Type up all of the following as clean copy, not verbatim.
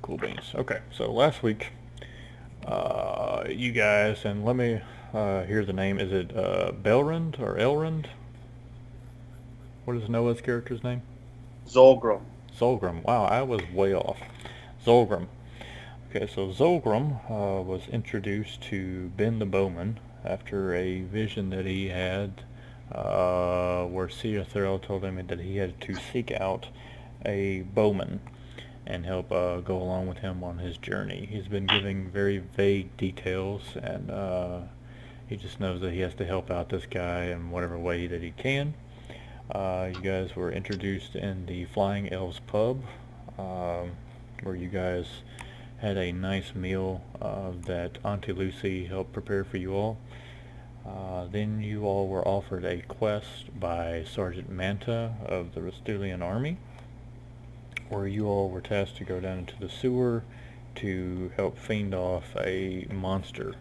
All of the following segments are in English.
Cool beans. Okay, so last week, you guys, and let me hear the name. Is it Belrond or Elrond? What is Noah's character's name? Zolgrim. Zolgrim. Wow, I was way off. Zolgrim. Okay, so Zolgrim was introduced to Ben the Bowman after a vision that he had where Sia Thurl told him that he had to seek out a bowman and help go along with him on his journey. He's been giving very vague details, and he just knows that he has to help out this guy in whatever way that he can. You guys were introduced in the Flying Elves pub, where you guys had a nice meal that Auntie Lucy helped prepare for you all. Then you all were offered a quest by Sergeant Manta of the Restulian Army, where you all were tasked to go down into the sewer to help fend off a monster.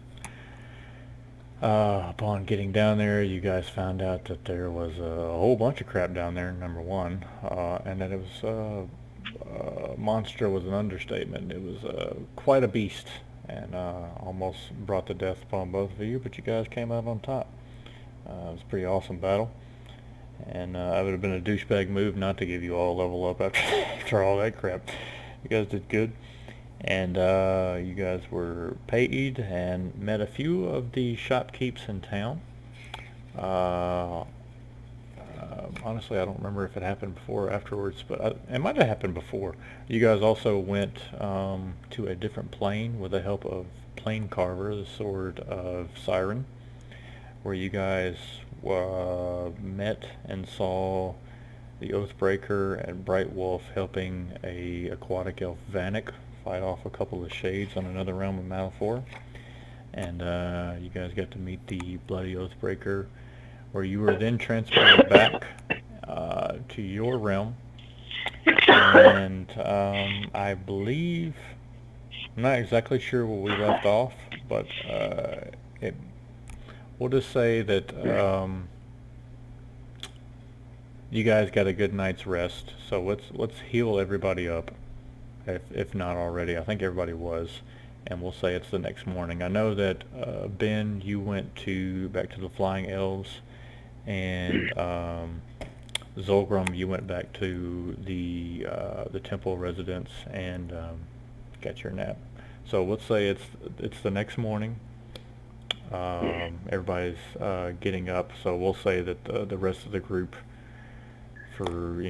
Upon getting down there, you guys found out that there was a whole bunch of crap down there, number one, and that it was monster was an understatement. It was quite a beast, and almost brought the death upon both of you, but you guys came out on top. It was a pretty awesome battle, and it would have been a douchebag move not to give you all a level up after, after all that crap. You guys did good, and you guys were paid and met a few of the shopkeepers in town. Uh, Honestly, I don't remember if it happened before or afterwards, but it might have happened before. You guys also went to a different plane with the help of Plane Carver, the Sword of Siren, where you guys met and saw the Oathbreaker and Bright Wolf helping a aquatic elf Vanek fight off a couple of shades on another realm of Malfor. And you guys got to meet the Bloody Oathbreaker, where you were then transported back to your realm. And I believe, I'm not exactly sure where we left off, but it, we'll just say that you guys got a good night's rest. So let's heal everybody up, if not already. I think everybody was, and we'll say it's the next morning. I know that Ben, you went to back to the Flying Elves, and Zolgrim, you went back to the temple residence and got your nap. So let's say it's the next morning. Everybody's getting up, so we'll say that the rest of the group, for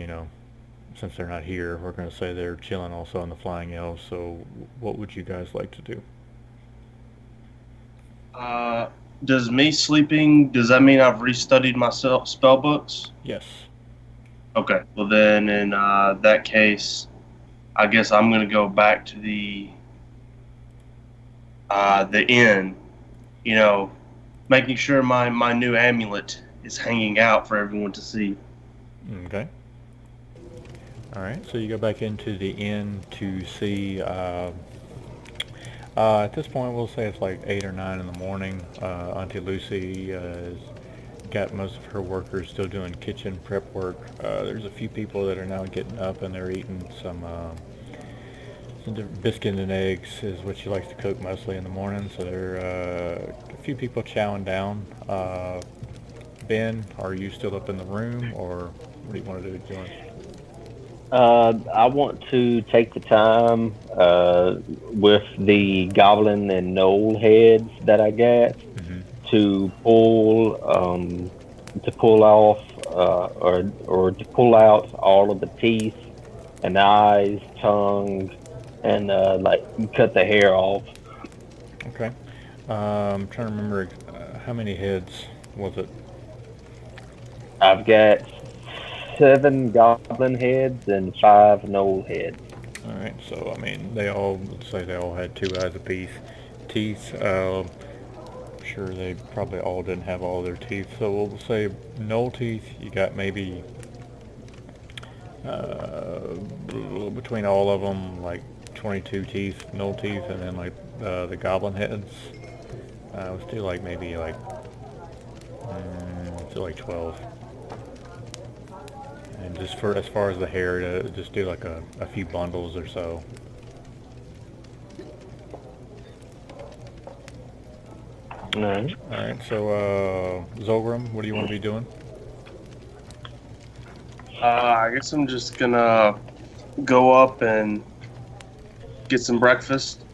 since they're not here, we're going to say they're chilling also on the Flying Elves. So what would you guys like to do? Uh, does me sleeping, does that mean I've restudied my spell books? Yes. Okay. Well, then in that case, I guess I'm going to go back to the inn, you know, making sure my new amulet is hanging out for everyone to see. Okay. All right. So you go back into the inn to see. At this point, we'll say it's like 8 or 9 in the morning. Auntie Lucy has got most of her workers still doing kitchen prep work. There's a few people that are now getting up and they're eating some different biscuit and eggs is what she likes to cook mostly in the morning. So there are a few people chowing down. Ben, are you still up in the room, or what do you want to do, John? I want to take the time with the goblin and knoll heads that I got Mm-hmm. to pull off or to pull out all of the teeth and eyes, tongue, and like cut the hair off. Okay. I'm trying to remember how many heads was it? I've got 7 goblin heads and 5 knoll heads. All right. So I mean, let's say they all had 2 eyes apiece. Teeth. Sure, they probably all didn't have all their teeth. So we'll say null teeth. You got maybe uh, between all of them like 22 teeth, null teeth, and then like the goblin heads. Let's do like maybe like let's do like 12. And just for as far as the hair, to just do like a few bundles or so. No. Alright, so, Zolgrim, what do you want to be doing? I guess I'm just gonna go up and get some breakfast.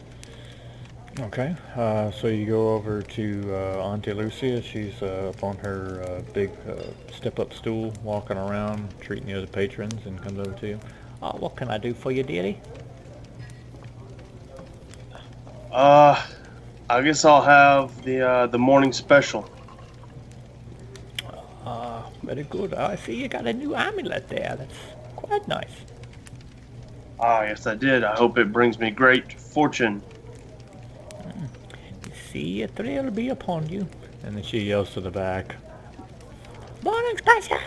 Okay, so you go over to Auntie Lucia. She's up on her big step-up stool, walking around, treating the other patrons, and comes over to you. What can I do for you, dearie? I guess I'll have the morning special. Very good. I see you got a new amulet there. That's quite nice. Yes, I did. I hope it brings me great fortune. See a thrill be upon you. And then she yells to the back, "Morning special!"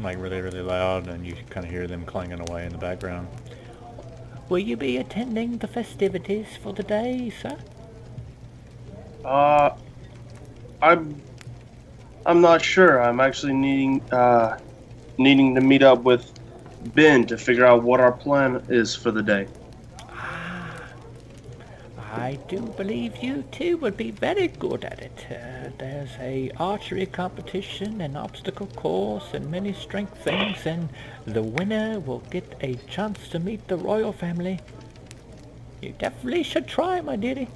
Like really, really loud, and you kind of hear them clanging away in the background. Will you be attending the festivities for the day, sir? I'm not sure. I'm actually needing to meet up with Ben to figure out what our plan is for the day. I do believe you two would be very good at it. There's a archery competition, an obstacle course, and many strength things, and the winner will get a chance to meet the royal family. You definitely should try, my dearie.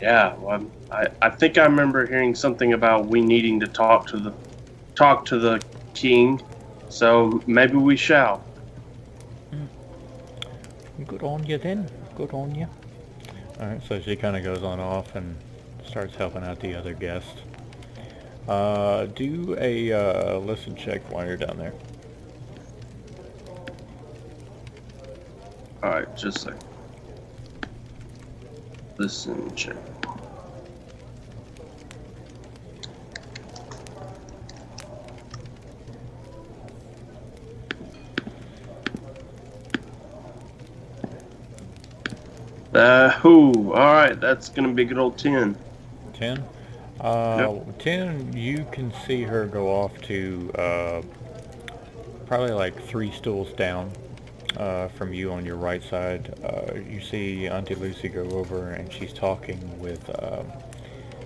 Yeah, well, I think I remember hearing something about we needing to talk to the king, so maybe we shall. Good on you then. Good on you. Alright, so she kind of goes on off and starts helping out the other guests. Do a listen check while you're down there. All right, just a second. Listen, check. All right, that's gonna be a good old 10. 10? Yep. 10, you can see her go off to probably like 3 stools down from you on your right side. You see Auntie Lucy go over and she's talking with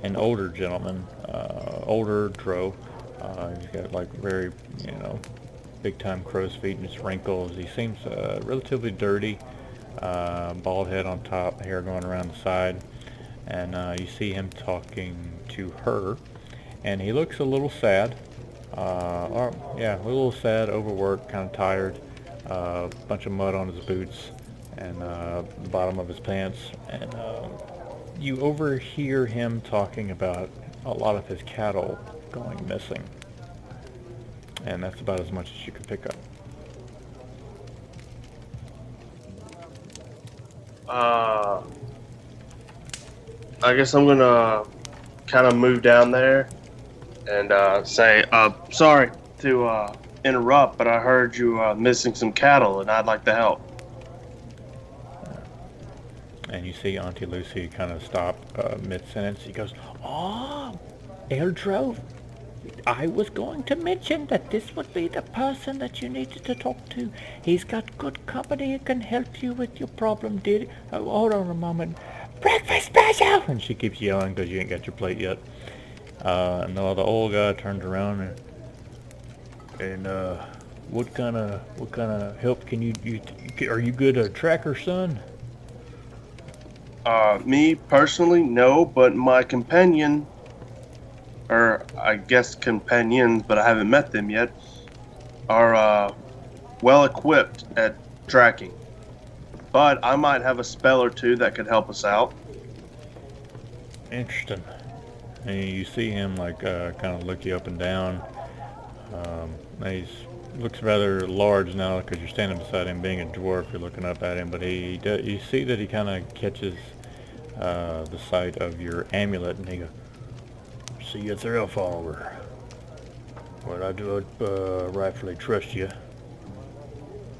an older gentleman, older Dro. He's got like very, big time crow's feet and his wrinkles. He seems relatively dirty. Bald head on top, hair going around the side, and you see him talking to her, and he looks a little sad, a little sad, overworked, kind of tired, a bunch of mud on his boots and the bottom of his pants, and you overhear him talking about a lot of his cattle going missing, and that's about as much as you can pick up. I guess I'm gonna kind of move down there and say, sorry to interrupt, but I heard you missing some cattle, and I'd like to help. And you see Auntie Lucy kind of stop mid-sentence. He goes, "Oh, Eldro, I was going to mention that this would be the person that you needed to talk to. He's got good company and can help you with your problem, dear. Oh, hold on a moment. Breakfast special!" And she keeps yelling because you ain't got your plate yet. And the old guy turns around and what kind of help can you are you good at tracker, son? Me personally, no, but my companion, or I guess companions, but I haven't met them yet, are well equipped at tracking. But I might have a spell or two that could help us out. Interesting. And you see him like kind of look you up and down. He looks rather large now because you're standing beside him. Being a dwarf, you're looking up at him. But you see that he kind of catches the sight of your amulet, and he goes, "See you, thrill follower. Well, I do rightfully trust you.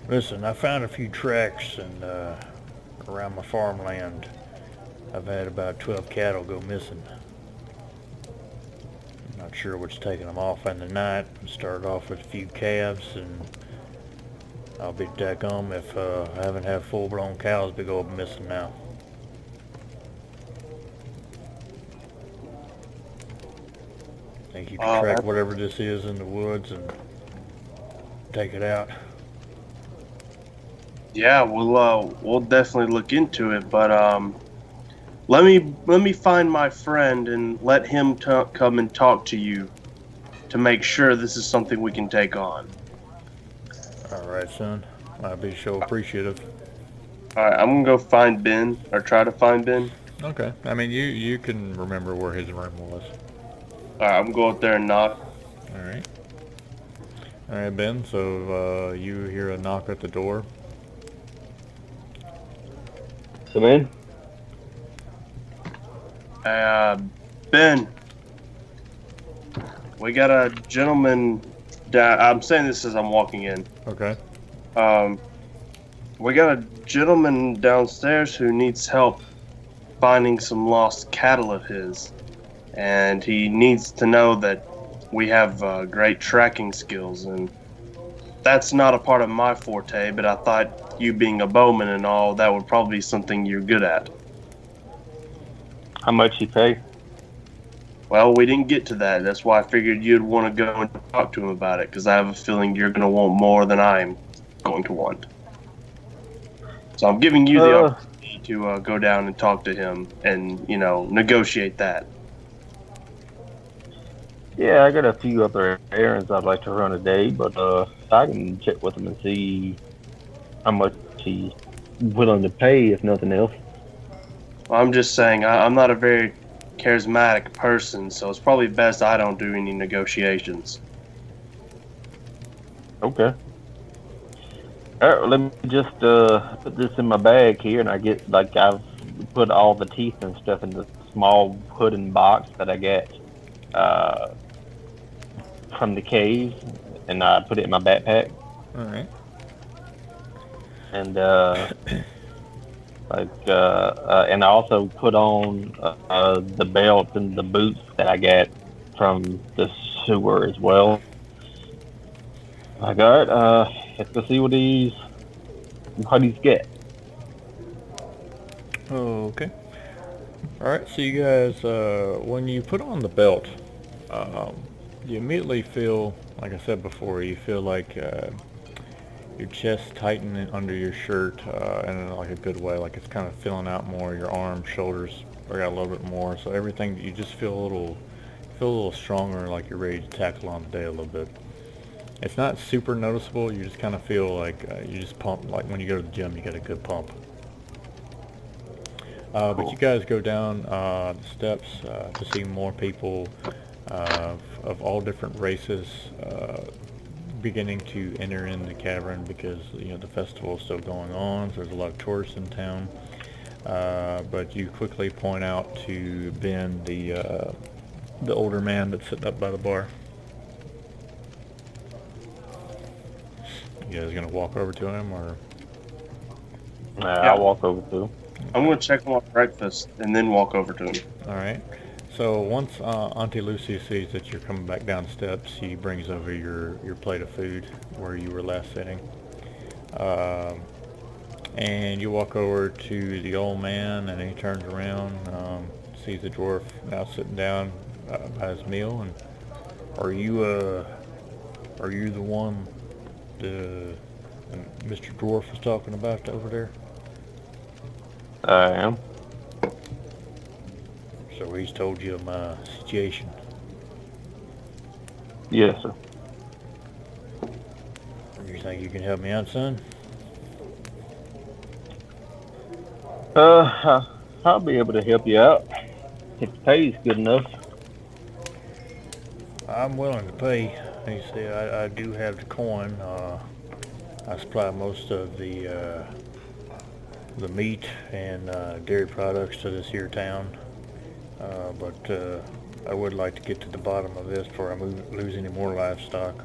Listen, I found a few tracks and around my farmland. I've had about 12 cattle go missing. Not sure what's taking them off in the night. Started off with a few calves, and I'll be daggum if I haven't had full-blown cows to go missing now." Think you can track That- whatever this is in the woods and take it out? yeah, we'll definitely look into it. But let me find my friend and let him come and talk to you to make sure this is something we can take on. All right, son. I'd be so appreciative. All right, I'm gonna go find Ben or try to find Ben. Okay. I mean, you can remember where his room was. All right, I'm gonna go up there and knock. All right. All right, Ben. So you hear a knock at the door. Come in. Ben, we got a gentleman. I'm saying this as I'm walking in. Okay. We got a gentleman downstairs who needs help finding some lost cattle of his, and he needs to know that we have great tracking skills, and that's not a part of my forte, but I thought you being a bowman and all, that would probably be something you're good at. How much you pay? Well, we didn't get to that. That's why I figured you'd want to go and talk to him about it, because I have a feeling you're going to want more than I'm going to want. So I'm giving you the opportunity to go down and talk to him and, negotiate that. Yeah, I got a few other errands I'd like to run a day, but I can check with him and see how much he's willing to pay, if nothing else. I'm just saying, I'm not a very charismatic person, so it's probably best I don't do any negotiations. Okay. All right, let me just put this in my bag here, and I've put all the teeth and stuff in the small wooden box that I get from the cave, and I put it in my backpack. All right. And and I also put on the belt and the boots that I got from the sewer as well. All right, let's go see what he's get. Okay. All right. So you guys, when you put on the belt, you immediately feel, like I said before, you feel like your chest tightening under your shirt in like a good way, like it's kind of filling out more. Your arms, shoulders are out a little bit more. So everything, you just feel a little stronger, like you're ready to tackle on the day a little bit. It's not super noticeable. You just kind of feel like you just pump, like when you go to the gym, you get a good pump. But you guys go down the steps to see more people of all different races beginning to enter in the cavern, because the festival is still going on, so there's a lot of tourists in town. But you quickly point out to Ben the older man that's sitting up by the bar. You guys gonna walk over to him, or? I'll walk over to him. I'm going to check on my breakfast and then walk over to him. All right. So once Auntie Lucy sees that you're coming back down the steps, she brings over your plate of food where you were last sitting. And you walk over to the old man, and he turns around, sees the dwarf now sitting down by his meal. And are you the one Mr. Dwarf was talking about over there? I am. So he's told you of my situation. Yes, sir. You think you can help me out, son? I'll be able to help you out if the pay's good enough. I'm willing to pay. Like I say, I do have the coin. I supply most of the meat and dairy products to this here town. But I would like to get to the bottom of this before I lose any more livestock.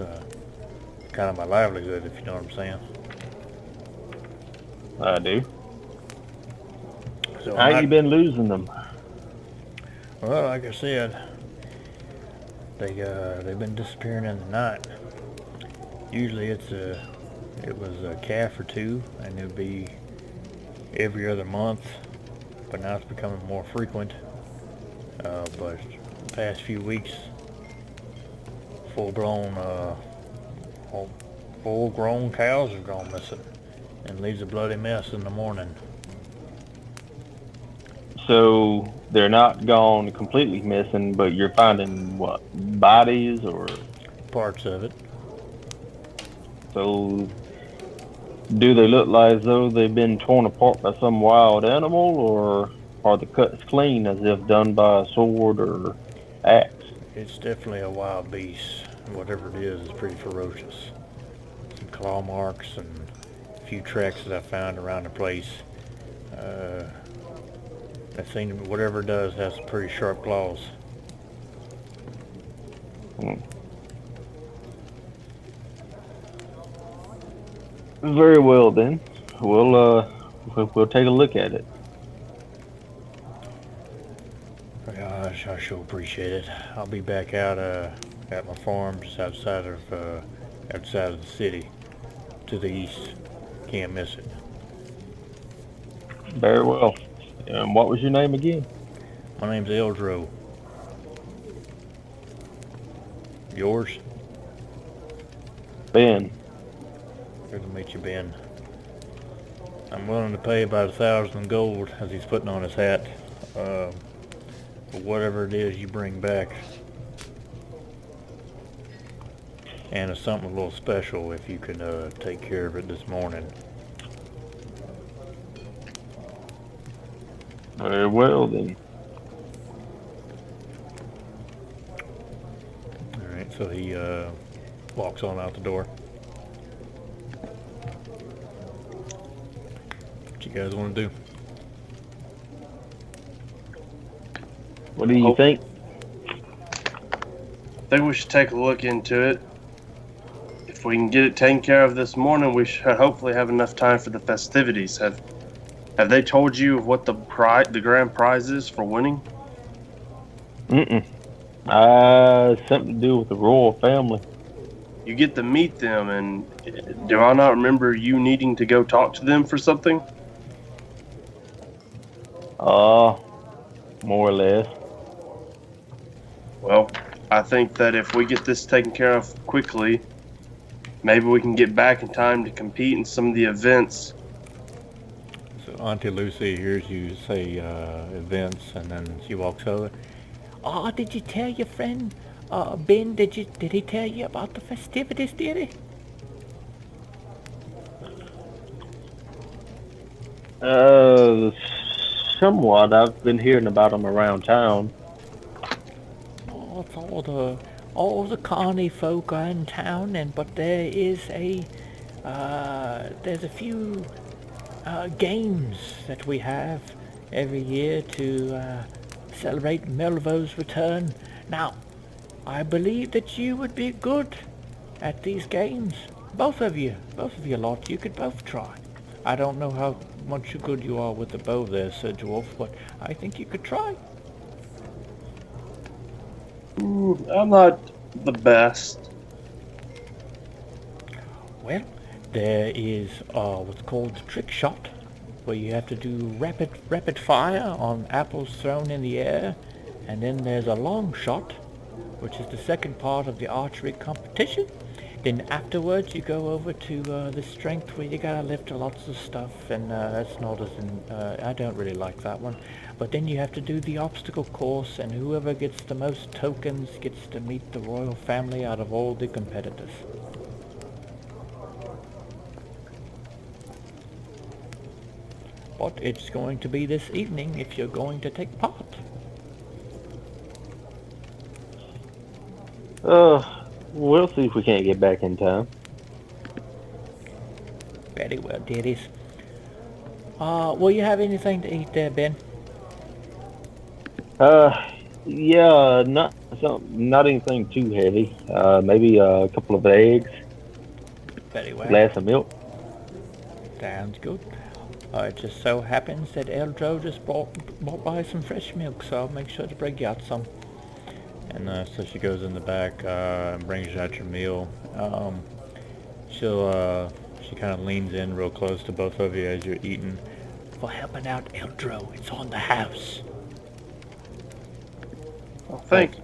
Kind of my livelihood, if you know what I'm saying. I do. So How you been losing them? Well, like I said, they've been disappearing in the night. Usually it was a calf or two, and it would be every other month, but now it's becoming more frequent. But the past few weeks, full-blown, full-grown cows have gone missing, and leaves a bloody mess in the morning. So they're not gone completely missing, but you're finding what, bodies, or Parts of it. so? Do they look like as though they've been torn apart by some wild animal, or are the cuts clean as if done by a sword or axe? It's definitely a wild beast. Whatever it is pretty ferocious. Some claw marks and a few tracks that I found around the place. That thing, whatever it does, has some pretty sharp claws. Very well then. We'll take a look at it. Gosh, I sure appreciate it. I'll be back out at my farm just outside of the city, to the east. Can't miss it. Very well. And what was your name again? My name's Eldro. Yours? Ben. Good to meet you, Ben. I'm willing to pay about 1,000 gold, as he's putting on his hat, for whatever it is you bring back. And it's something a little special if you can take care of it this morning. Very well then. Alright, so he walks on out the door. What you guys want to do? What do you think? I think we should take a look into it. If we can get it taken care of this morning, we should hopefully have enough time for the festivities. Have they told you what the grand prize is for winning? Something to do with the royal family. You get to meet them, and do I not remember you needing to go talk to them for something? More or less. Well, I think that if we get this taken care of quickly, maybe we can get back in time to compete in some of the events. So Auntie Lucy hears you say events, and then she walks over. Oh, did you tell your friend Ben? Did he tell you about the festivities? Did he? Somewhat. I've been hearing about them around town. Oh, it's all the carny folk are in town, but there is there's a few games that we have every year to celebrate Melvo's return. Now, I believe that you would be good at these games. Both of you lot, you could both try. I don't know how much good you are with the bow there, Sir Dwarf, but I think you could try. I'm not the best. Well, there is what's called the trick shot, where you have to do rapid fire on apples thrown in the air, and then there's a long shot, which is the second part of the archery competition. Then afterwards you go over to the strength, where you gotta lift lots of stuff, and that's not as I don't really like that one. But then you have to do the obstacle course, and whoever gets the most tokens gets to meet the royal family out of all the competitors. But it's going to be this evening if you're going to take part. We'll see if we can't get back in time. Very well, dearies. Will you have anything to eat there, Ben? Yeah, not anything too heavy. Maybe a couple of eggs, Very well. a glass of milk. Sounds good. It just so happens that Eldro just brought by some fresh milk, so I'll make sure to bring you out some. And so she goes in the back and brings you out your meal. She kind of leans in real close to both of you as you're eating. For helping out Eldro, it's on the house. Well, thank you.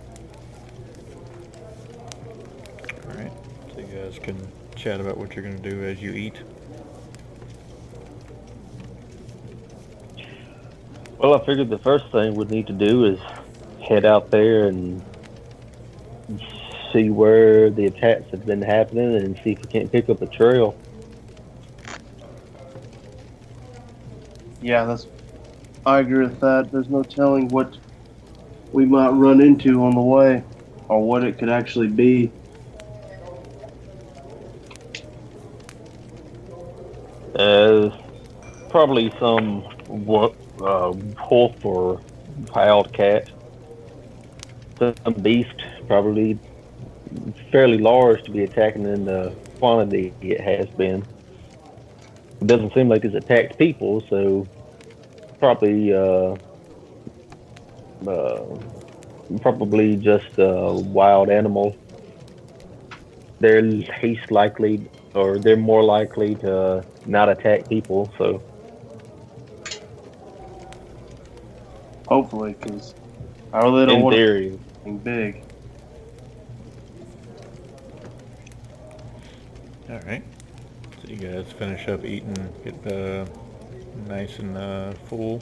Alright, so you guys can chat about what you're going to do as you eat. Well, I figured the first thing we'd need to do is head out there and see where the attacks have been happening and see if we can't pick up a trail. Yeah, I agree with that. There's no telling what we might run into on the way, or what it could actually be. Probably some wolf or wild cat. Some beast, probably fairly large to be attacking in the quantity it has been. It doesn't seem like it's attacked people, so probably just a wild animal. They're more likely to not attack people. So Hopefully, because I really don't in want theory, anything big. Alright, so you guys finish up eating, get nice and full.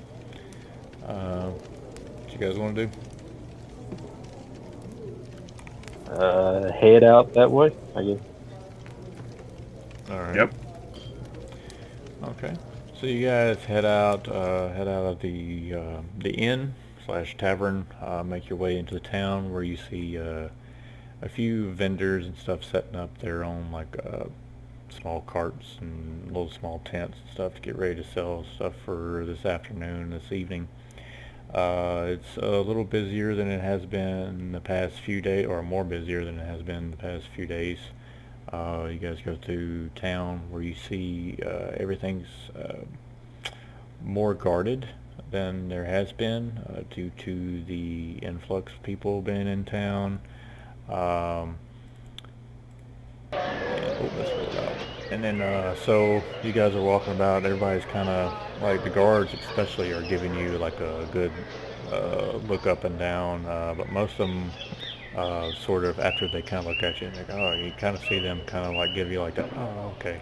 What you guys want to do? head out that way, I guess. Alright. Yep. Okay. So you guys head out of the inn slash tavern, make your way into the town where you see a few vendors and stuff setting up their own like small carts and little small tents and stuff to get ready to sell stuff for this afternoon, this evening. It's a little busier than it has been the past few days, or more busier than it has been the past few days. You guys go to town where you see everything's more guarded than there has been due to the influx of people being in town. And then so you guys are walking about, everybody's kind of like, the guards especially are giving you like a good look up and down, but most of them sort of, after they kind of look at you and they go, oh, you kind of see them kind of like give you like that, oh, okay.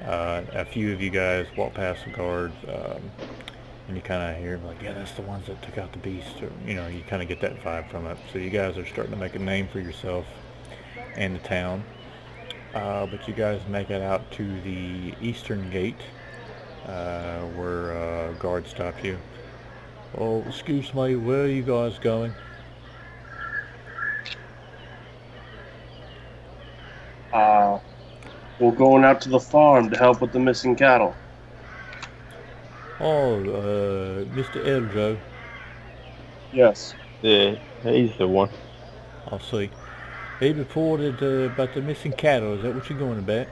A few of you guys walk past the guards, and you kind of hear like, yeah, that's the ones that took out the beast, or, you know, you kind of get that vibe from it. So you guys are starting to make a name for yourself in the town. But you guys make it out to the eastern gate, where guards stop you. Oh, excuse me, where are you guys going? We're going out to the farm to help with the missing cattle. Oh, Mr. Eldro. Yes. Yeah, he's the one. I'll see. He reported about the missing cattle. Is that what you're going about?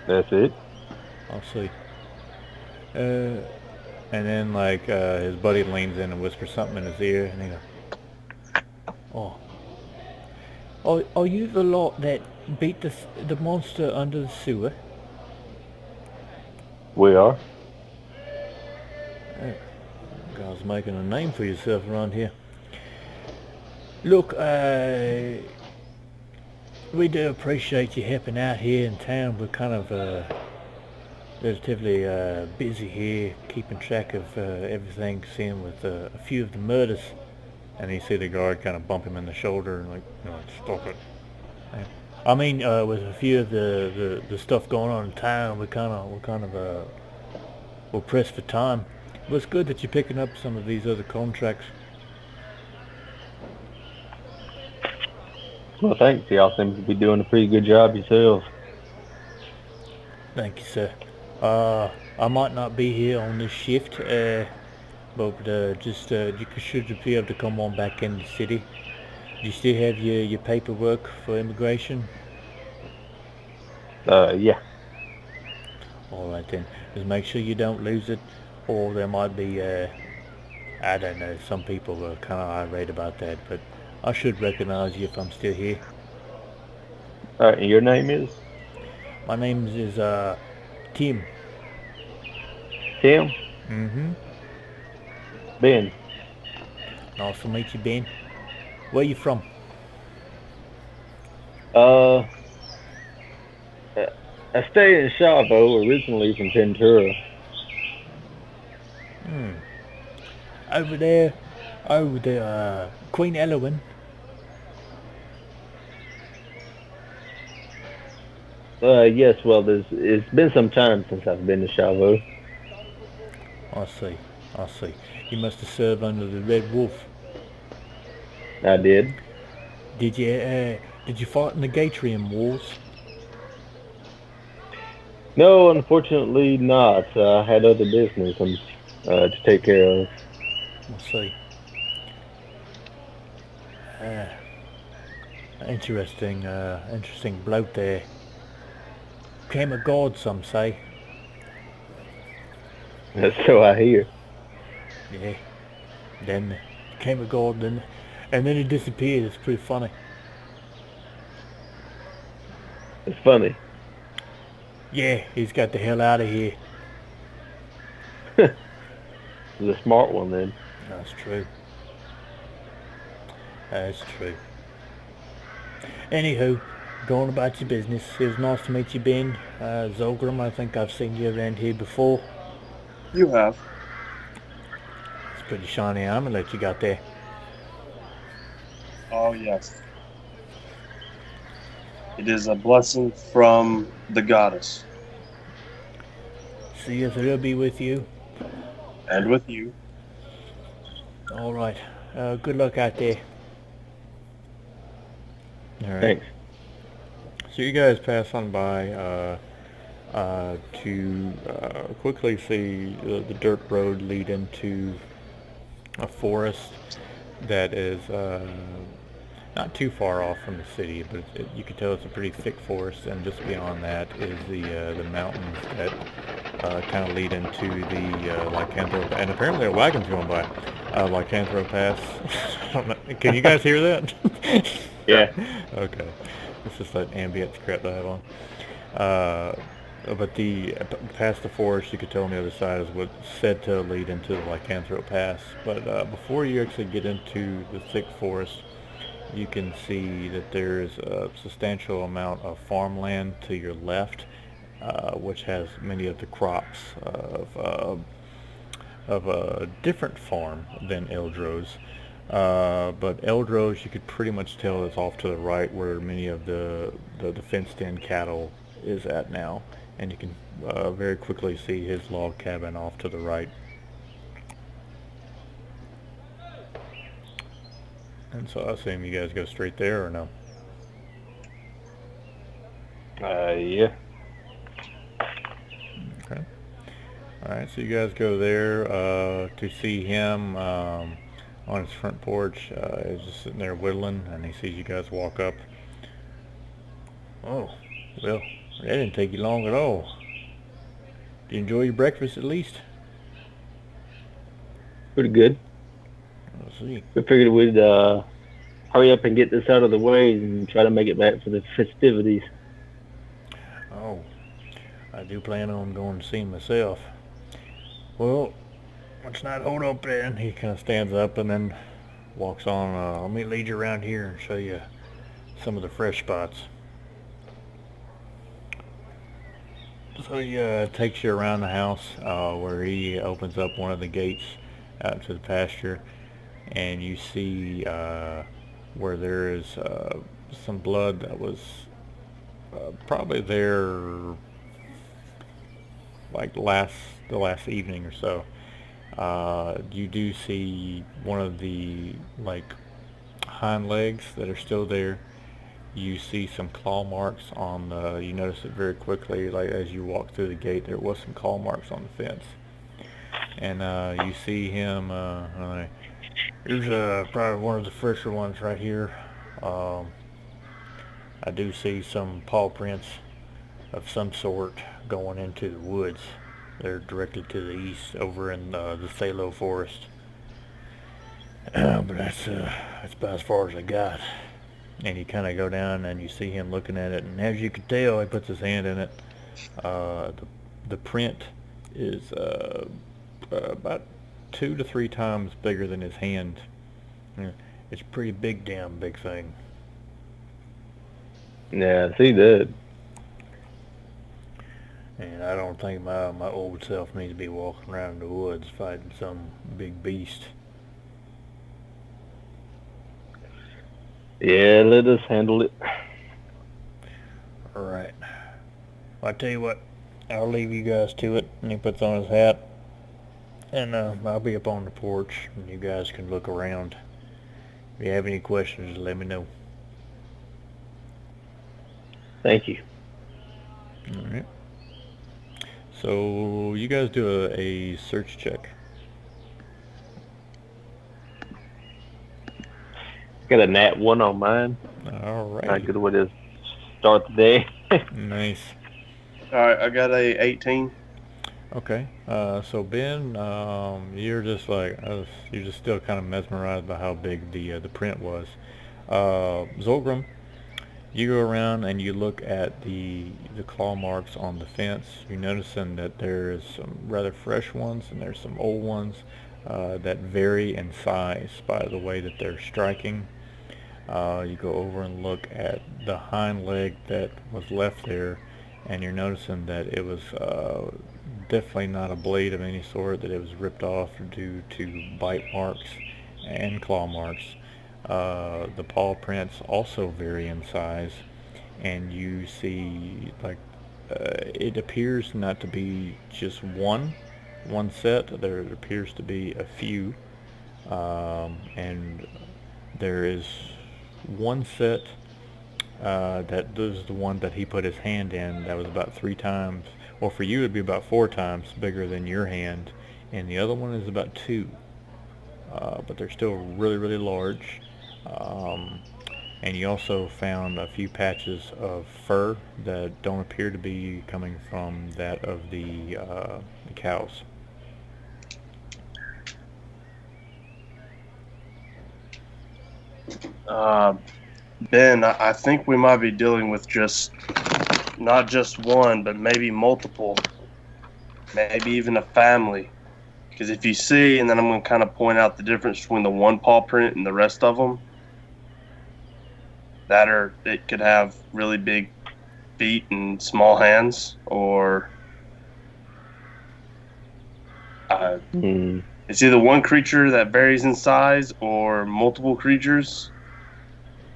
That's it. I'll see. And then like his buddy leans in and whispers something in his ear, and he goes, "Oh, are you the lot that beat the monster under the sewer?" We are. You guys making a name for yourself around here. Look, we do appreciate you helping out here in town. We're kind of relatively busy here, keeping track of everything, seeing with a few of the murders. And you see the guard kind of bump him in the shoulder and like, stop it. I mean, with a few of the stuff going on in town, we're pressed for time. But it's good that you're picking up some of these other contracts. Well, thanks. Y'all seem to be doing a pretty good job yourselves. Thank you, sir. I might not be here on this shift, but just you should be able to come on back in the city. Do you still have your paperwork for immigration? Yeah. All right then. Just make sure you don't lose it, or there might be, I don't know, some people are kind of irate about that, but I should recognize you if I'm still here. Alright, and your name is? My name is Tim. Tim? Mm-hmm. Ben. Nice to meet you, Ben. Where you from? Uh, I stayed in Chavo, originally from Ventura. Over there, over the Queen Elwyn. Yes, well, it's been some time since I've been to Chavo. I see. I see. You must have served under the Red Wolf. I did. Did you fight in the Gatrium Wars? No, unfortunately not. I had other business to take care of. I see. Interesting bloke there. Came a god, some say. So I hear. Yeah. Then came a god, and then he disappeared. It's pretty funny. It's funny. Yeah, he's got the hell out of here. The smart one then. That's true. That's true. Anywho, going about your business. It was nice to meet you, Ben. Zolgrim, I think I've seen you around here before. You have. It's pretty shiny armor that you got there. Oh, yes. It is a blessing from the goddess. See if it'll be with you. And with you. All right. Good luck out there. All right. Thanks. So you guys pass on by to quickly see the dirt road lead into a forest that is not too far off from the city, but you can tell it's a pretty thick forest, and just beyond that is the mountains that kind of lead into the Lycanthro, and apparently a wagon's going by. Lycanthro Pass. I don't know. Can you guys hear that? Yeah. Okay. It's just that ambient crap that I have on. But past the forest, you could tell on the other side is what's said to lead into the Lycanthro Pass. But before you actually get into the thick forest, you can see that there is a substantial amount of farmland to your left, which has many of the crops of a different farm than Eldro's. But Eldro's, you could pretty much tell is off to the right, where many of the fenced-in cattle is at now, and you can very quickly see his log cabin off to the right. And so I assume you guys go straight there, or no? Yeah. Okay. Alright, so you guys go there to see him on his front porch. He's just sitting there whittling, and he sees you guys walk up. Oh, well, that didn't take you long at all. Did you enjoy your breakfast at least? Pretty good. Let's see. We figured we'd hurry up and get this out of the way and try to make it back for the festivities. Oh, I do plan on going to see him myself. Well, let's not hold up then. He kind of stands up and then walks on. Let me lead you around here and show you some of the fresh spots. So he takes you around the house where he opens up one of the gates out to the pasture, and you see where there is some blood that was probably there like the last evening or so. You do see one of the hind legs that are still there. You see some claw marks on you notice it very quickly, like as you walk through the gate there was some claw marks on the fence. And you see him here's probably one of the fresher ones right here. I do see some paw prints of some sort going into the woods. They're directly to the east over in the Salo Forest. But that's about as far as I got. And you kind of go down and you see him looking at it, and as you can tell, he puts his hand in it. The print is about 2 to 3 times bigger than his hand. Yeah, it's a pretty big, damn big thing. Yeah, see that. And I don't think my old self needs to be walking around in the woods fighting some big beast. Yeah, let us handle it. All right. Well, I tell you what, I'll leave you guys to it. And he puts on his hat, and I'll be up on the porch, and you guys can look around. If you have any questions, let me know. Thank you. All right. So you guys do a search check. Got a nat 1 on mine. All Not right. good way to start the day. Nice. All right, I got a 18. Okay. So Ben, you're just like you're just still kind of mesmerized by how big the print was. Zolgrim, you go around and you look at the claw marks on the fence. You're noticing that there's some rather fresh ones and there's some old ones that vary in size by the way that they're striking. You go over and look at the hind leg that was left there, and you're noticing that it was definitely not a blade of any sort, that it was ripped off due to bite marks and claw marks. The paw prints also vary in size, and you see like it appears not to be just one set. There appears to be a few, and there is one set that this is the one that he put his hand in that was about 3 times, well for you it'd be about 4 times bigger than your hand, and the other one is about 2, but they're still really, really large. And you also found a few patches of fur that don't appear to be coming from that of the cows. Ben, I think we might be dealing with not just one, but maybe multiple, maybe even a family. Because if you see, and then I'm going to kind of point out the difference between the one paw print and the rest of them, it could have really big feet and small hands, or it's either one creature that varies in size or multiple creatures.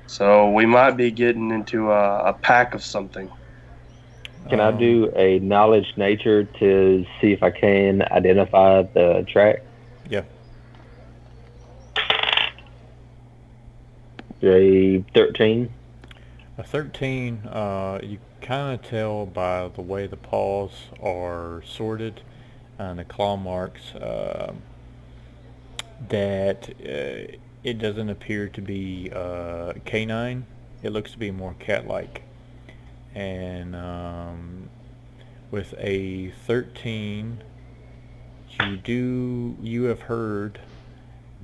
So we might be getting into a pack of something. Can I do a knowledge nature to see if I can identify the track? Yeah. A 13. A 13, you kind of tell by the way the paws are sorted and the claw marks that it doesn't appear to be canine. It looks to be more cat-like. And with a 13, you have heard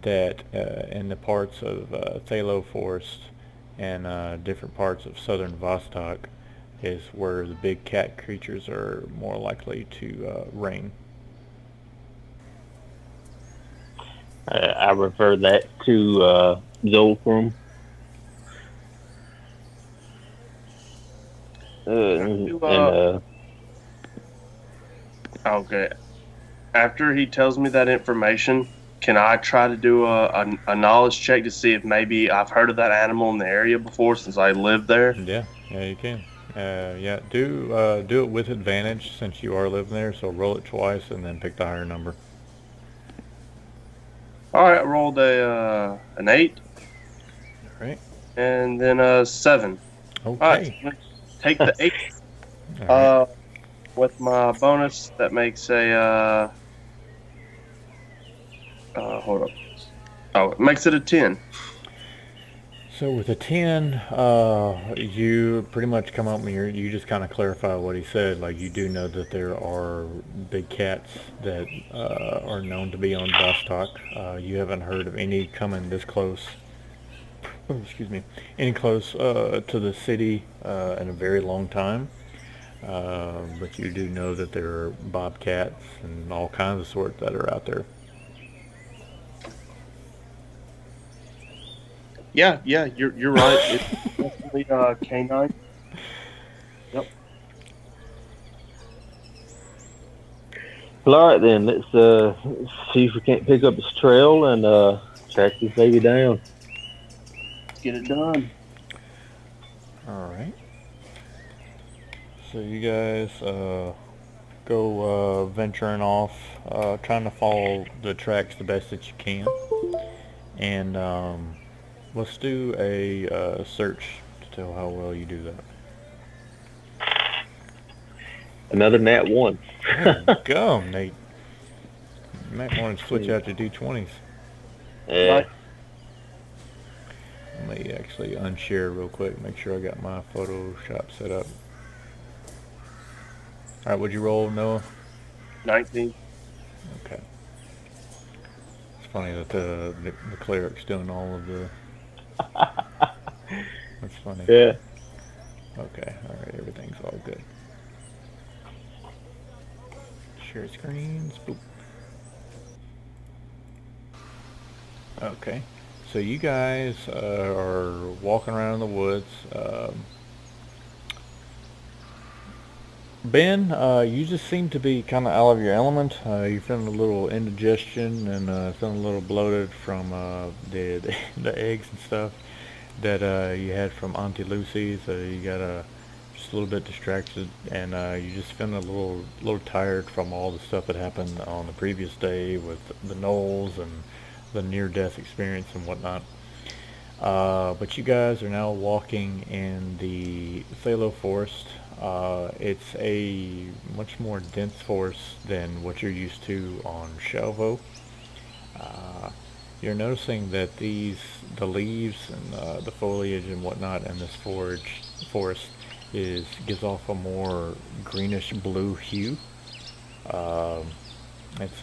that in the parts of Thalo Forest and different parts of southern Vostok is where the big cat creatures are more likely to reign. I refer that to Zolgrim. Okay. After he tells me that information, can I try to do a knowledge check to see if maybe I've heard of that animal in the area before since I lived there? Yeah, you can. Yeah, do it with advantage since you are living there. So roll it twice and then pick the higher number. All right, I rolled an 8. All right. And then a 7. Okay. All right, so take the 8. All right. With my bonus, that makes a hold up. Oh, it makes it a 10. So with a 10, you pretty much come up and you just kind of clarify what he said. Like, you do know that there are big cats that are known to be on Vostok. You haven't heard of any coming this close. Oh, excuse me. Any close to the city in a very long time. But you do know that there are bobcats and all kinds of sorts that are out there. Yeah, you're right. It's definitely canine. Well, all right then. Let's see if we can't pick up this trail and track this baby down. Let's get it done. All right. So you guys go venturing off, trying to follow the tracks the best that you can, and let's do a search to tell how well you do that. Another nat 1. Gum, Nate. You might want to switch out your D20s. Yeah. Right. Let me actually unshare real quick, make sure I got my Photoshop set up. Alright, what'd you roll, Noah? 19. Okay. It's funny that the cleric's doing all of the... That's funny. Yeah. Okay, alright, everything's all good. Share screens, boop. Okay, so you guys are walking around in the woods. Ben, you just seem to be kind of out of your element. You're feeling a little indigestion and feeling a little bloated from the eggs and stuff that you had from Auntie Lucy's. You got just a little bit distracted, and you're just feeling a little tired from all the stuff that happened on the previous day with the Knolls and the near-death experience and whatnot. But you guys are now walking in the Phalo Forest. It's a much more dense forest than what you're used to on Shelvo. You're noticing that the leaves and the foliage and whatnot in this forest gives off a more greenish blue hue. It's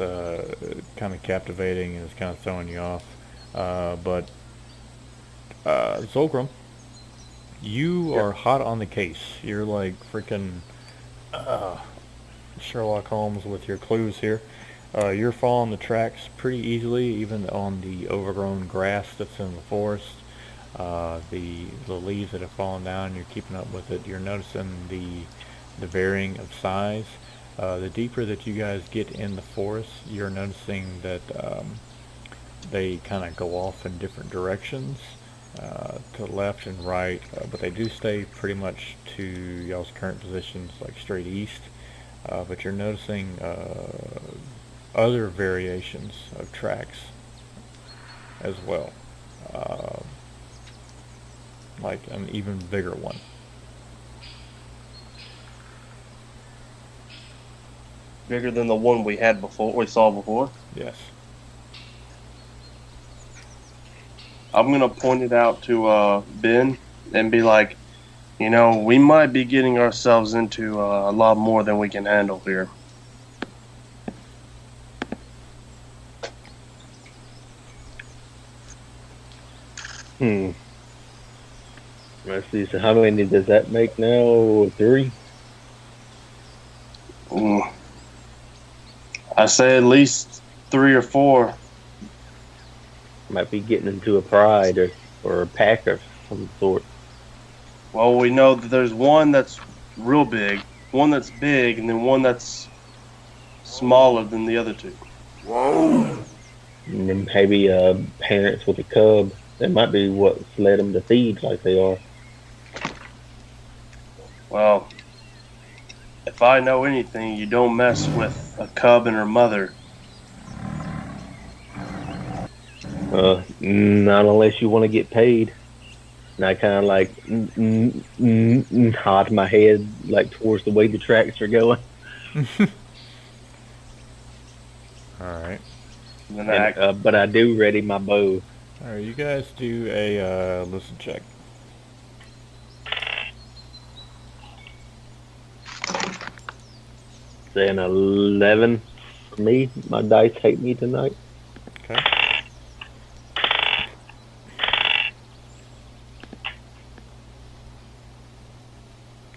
kind of captivating and it's kind of throwing you off. But Zolgrim, you are hot on the case. You're like freaking Sherlock Holmes with your clues here. You're following the tracks pretty easily, even on the overgrown grass that's in the forest. The leaves that have fallen down, you're keeping up with it. You're noticing the varying of size. The deeper that you guys get in the forest, you're noticing that they kind of go off in different directions, to the left and right, but they do stay pretty much to y'all's current positions, like straight east. But you're noticing other variations of tracks as well, like an even bigger one. Bigger than the one we saw before. Yes. I'm gonna point it out to Ben and be like, we might be getting ourselves into a lot more than we can handle here. Let's see. So how many does that make now? 3? I say at least 3 or 4. Might be getting into a pride or a pack of some sort. Well, we know that there's one that's real big, one that's big, and then one that's smaller than the other 2. Whoa! And then maybe parents with a cub. That might be what's led them to feed like they are. Well, if I know anything, you don't mess with a cub and her mother. Not unless you want to get paid. And I kind of like nod my head like towards the way the tracks are going. All right. And then But I do ready my bow. All right, you guys do a listen check. Say an 11 for me. My dice hate me tonight. Okay.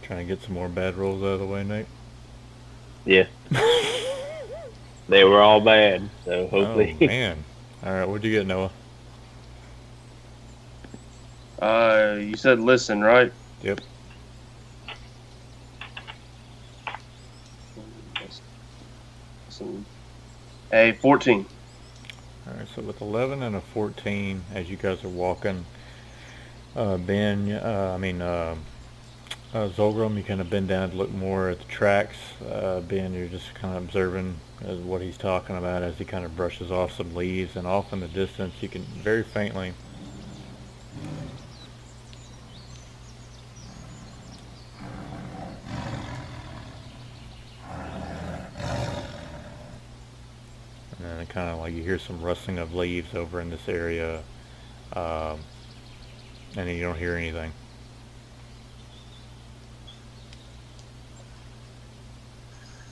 Trying to get some more bad rolls out of the way, Nate. Yeah. They were all bad, so hopefully. Oh man! All right, what'd you get, Noah? you said listen, right? Yep. 6 and a 14. All right, so with 11 and a 14, as you guys are walking, Ben, Zolgrim, you kind of bend down to look more at the tracks. Ben, you're just kind of observing what he's talking about as he kind of brushes off some leaves, and off in the distance, you can very faintly and then kind of like you hear some rustling of leaves over in this area, and then you don't hear anything.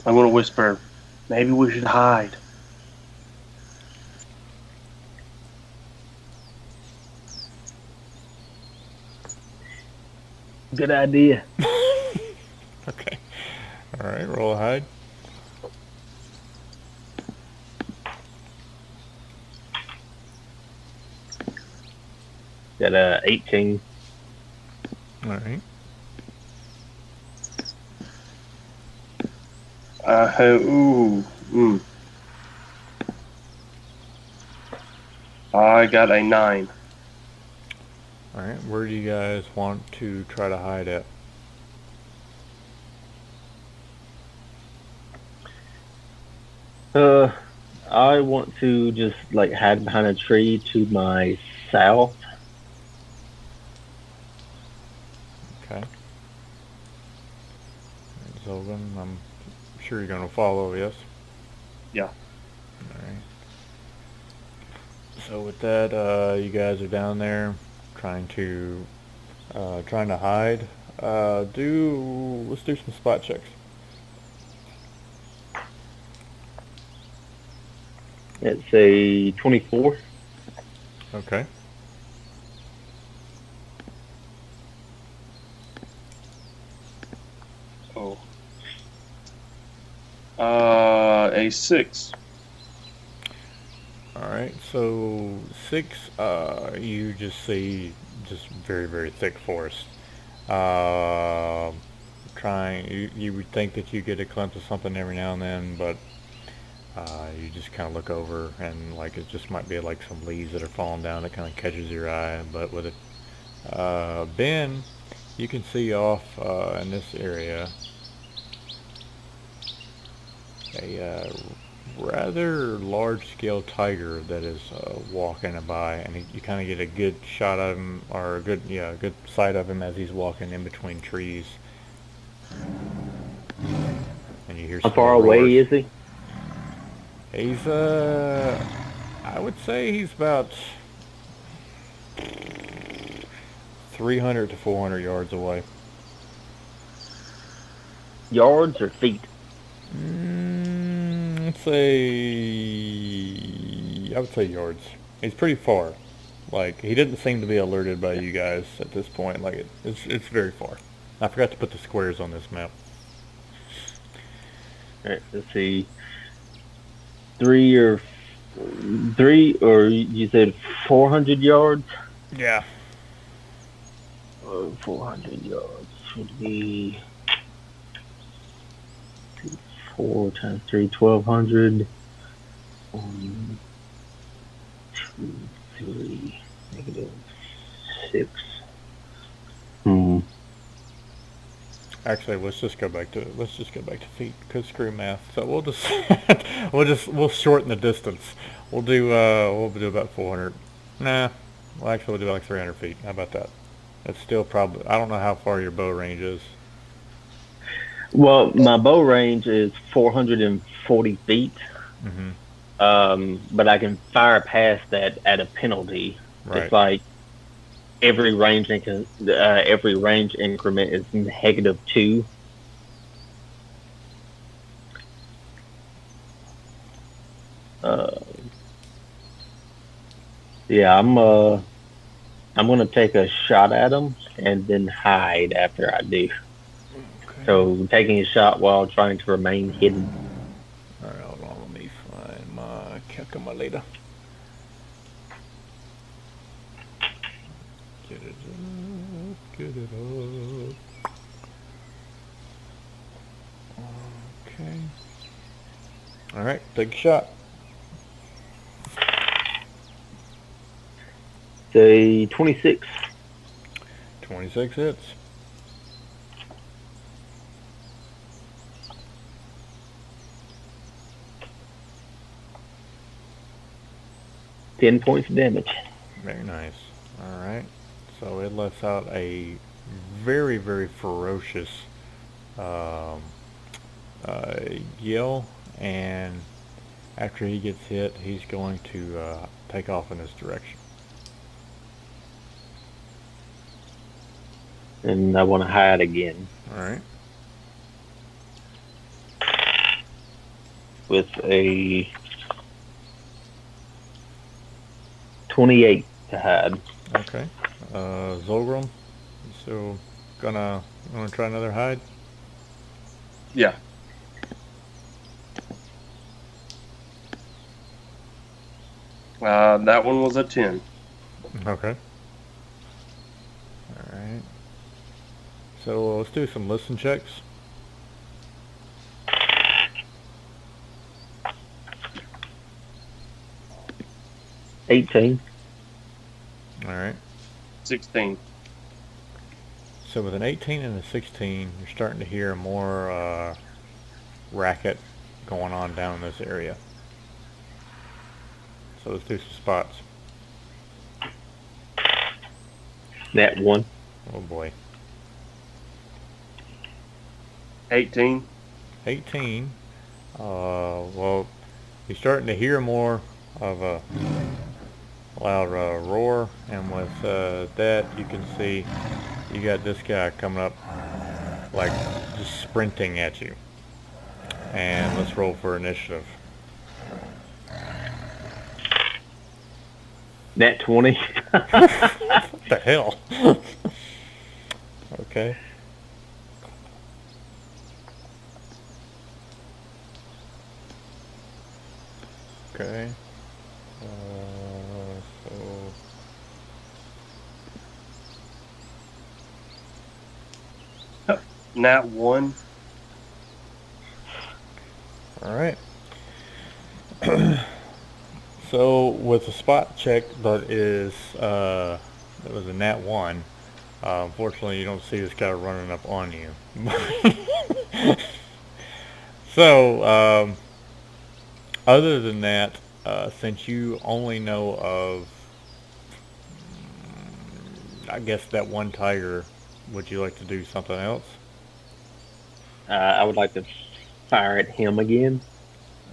I'm going to whisper, maybe we should hide. Good idea. Okay. All right, roll a hide. Got a 18. All right. I got a 9. All right, where do you guys want to try to hide at? I want to just like hide behind a tree to my south. Okay. Zolgan, I'm sure you're going to follow, yes? Yeah. Alright. So with that, you guys are down there trying to hide. Let's do some spot checks. It's a 24. Okay. Oh. A 6. Alright, so 6, you just see just very, very thick forest. You would think that you get a glimpse of something every now and then, but you just kind of look over and like it just might be like some leaves that are falling down that kind of catches your eye. But with it, Ben, you can see off in this area a rather large-scale tiger that is walking by, and you kind of get a good shot of him, or a good sight of him as he's walking in between trees. And you hear How some far roars. away is he? He's I would say he's about 300 to 400 yards away. Yards or feet? I would say yards. He's pretty far. Like, he didn't seem to be alerted by you guys at this point. Like, it's very far. I forgot to put the squares on this map. Alright, let's see. 3 or you said 400 yards? Yeah. 400 yards would be 4 times 3, 1200. 1, 2, 3, -6. Actually, let's just go back to feet, because screw math. So we'll just we'll shorten the distance. We'll do about 400. Nah, well actually we'll do like 300 feet. How about that? That's still probably, I don't know how far your bow range is. Well, my bow range is 440 feet. But I can fire past that at a penalty. Right. It's like every range increment is -2. Yeah, I'm gonna take a shot at him and then hide after I do. Okay. So taking a shot while trying to remain hidden. All right, hold on. Let me find my calculator. Get it up. Get it up. Okay. All right, take a shot. Say 26. 26 hits. Ten points of damage. Very nice. All right. So it lets out a very, very ferocious um, yell, and after he gets hit, he's going to take off in this direction. And I want to hide again All right. with a 28 to hide. Okay. Zolgrim, you still gonna try another hide? Yeah. That one was a 10. Okay. All right. So let's do some listen checks. $18. All right. 16. So with an 18 and a 16, you're starting to hear more racket going on down in this area. So let's do some spots. That one. Oh boy. 18. 18. Well, you're starting to hear more of a loud roar, and with that, you can see you got this guy coming up, like just sprinting at you. And let's roll for initiative. Nat 20. What the hell? Okay. Okay. So Nat 1. all right. So with a spot check that is it was a nat 1. Unfortunately, you don't see this guy running up on you. So other than that, since you only know of, I guess, that one tiger, would you like to do something else? I would like to fire at him again.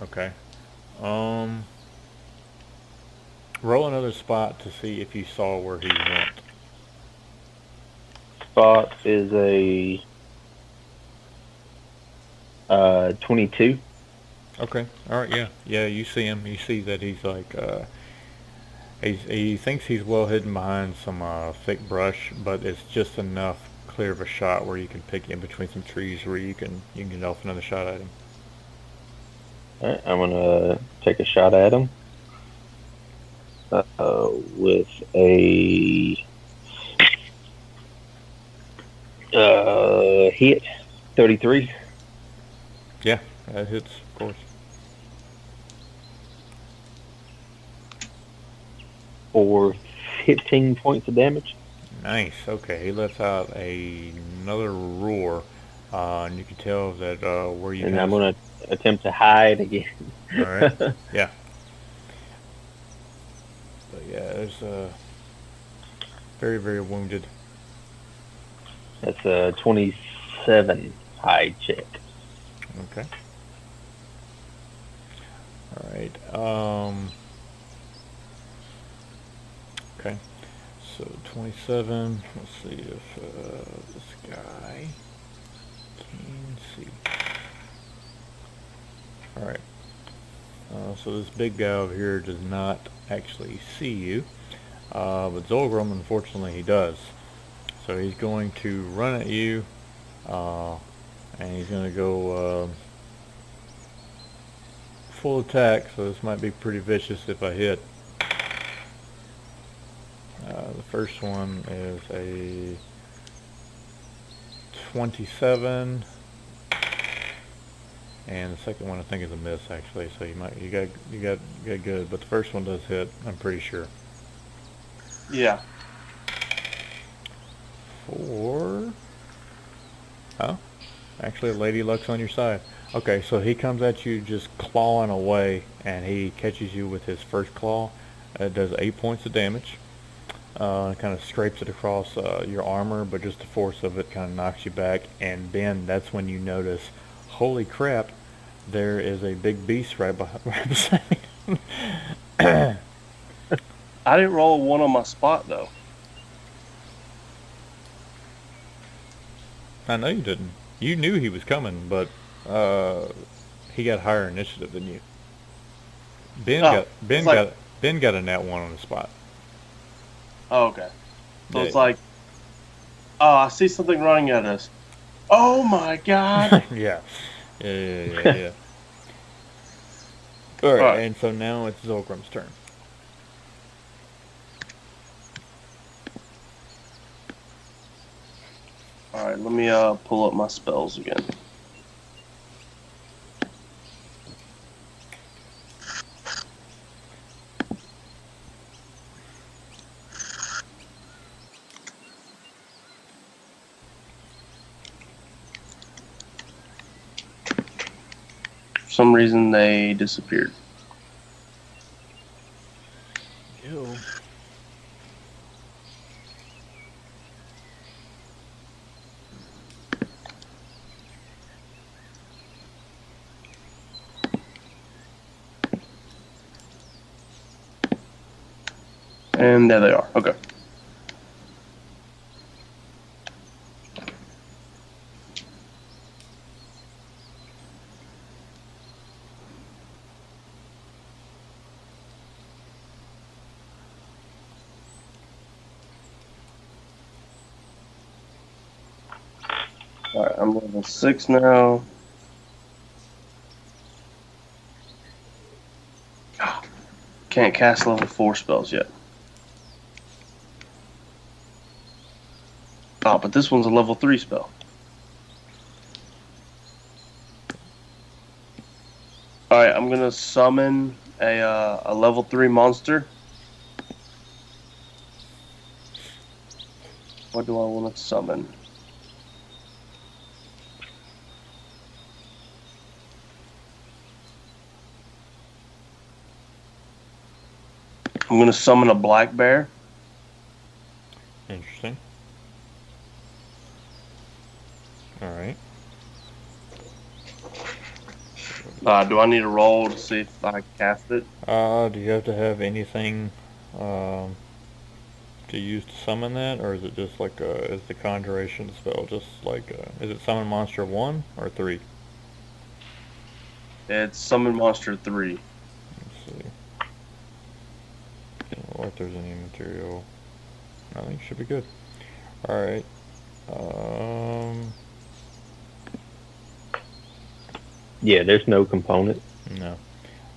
Okay. Roll another spot to see if you saw where he went. Spot is a 22. Okay. All right. Yeah. Yeah. You see him. You see that he's like he thinks he's well hidden behind some thick brush, but it's just enough clear of a shot where you can pick in between some trees where you can get off another shot at him. All right, I'm gonna take a shot at him with a hit 33 Yeah, that hits, of course. for 15 points of damage. Nice. Okay, he lets out another roar, and you can tell that where you. And I'm gonna attempt to hide again. All right. Yeah. But yeah, there's very, very wounded. That's a 27 hide check. Okay. All right. Okay. So 27. Let's see if this guy can see. All right. So this big guy over here does not actually see you, but Zolgrim, unfortunately, he does. So he's going to run at you, and he's going to go full attack. So this might be pretty vicious if I hit. The first one is a 27, and the second one I think is a miss actually. So you got good, but the first one does hit. I'm pretty sure. Yeah. For oh, actually, Lady Luck's on your side. Okay, so he comes at you just clawing away, and he catches you with his first claw. It does 8 points of damage. Kind of scrapes it across your armor, but just the force of it kind of knocks you back. And then that's when you notice, holy crap, there is a big beast right beside me. I didn't roll a 1 on my spot though. I know you didn't. You knew he was coming, but he got higher initiative than you. Ben got a nat 1 on the spot. Oh, okay. So Yeah. it's like, oh, I see something running at us. Oh my god! Yeah. Yeah. All right, Alright. and so now it's Zolgrim's turn. All right, let me pull up my spells again. For some reason, they disappeared. Ew. And there they are. Okay. All right, I'm level 6 now. Can't cast level 4 spells yet. Oh, but this one's a level 3 spell. Alright, I'm gonna summon a level 3 monster. What do I want to summon? I'm gonna summon a black bear. Interesting. All right. Do I need to roll to see if I cast it? Do you have to have anything to use to summon that, or is it just like is the conjuration spell just like is it summon monster 1 or 3? It's summon monster 3. Let's see. Or if there's any material. I think it should be good. All right. Yeah, there's no component. No.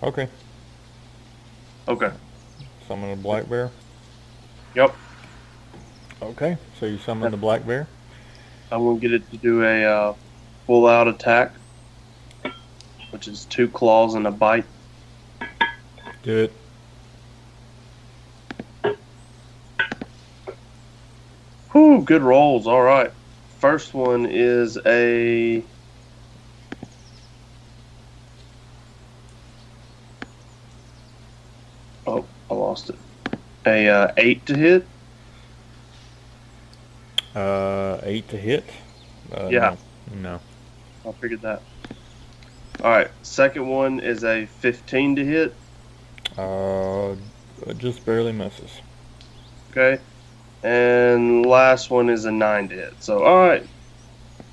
Okay. Okay. Summon a black bear. Yep. Okay. So you summon the black bear. I'm gonna get it to do a full out attack, which is 2 claws and a bite. Do it. Whew, good rolls. All right. First one is a oh, I lost it. A 8 to hit. 8 to hit. Yeah. No. I figured that. All right. Second one is a 15 to hit. Just barely misses. Okay. And last one is a 9 to hit. So, all right.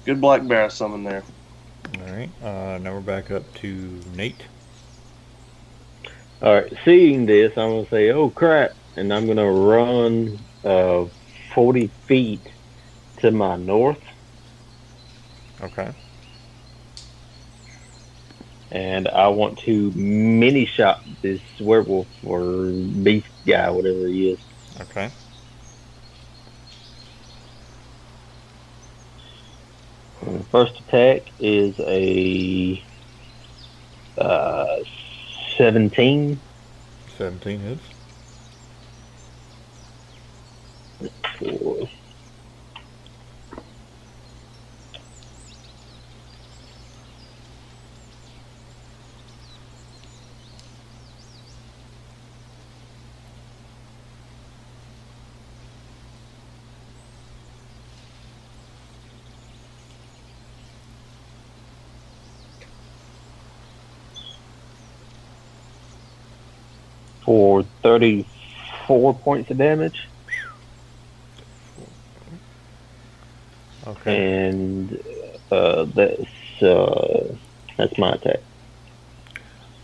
Good black bear summon there. All right. Now we're back up to Nate. All right, seeing this, I'm gonna say, "Oh crap!" and I'm gonna run 40 feet to my north, Okay. and I want to mini shot this werewolf or beast guy, whatever he is. Okay. First attack is a Uh, 17. 17 hits. For for 34 points of damage. Okay. And that's my attack.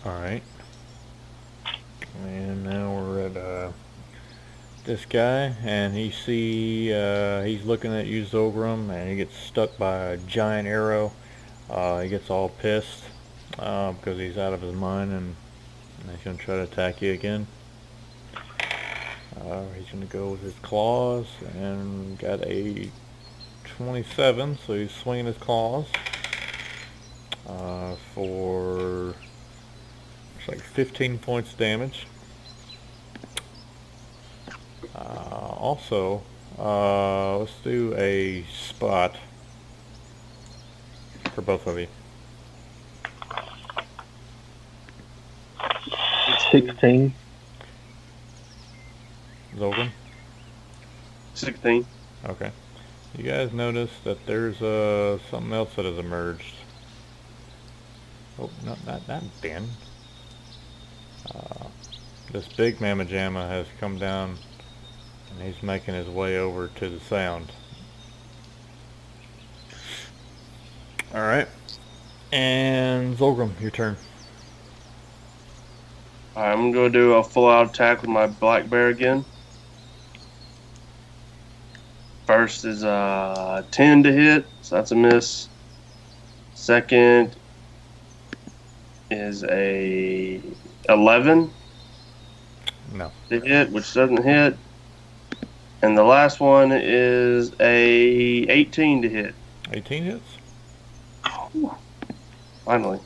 All right. And now we're at this guy, and he's looking at you, Zogrum, and he gets stuck by a giant arrow. He gets all pissed because he's out of his mind, and he's gonna try to attack you again. He's gonna go with his claws, and got a 27, so he's swinging his claws for it's like 15 points damage. Also, let's do a spot for both of you. 16. Zolgan? 16. Okay. You guys notice that there's something else that has emerged. Oh, not Ben. This big mamma jamma has come down, and he's making his way over to the sound. Alright. And Zolgrim, your turn. Alright, I'm going to do a full-out attack with my black bear again. First is 10 to hit, so that's a miss. Second is a 11 No. to hit, which doesn't hit. And the last one is a 18 to hit. 18 hits? Finally.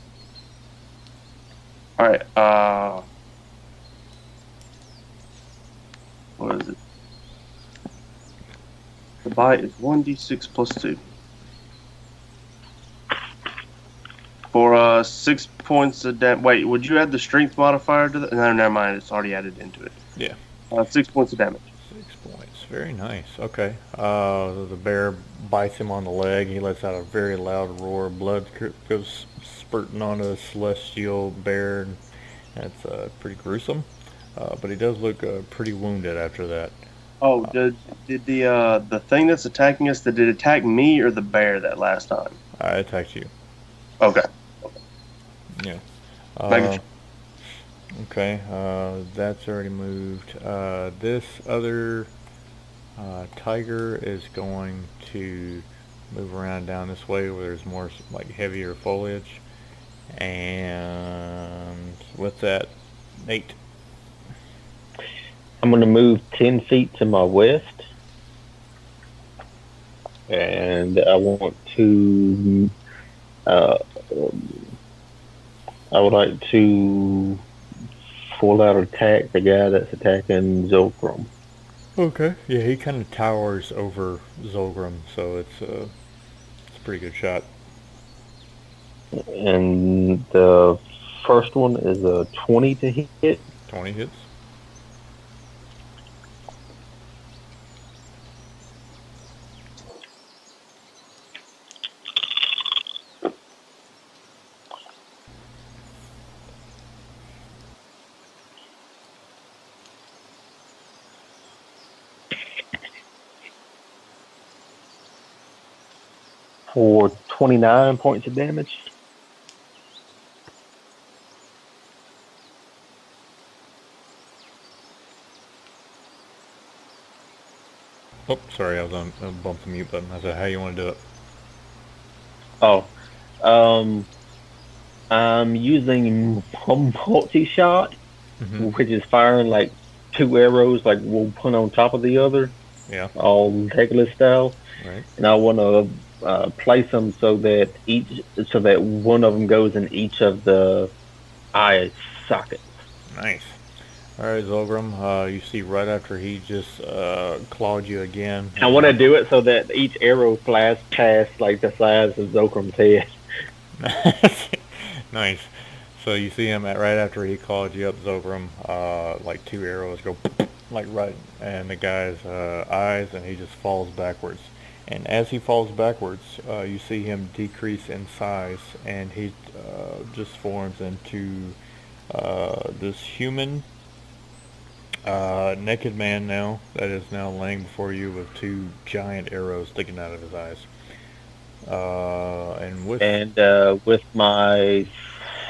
Alright, what is it? The bite is 1d6 plus 2. For 6 points of damage. Wait, would you add the strength modifier to that? No, never mind. It's already added into it. Yeah. 6 points of damage. 6 points. Very nice. Okay. The bear bites him on the leg. He lets out a very loud roar. Blood goes spurting onto the celestial bear. And it's pretty gruesome. But he does look pretty wounded after that. Oh, did the thing that's attacking us, did it attack me or the bear that last time? I attacked you. Okay. Yeah. Making sure. Okay. That's already moved. This other tiger is going to move around down this way where there's more like heavier foliage. And what's that? 8. I'm going to move 10 feet to my west. And I want to... I would like to full out attack the guy that's attacking Zolgrim. Okay. Yeah, he kind of towers over Zolgrim, so it's a pretty good shot. And the first one is a 20 to hit. 20 hits. For 29 points of damage. Oh, sorry, I bumped the mute button. I said, how you want to do it? Oh, I'm using multi-shot, which is firing like 2 arrows, like we'll put on top of the other. Yeah. All Legolas style. Right. And I want to place them so that one of them goes in each of the eye socket. Nice. All right, Zolgrim, you see right after he just clawed you again. I want to do it so that each arrow flies past like the size of Zolgrim's head. Nice. So you see him right after he called you up, Zogrum, like 2 arrows go like right in the guy's eyes, and he just falls backwards. And as he falls backwards, you see him decrease in size, and he just forms into this human naked man now that is now laying before you with 2 giant arrows sticking out of his eyes. And with my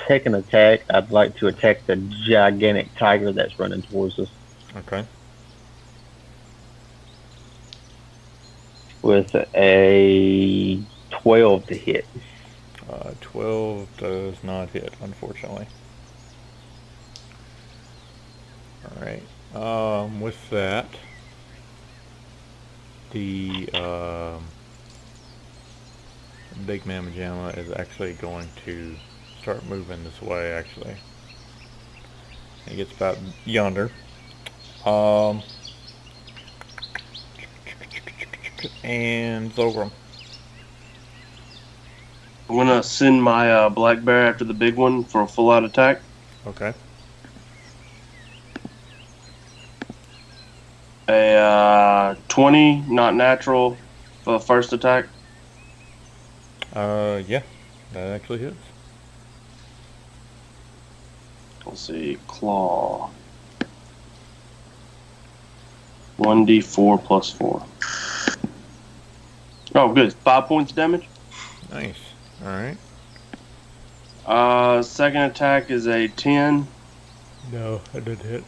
second attack, I'd like to attack the gigantic tiger that's running towards us. Okay. With a 12 to hit. 12 does not hit, unfortunately. Alright. With that, the big mamma jamma is actually going to start moving this way, actually. It gets about yonder. And Zolgrim. I'm gonna send my black bear after the big one for a full out attack. Okay. A 20, not natural, for the first attack. Yeah, that actually hits. Let's see, claw. 1d4 plus 4. Oh, good. 5 points damage. Nice. Alright. Second attack is a 10. No, that didn't hit.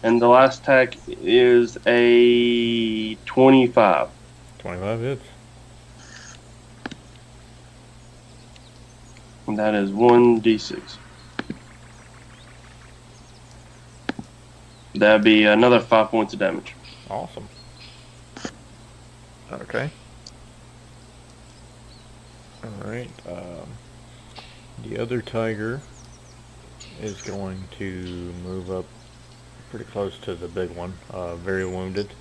And the last attack is a 25. 25 hits. And that is 1d6. That'd be another 5 points of damage. Awesome. Okay. Alright, the other tiger is going to move up pretty close to the big one, very wounded.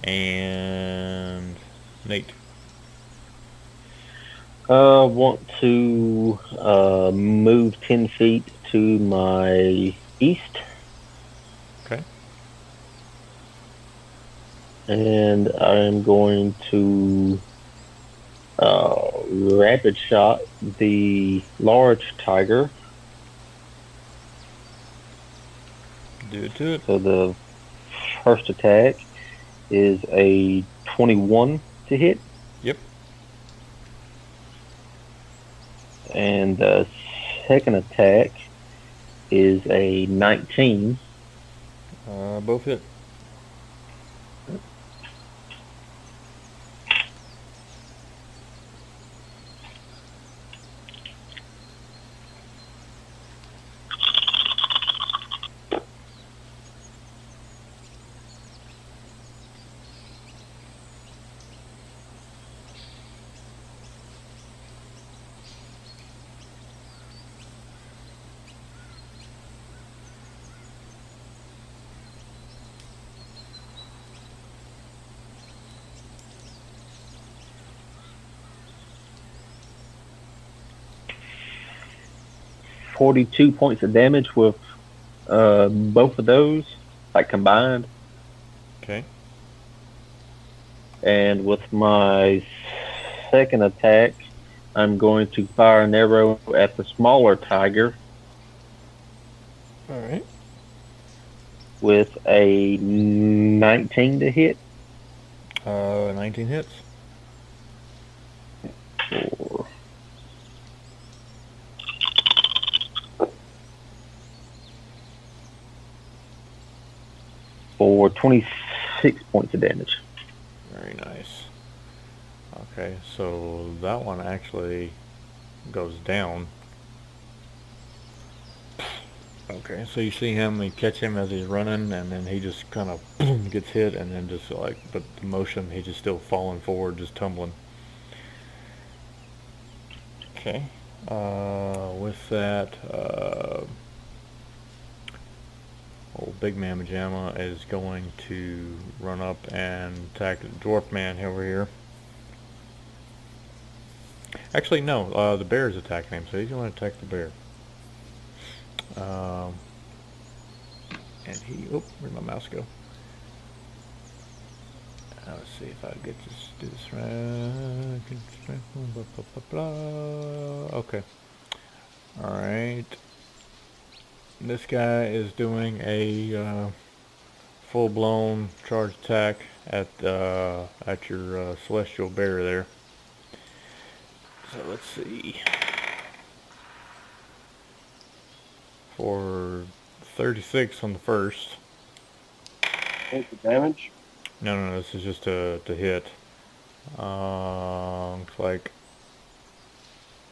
And Nate. Want to move 10 feet to my east. Okay. And I'm going to rapid shot the large tiger. Do it to it. So the first attack is a 21 to hit. Yep. And the second attack is a 19. Both hit. .42 points of damage with both of those, like combined. Okay. And with my second attack, I'm going to fire an arrow at the smaller tiger. Alright. With a 19 to hit. 19 hits. For 26 points of damage. Very nice. Okay, so that one actually goes down. Okay, so you see him, you catch him as he's running, and then he just kind of gets hit, and then just like, but the motion, he's just still falling forward, just tumbling. Okay, With that, old Big Mama Jamma is going to run up and attack the dwarf man over here. Actually, no, the bear is attacking him, so he's going to attack the bear. And he, oh, where'd my mouse go? Let's see if I get this, do this right. Blah, blah, blah, blah. Okay. Alright. This guy is doing a full-blown charge attack at your celestial bear there. So let's see. For 36 on the first. Take the damage. No, this is just to hit. Looks like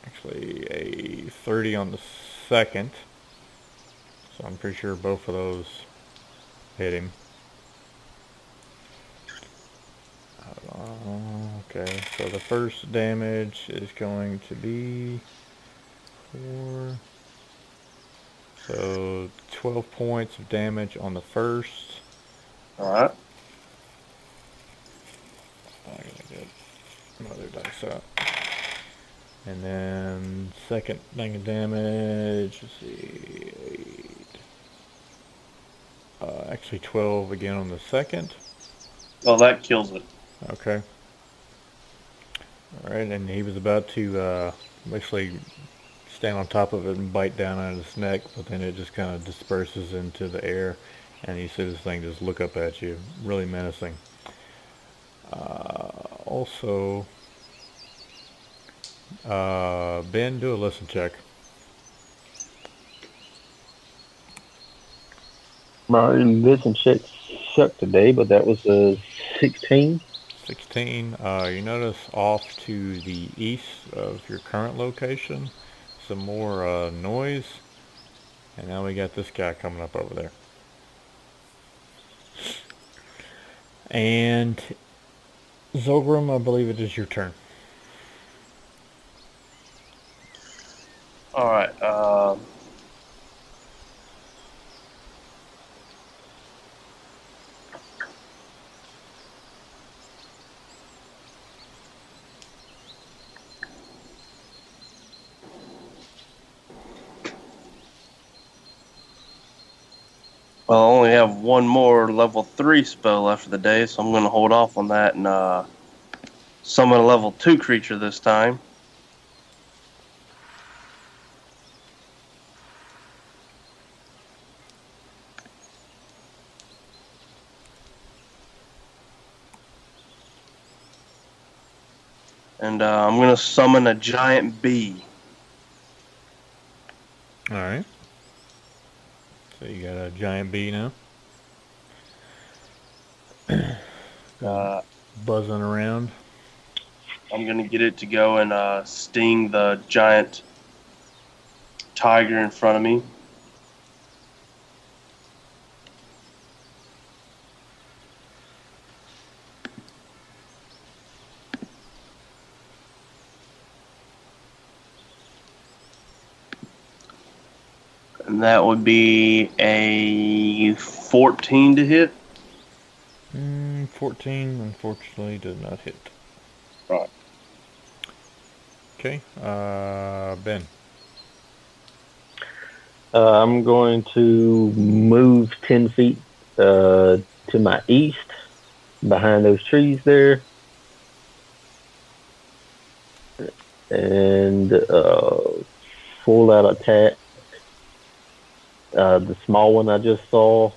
actually a 30 on the second. So I'm pretty sure both of those hit him. Okay, so the first damage is going to be 4. So 12 points of damage on the first. Alright. I gotta get another dice out. And then second thing of damage, let's see, 8. Actually 12 again on the second. Oh, that kills it. Okay. Alright, and he was about to basically stand on top of it and bite down on its neck, but then it just kind of disperses into the air, and you see this thing just look up at you, really menacing. Also, Ben, do a listen check. My listen check sucked today, but that was a 16. 16. You notice off to the east of your current location, some more noise, and now we got this guy coming up over there. And Zogrum, I believe it is your turn. Alright, well, I only have one more level 3 spell left for the day, so I'm going to hold off on that and summon a level 2 creature this time. And I'm going to summon a giant bee. Alright. So you got a giant bee now. Uh, Buzzing around. I'm going to get it to go and sting the giant tiger in front of me. And that would be a 14 to hit. 14, unfortunately, does not hit. Right. Okay, Ben. I'm going to move 10 feet to my east, behind those trees there. And full out attack. The small one I just saw.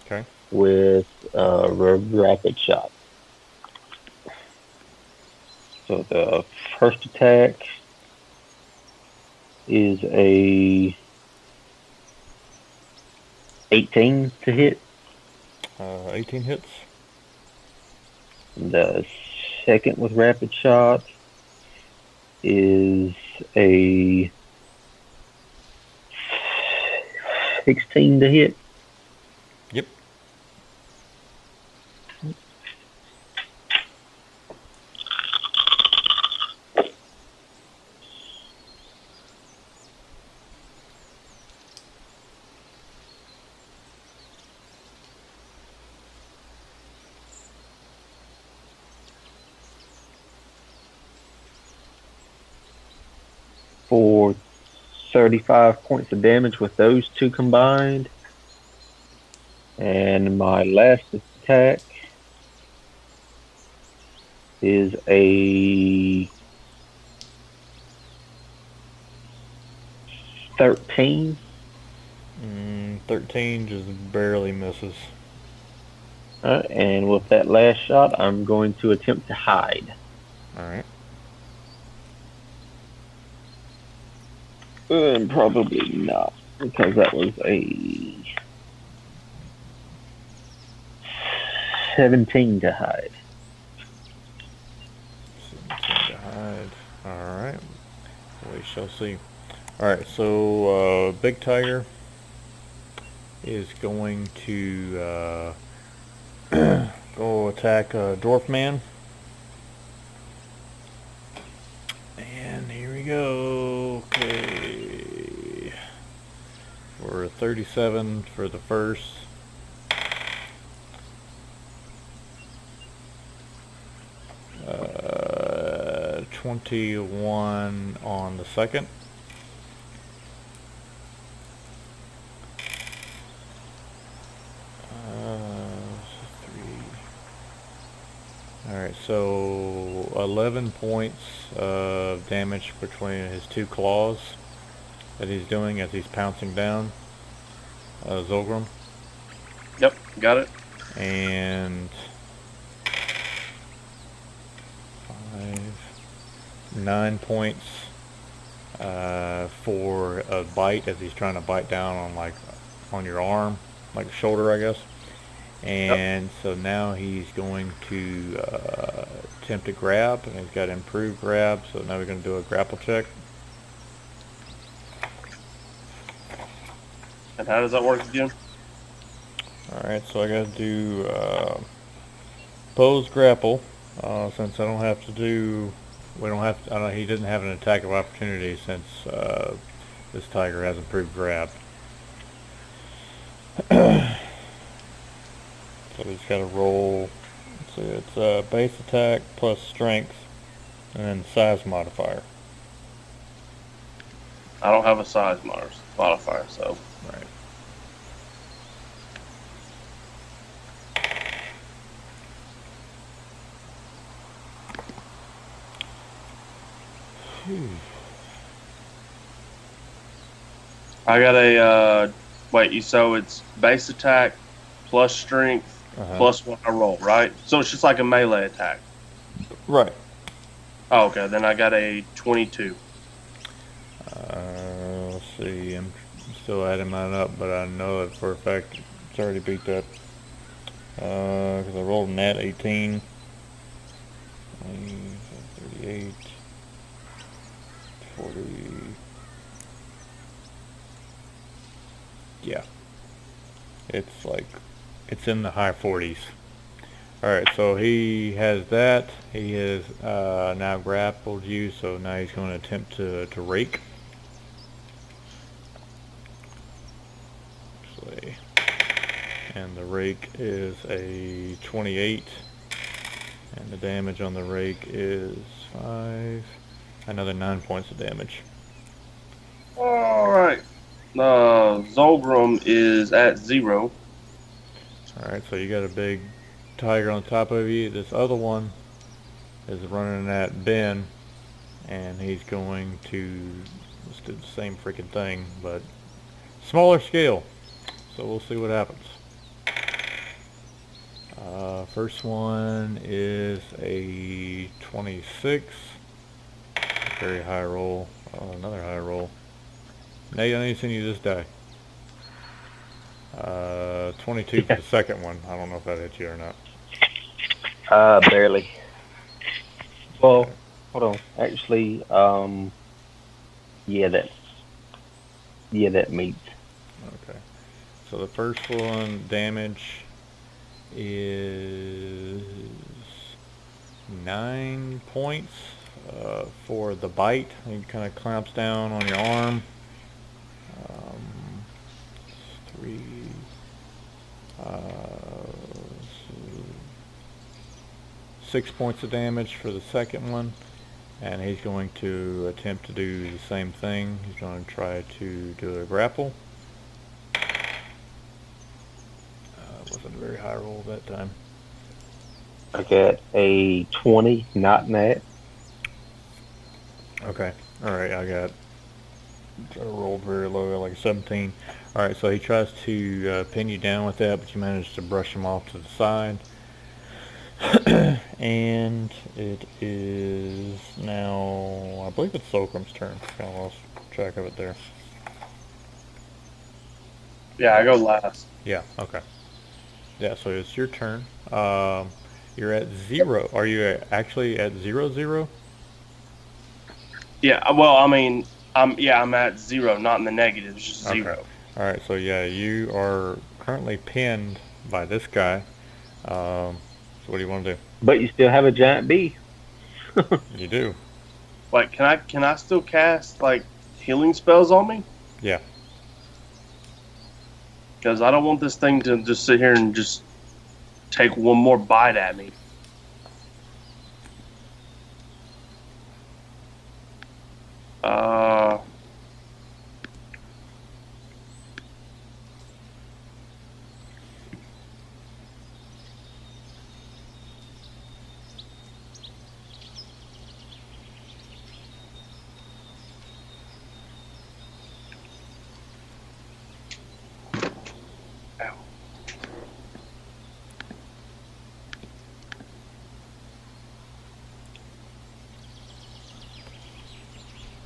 Okay. With rapid shot. So the first attack is a 18 to hit. 18 hits. The second with rapid shot is a 16 to hit. Yep. 35 points of damage with those two combined. And my last attack is a 13. 13 just barely misses. And with that last shot, I'm going to attempt to hide. Alright. Probably not, because that was a 17 to hide. 17 to hide. Alright. We shall see. Alright, so Big Tiger is going to go attack Dwarf Man. And here we go. Okay. For 37 for the first. 21 on the second. Alright, so 11 points of damage between his two claws that he's doing as he's pouncing down Zolgrim. Yep, got it. And 9 points for a bite as he's trying to bite down on your arm, like shoulder, I guess. And so now he's going to attempt to grab, and he's got improved grab, so now we're going to do a grapple check. And how does that work again? Alright, so I got to do pose grapple, since I don't have to do, we don't have to, he didn't have an attack of opportunity since this tiger has improved grab. So he's got to roll, let's see, it's base attack plus strength, and then size modifier. I don't have a size modifier, so. Right. I got a, so it's base attack plus strength plus what I roll, right? So it's just like a melee attack. Right. Oh, okay, then I got a 22. Let's see, I'm still adding mine up, but I know that for a fact it's already beat that. Because I rolled a nat 18. 38. 40. Yeah. It's in the high 40s. Alright, so he has that. He has now grappled you, so now he's going to attempt to rake. Actually, and the rake is a 28. And the damage on the rake is 5. Another 9 points of damage. Alright. Zolgrim is at 0. Alright, so you got a big tiger on top of you. This other one is running at Ben, and he's going to just do the same freaking thing, but smaller scale. So we'll see what happens. First one is a 26. Very high roll. Another high roll. Nate, I need to send you this die. 22 for the second one. I don't know if that hit you or not. Barely. Well, hold on. Actually, yeah, that meets. Okay. So the first one, damage is 9 points for the bite. He kind of clamps down on your arm. 3. 6 points of damage for the second one, and he's going to attempt to do the same thing. He's going to try to do a grapple. Wasn't a very high roll that time. I got a 20, not nat. Okay. All right. I rolled very low, like a 17. All right. So he tries to pin you down with that, but you manage to brush him off to the side. And it is now, I believe it's Solcrum's turn. Kind of lost track of it there. Yeah, I go last. Yeah. Okay. Yeah. So it's your turn. You're at 0. Are you actually at 0-0? Yeah, well, I mean, I'm at 0, not in the negatives, just 0. Okay. All right. So yeah, you are currently pinned by this guy. So what do you want to do? But you still have a giant bee. You do. Like, can I still cast like healing spells on me? Yeah. Because I don't want this thing to just sit here and just take one more bite at me.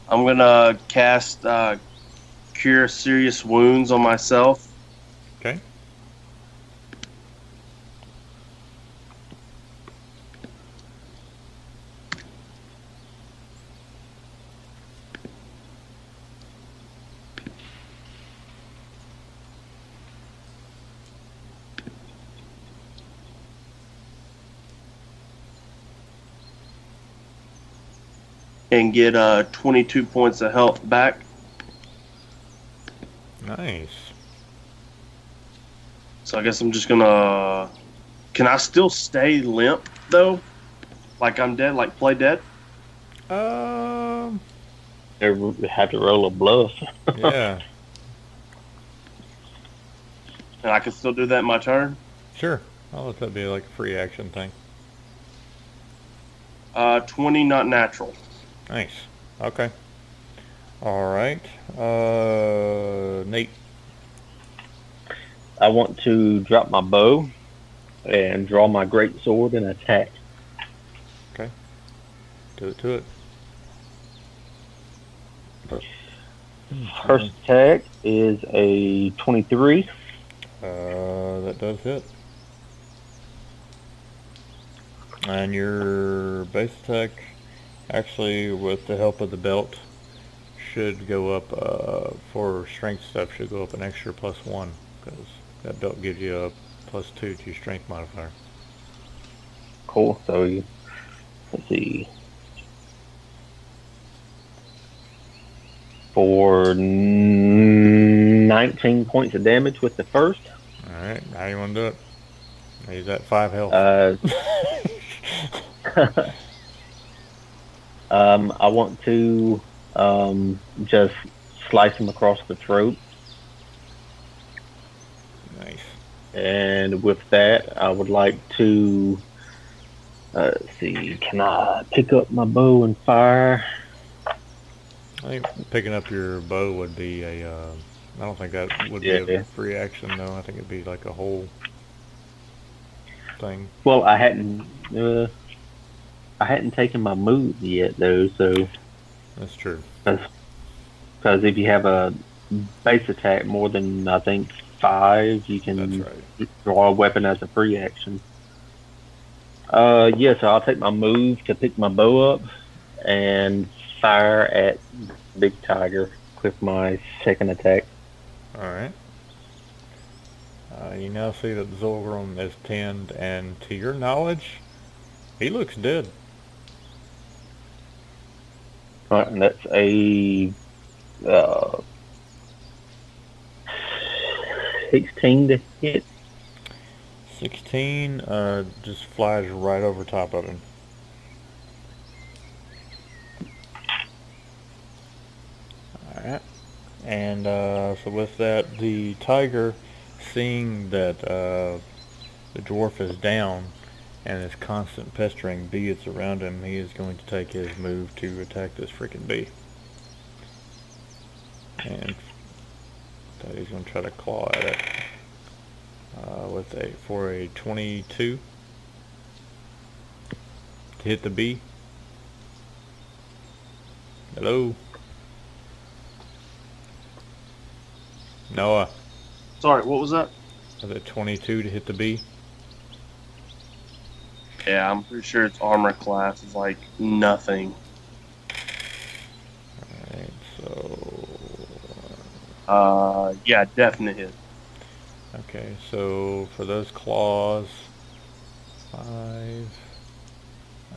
I'm gonna cast Cure Serious Wounds on myself. Okay. And get 22 points of health back. Nice. So I guess I'm just gonna. Can I still stay limp though? Like I'm dead, like play dead? They have to roll a bluff. Yeah. And I can still do that in my turn? Sure. I'll let that be like a free action thing. 20, not natural. Nice. Okay. All right. Nate. I want to drop my bow and draw my great sword and attack. Okay. Do it to it. First attack is a 23. That does hit. And your base attack, actually, with the help of the belt, should go up, for strength stuff, should go up an extra +1, because that belt gives you a +2 to your strength modifier. Cool. So let's see. For 19 points of damage with the first. Alright, how you want to do it? He's at 5 health. I want to just slice him across the throat. Nice. And with that, I would like to let's see. Can I pick up my bow and fire? I think picking up your bow would be a, I don't think that would be a free action though. I think it'd be like a whole thing. Well, I hadn't taken my move yet though, so. That's true. Because if you have a base attack more than, I think, 5, you can draw a weapon as a free action. Yeah, so I'll take my move to pick my bow up and fire at Big Tiger with my second attack. Alright. You now see that Zolgrim is pinned, and to your knowledge, he looks dead. Alright, and that's a 16 to hit. 16 just flies right over top of him. And so with that, the tiger, seeing that the dwarf is down and is constant pestering bee that's around him, he is going to take his move to attack this freaking bee. And he's going to try to claw at it for a 22 to hit the bee. Hello? Noah, Sorry, what was that? is it 22 to hit the bee? Yeah, I'm pretty sure its armor class is like nothing. Alright, so... Yeah, definite hit. Okay, so for those claws, 5... I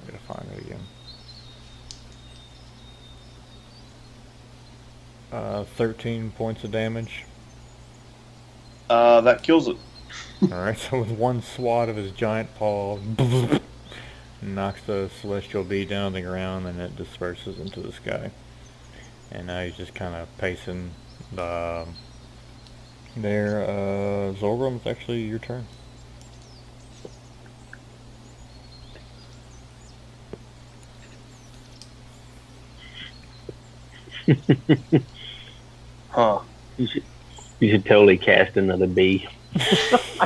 gotta find it again. 13 points of damage. That kills it. Alright, so with one swat of his giant paw, knocks the celestial bee down on the ground, and it disperses into the sky. And now he's just kind of pacing there. Zolgrim, it's actually your turn. Huh. You should totally cast another bee.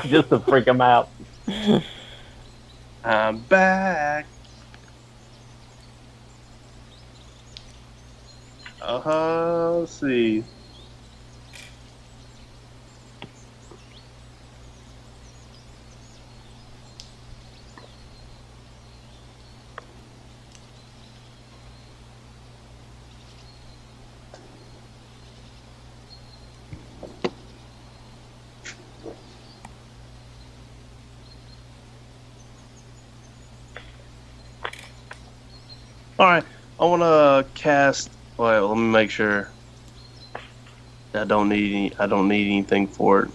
Just to freak him out. I'm back. Let's see. All right, I want to cast. Wait, let me make sure. I don't need anything for it.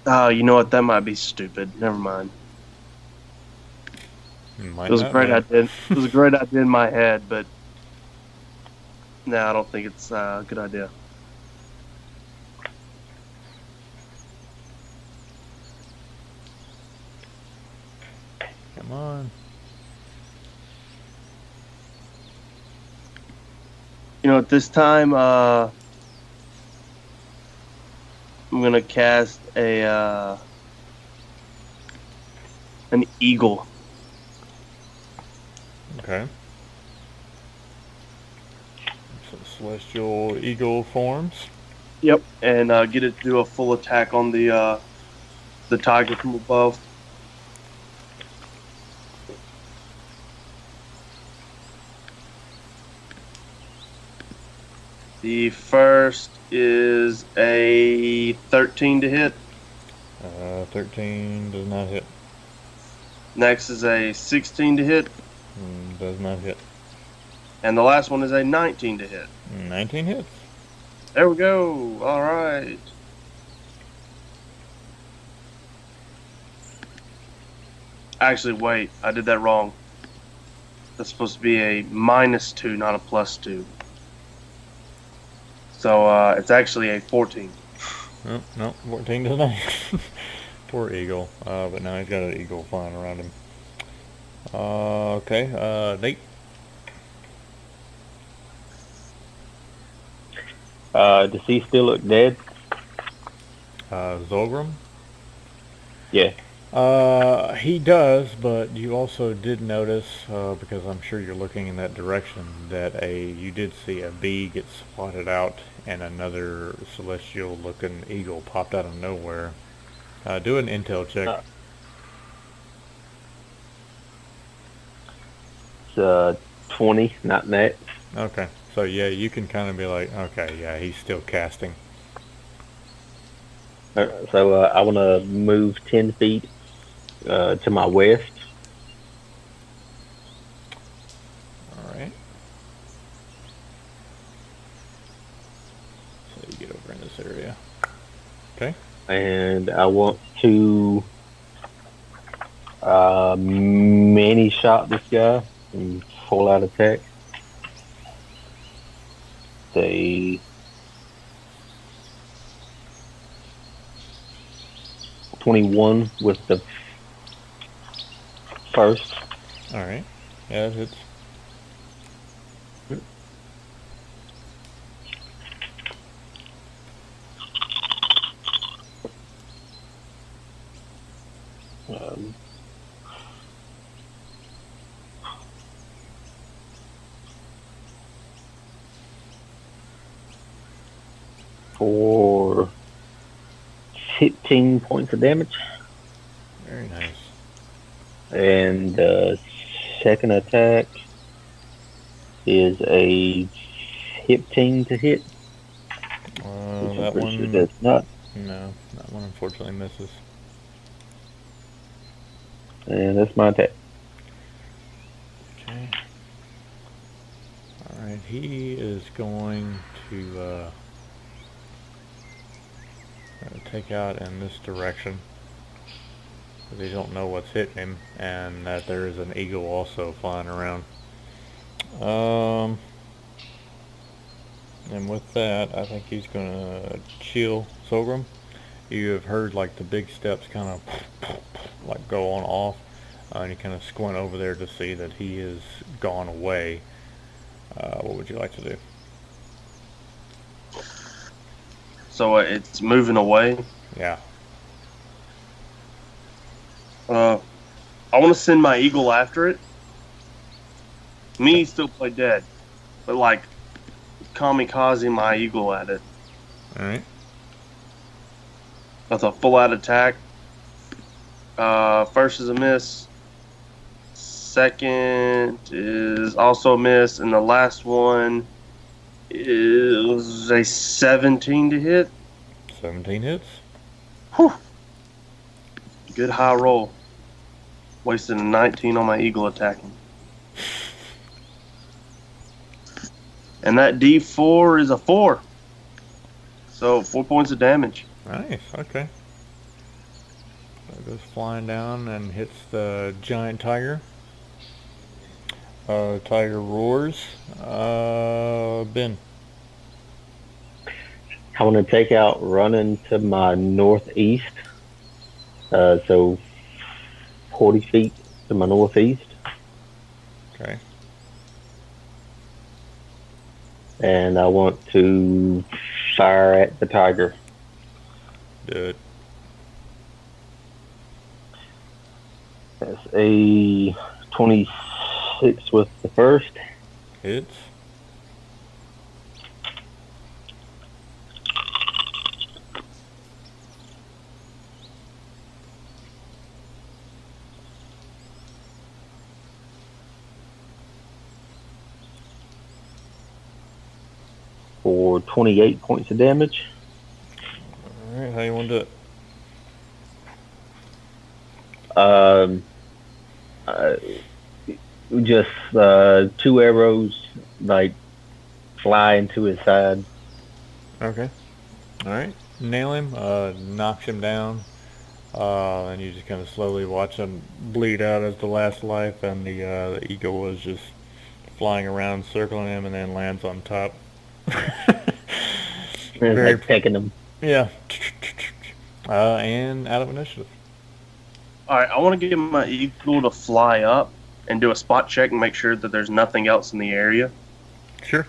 Oh, you know what? That might be stupid. Never mind. Might It was a not great be. idea. It was a great idea in my head, but no, I don't think it's a good idea. Come on. You know, at this time, I'm gonna cast an eagle. Okay. So celestial eagle forms. Yep, and get it to do a full attack on the tiger from above. The first is a 13 to hit. 13 does not hit. Next is a 16 to hit. Does not hit. And the last one is a 19 to hit. 19 hits. There we go. All right. Actually, wait. I did that wrong. That's supposed to be a -2, not a +2. So it's actually a 14. Oh, no, 14 does not hit. Poor eagle. But now he's got an eagle flying around him. Okay, Nate. Does he still look dead? Zolgrim? Yeah. He does, but you also did notice, because I'm sure you're looking in that direction, that you did see a bee get swatted out and another celestial-looking eagle popped out of nowhere. Do an intel check. It's 20, not net. Okay, so yeah, you can kind of be like, okay, yeah, he's still casting. So I want to move 10 feet to my west. Alright. So you get over in this area. Okay. And I want to mini shot this guy and full out attack. a 21 with the first. All right. Yeah, it hits. Um, for 15 points of damage. Very nice. And the second attack is a 15 to hit. Which I'm That pretty sure one, does not. no, that one unfortunately misses. And that's my attack. Okay. All right, he is going to take out in this direction. They don't know what's hitting him, and that there is an eagle also flying around. And with that, I think he's gonna chill Sorghum. You have heard like the big steps kind of like go on off, and you kind of squint over there to see that he is gone away. What would you like to do? So it's moving away. Yeah. I want to send my eagle after it. Me still play dead, but like kamikaze my eagle at it. All right. That's a full out attack. First is a miss. Second is also a miss, and the last one is a 17 to hit. 17 hits. Whew. Good high roll. Wasted a 19 on my eagle attacking. And that D4 is a 4. So 4 points of damage. Nice. Okay. So it goes flying down and hits the giant tiger. Tiger roars. Ben. I want to take out running to my northeast. So 40 feet to my northeast. Okay. And I want to fire at the tiger. Do it. That's a 26 with the first. Hits. For 28 points of damage. All right. How you want to do it? Just 2 arrows like fly into his side. Okay. All right. Nail him. Knocks him down. And you just kind of slowly watch him bleed out as the last life, and the eagle was just flying around, circling him, and then lands on top. Very- Like pecking him. Yeah. And out of initiative. All right, I want to get my eagle to fly up and do a spot check and make sure that there's nothing else in the area. Sure.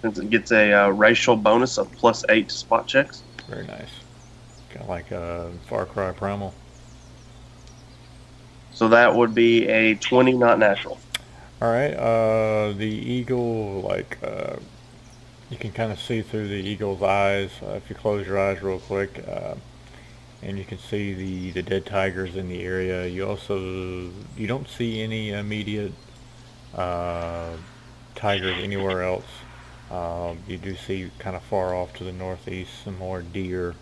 Since it gets a racial bonus of +8 to spot checks. Very nice. Kind of like Far Cry Primal. So that would be a 20, not natural. All right. The eagle, you can kind of see through the eagle's eyes if you close your eyes real quick, and you can see the dead tigers in the area. You don't see any immediate tigers anywhere else. You do see kind of far off to the northeast some more deer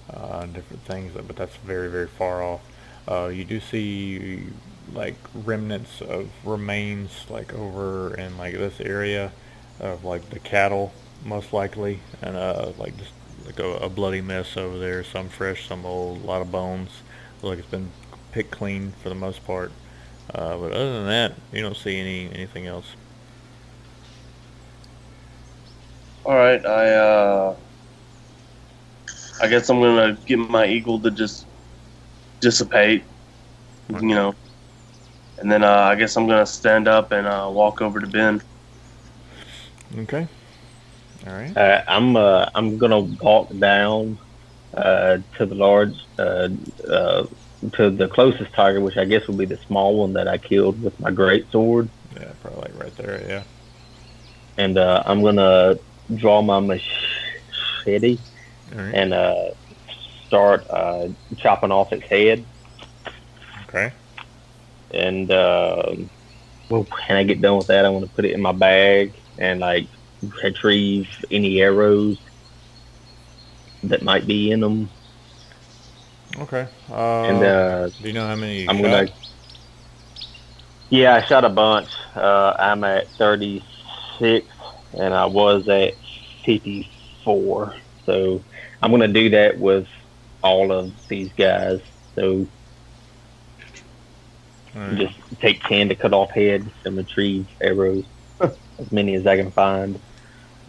and different things, but that's very, very far off. You do see like remnants of remains like over in like this area of like the cattle most likely, and like just like a bloody mess over there, some fresh, some old, a lot of bones. Look like it's been picked clean for the most part, but other than that you don't see anything else. All right, I guess I'm gonna get my eagle to just dissipate, you know, and then I guess I'm gonna stand up and walk over to Ben. Okay. All right. I'm gonna walk down to the large to the closest tiger, which I guess would be the small one that I killed with my great sword, Yeah, probably like right there. Yeah. and I'm gonna draw my machete All right. and start chopping off its head. Okay. And when I get done with that, I want to put it in my bag and like retrieve any arrows that might be in them. Okay. And Do you know how many you I'm shot? gonna. Yeah, I shot a bunch. I'm at 36, and I was at 54. So I'm gonna do that with all of these guys. So All right. just take 10 to cut off heads and retrieve arrows, as many as I can find.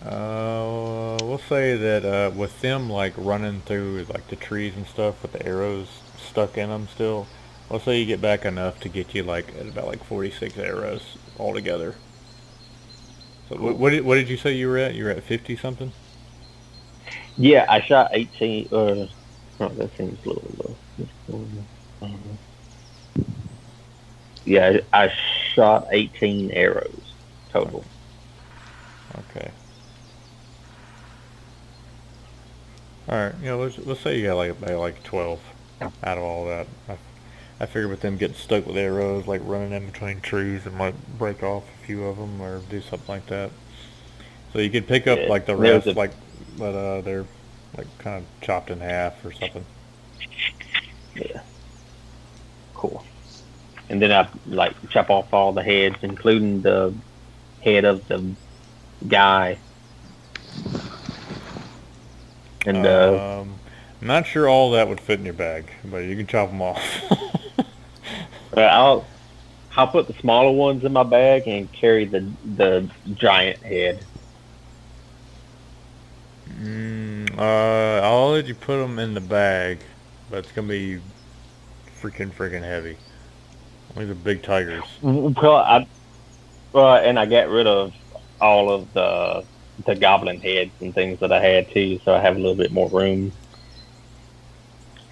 We'll say that with them like running through like the trees and stuff with the arrows stuck in them still, let's say you get back enough to get you like at about like 46 arrows altogether. So Cool. what did you say you were at? You were at 50 something? Yeah, I shot 18. Oh, that seems a little low. Yeah, I shot 18 arrows total. Okay. All right. You know, let's say you got like about like 12 out of all that. I figure with them getting stuck with arrows, like running in between trees, it might break off a few of them or do something like that. So you could pick up Yeah, like the there's rest, a like, but they're like kind of chopped in half or something. yeah, cool. And then I like chop off all the heads, including the head of the guy. And I'm not sure all that would fit in your bag, but you can chop them off. I'll put the smaller ones in my bag and carry the giant head. I'll let you put them in the bag, but it's gonna be freaking heavy. Only the big tigers. Well, and I got rid of all of the goblin heads and things that I had too, so I have a little bit more room.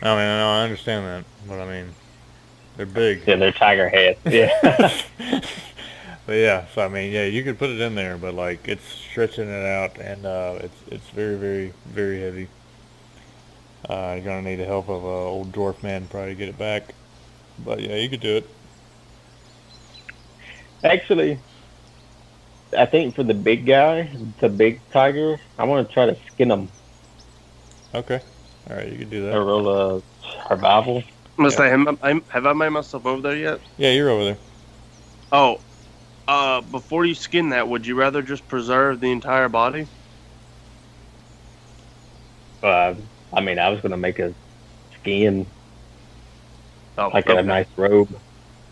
I mean, no, I understand that, but I mean, they're big. Yeah, they're tiger heads. Yeah. But yeah, so I mean, yeah, you could put it in there, but like it's stretching it out, and it's very heavy. You're gonna need the help of a old dwarf man probably to get it back. But yeah, you could do it. Actually, I think for the big guy, the big tiger, I want to try to skin him Okay, all right, you could do or that. roll a survival. I'm gonna Yeah. say, have I made myself over there yet? Yeah, you're over there. Oh, before you skin that, would you rather just preserve the entire body? I mean, I was gonna make a skin Oh, like okay. a nice robe.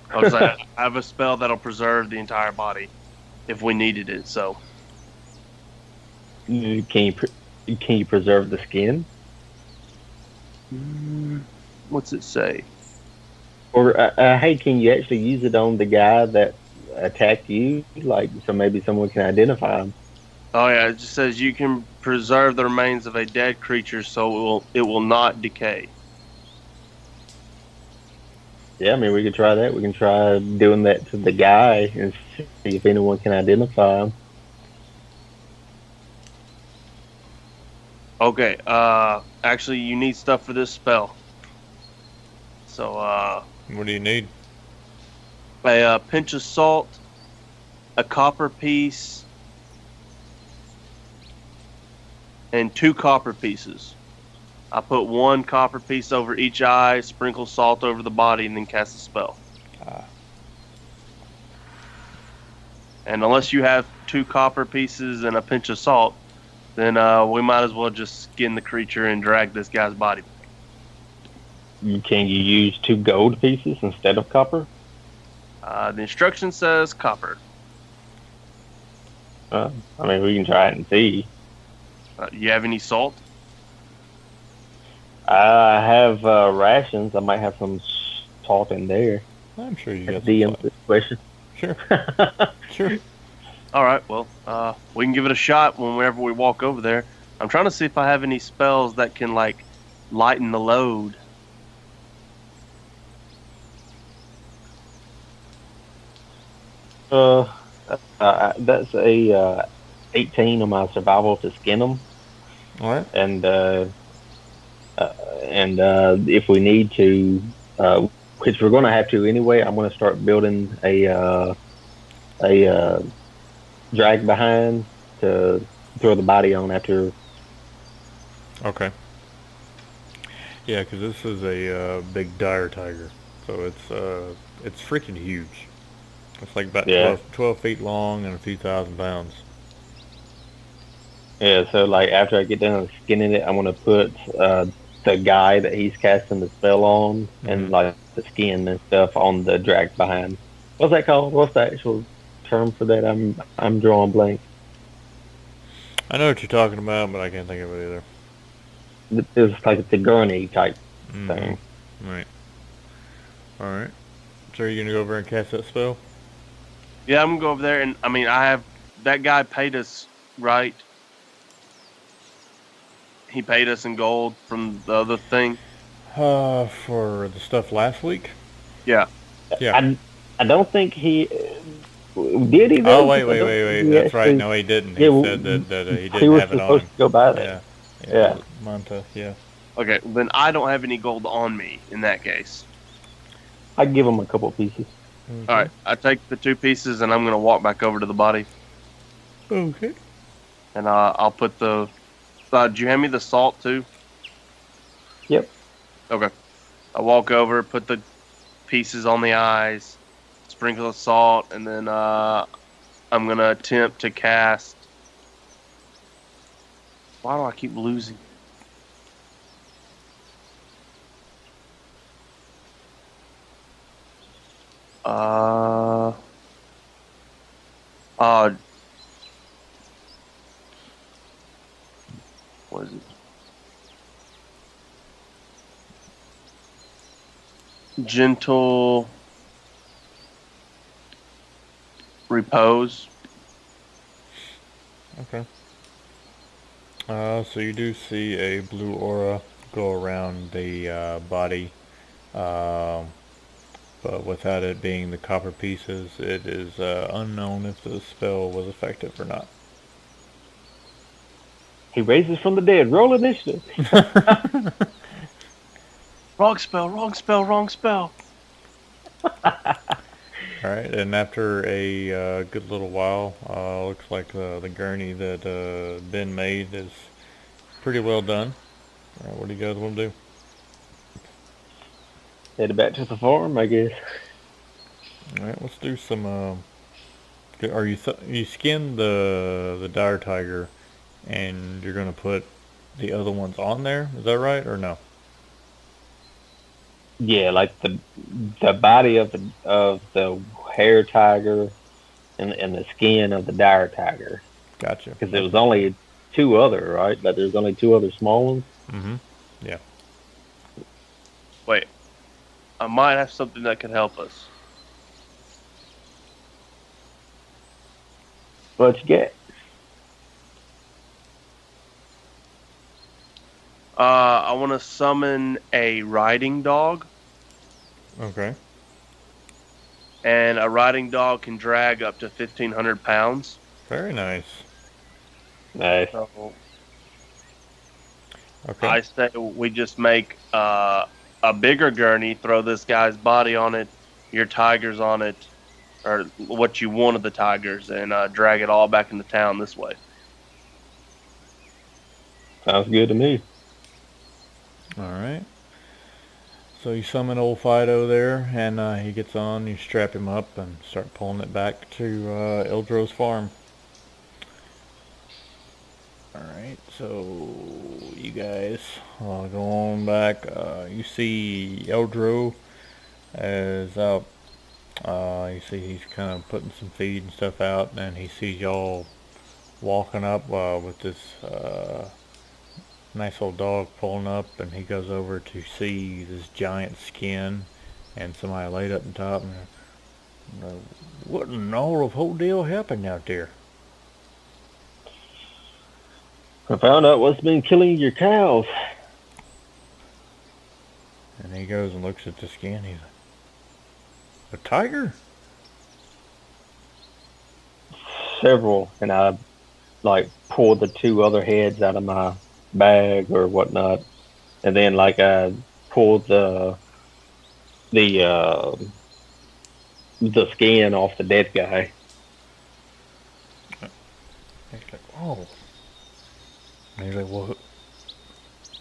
I was like, I have a spell that'll preserve the entire body if we needed it. So Can you preserve the skin? what's it say? Or hey, can you actually use it on the guy that attacked you? Like, so maybe someone can identify him. Oh yeah, it just says you can preserve the remains of a dead creature, so it will not decay. Yeah, I mean, we could try that. We can try doing that to the guy and see if anyone can identify him. Okay. Actually, you need stuff for this spell. So What do you need? a pinch of salt, a copper piece, and 2 copper pieces. I put 1 copper piece over each eye, sprinkle salt over the body, and then cast a spell. Ah. And unless you have 2 copper pieces and a pinch of salt, then we might as well just skin the creature and drag this guy's body. Can you use 2 gold pieces instead of copper? The instruction says copper. I mean, we can try it and see. You have any salt? I have rations. I might have some salt in there. I'm sure you That's got some DM's salt. question. Sure, sure. All right. Well, we can give it a shot whenever we walk over there. I'm trying to see if I have any spells that can like lighten the load. Uh, that's a 18 on my survival to skin them, All right. and if we need to, which we're going to have to anyway, I'm going to start building a drag behind to throw the body on after. Okay. Yeah, because this is a big dire tiger, so it's freaking huge. It's like about Yeah, 12 feet long and a few thousand pounds. yeah. So like after I get done skinning it, I'm going to put the guy that he's casting the spell on Hmm. and like the skin and stuff on the drag behind. What's that called? What's the actual term for that? I'm drawing blank. I know what you're talking about, but I can't think of it either. It's like the gurney type Hmm. thing. Right. All right. So are you gonna go over and cast that spell? Yeah, I'm gonna go over there, and I mean, I have that guy paid us right. He paid us in gold from the other thing. For the stuff last week? Yeah. Yeah. I don't think he did he Oh, though. wait, I wait, don't wait, think wait. he That's right. actually. No, he didn't. He Yeah, said that he he didn't was have it on supposed him. to go by that. Yeah. Yeah. Monta. Yeah. Okay. Then I don't have any gold on me in that case. I give him a couple pieces. Okay. All right. I take the 2 pieces, and I'm gonna walk back over to the body, Okay. and I'll put the. Did you hand me the salt too? Yep. Okay. I walk over, put the pieces on the eyes, sprinkle of salt, and then I'm gonna attempt to cast. Why do I keep losing? Uh, uh, what is it? Gentle repose. Okay. So you do see a blue aura go around the body, um, but without it being the copper pieces, it is unknown if the spell was effective or not. He raises from the dead. Roll initiative. Wrong spell, wrong spell, wrong spell. All right, and after a good little while, looks like the gurney that Ben made is pretty well done. All right, what do you guys want to do? Headed back to the farm, I guess. All right, let's do some. Are you skinned the dire tiger, and you're gonna put the other ones on there? Is that right or no? Yeah, like the body of the hair tiger and the skin of the dire tiger. Gotcha. Because there was only 2 other, right? But there's only 2 other small ones. Mm-hmm. Yeah. Wait, I might have something that could help us. What you get? I want to summon a riding dog, Okay. and a riding dog can drag up to 1,500 pounds. Very nice. Nice. So Okay. I say we just make a bigger gurney, throw this guy's body on it, your tigers on it, or what you want of the tigers, and drag it all back into town this way. Sounds good to me. All right. So you summon old Fido there, and he gets on. You strap him up and start pulling it back to Eldro's farm. All right. So you guys go on back. You see Eldro is out. You see he's kind of putting some feed and stuff out, and he sees y'all walking up with this nice old dog pulling up, and he goes over to see this giant skin and somebody laid up on top. And what in all of whole deal happened out there? I found out what's been killing your cows. And he goes and looks at the skin. He's like, a tiger? Several, and I like pulled the two other heads out of my bag or whatnot, and then like I pulled the skin off the dead guy. He's like, oh. And he's like, well,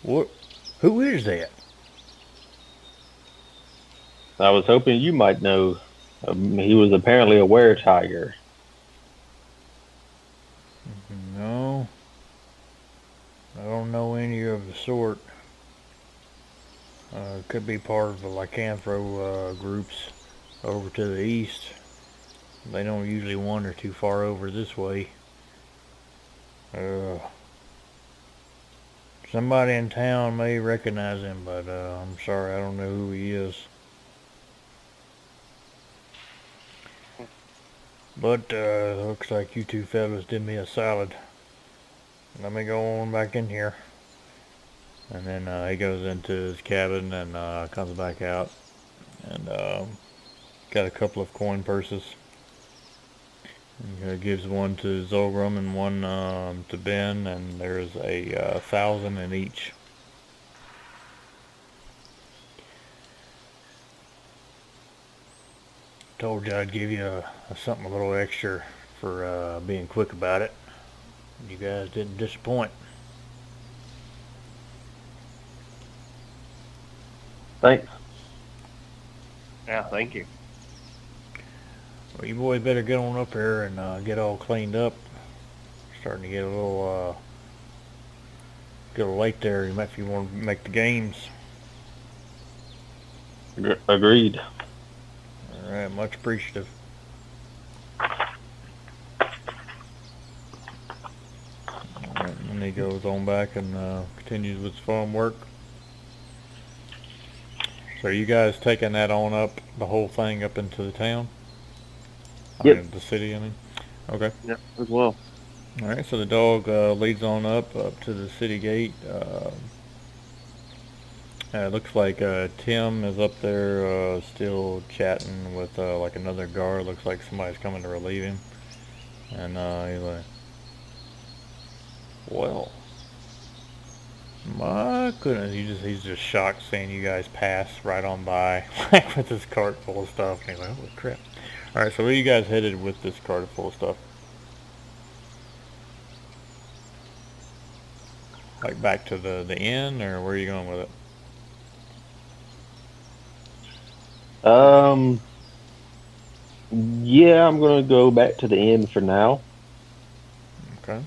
what? Who is that? I was hoping you might know. He was apparently a were-tiger. No, I don't know any of the sort. Could be part of the lycanthro groups over to the east. They don't usually wander too far over this way. Somebody in town may recognize him, but I'm sorry, I don't know who he is. But looks like you two fellas did me a solid. Let me go on back in here. And then he goes into his cabin and comes back out. And got a couple of coin purses. He gives one to Zolgrim and one to Ben, and there's a 1,000 in each. Told you I'd give you something a little extra for being quick about it. You guys didn't disappoint. Thanks. Yeah, thank you. Well, you boys better get on up here and get all cleaned up. Starting to get a little late there. You might if you want to make the games. Agreed. All right, much appreciative. All right, and he goes on back and continues with his farm work. So are you guys taking that on up, the whole thing up into the town? Yep. I mean, the city, I mean. Okay. Yep, as well. All right, so the dog leads on up to the city gate. It looks like Tim is up there still chatting with like another guard. Looks like somebody's coming to relieve him. And he's like, well, my goodness, he's just shocked seeing you guys pass right on by with this cart full of stuff. And he's like, holy crap. All right, so where are you guys headed with this cart full of stuff? Like back to the inn, or where are you going with it? Yeah, I'm gonna go back to the inn for now. Okay.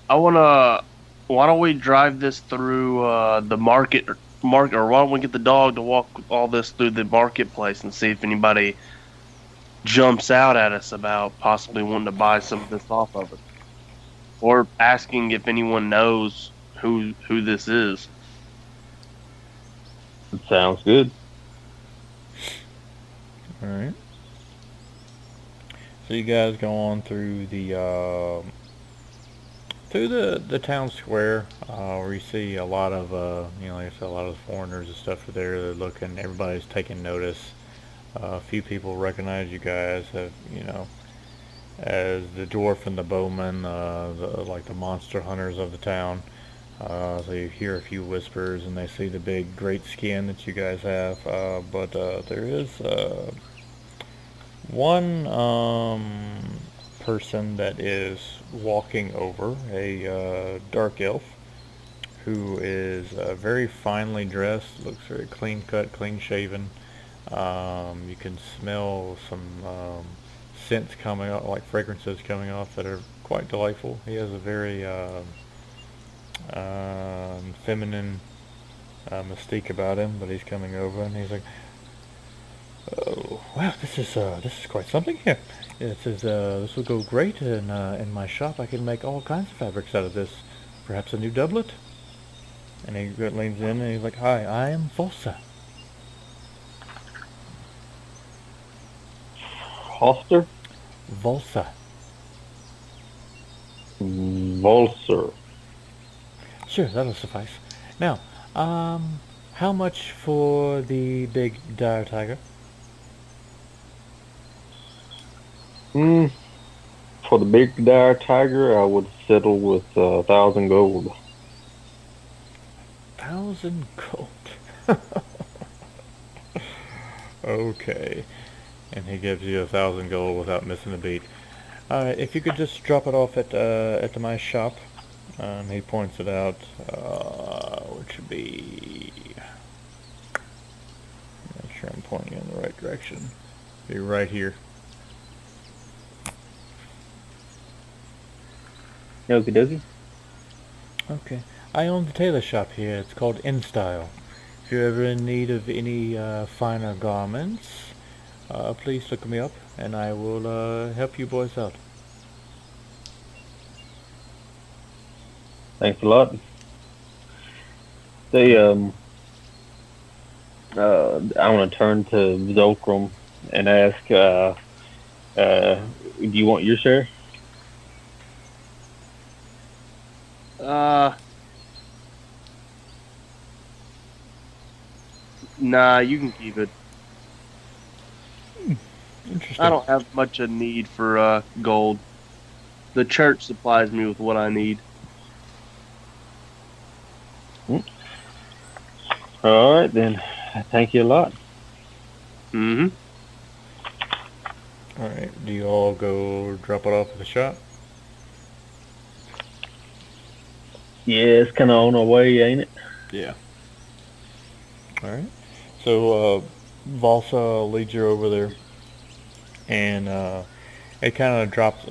Why don't we drive this through the market, or why don't we get the dog to walk all this through the marketplace and see if anybody jumps out at us about possibly wanting to buy some of this off of us, or asking if anyone knows who this is. It sounds good. All right. So you guys go on through the town square, where you see a lot of like I said, a lot of foreigners and stuff are there. They're looking. Everybody's taking notice. A few people recognize you guys, as the dwarf and the bowman, like the monster hunters of the town. So you hear a few whispers, and they see the big, great skin that you guys have. But there is one person that is walking over, a dark elf, who is very finely dressed, looks very clean cut, clean shaven. You can smell some scents coming out, like fragrances coming off that are quite delightful. He has a very feminine mystique about him, but he's coming over and he's like, oh, Wow, this is quite something here. This will go great in my shop. I can make all kinds of fabrics out of this. Perhaps a new doublet. And he leans in and he's like, "Hi, I am Volsa." Hoster? Volsa. Volser. Sure, that'll suffice. Now, how much for the big dire tiger? For the big dire tiger, I would settle with 1,000 gold. 1,000 gold. Okay. And he gives you 1,000 gold without missing a beat. Alright, if you could just drop it off at my shop. He points it out, which would be... Make sure I'm pointing in the right direction. Be right here. Okie dokie. Okay. I own the tailor shop here. It's called InStyle. If you're ever in need of any finer garments, please look me up and I will help you boys out. Thanks a lot. They, I want to turn to Zolkrum and ask, do you want your share? Nah, you can keep it. Interesting. I don't have much of need for gold. The church supplies me with what I need. All right, then. Thank you a lot. Mm-hmm. Alright, do you all go drop it off at the shop? Yeah, it's kind of on our way, ain't it? Yeah. Alright. So, Valsa leads you over there, and it kind of drops,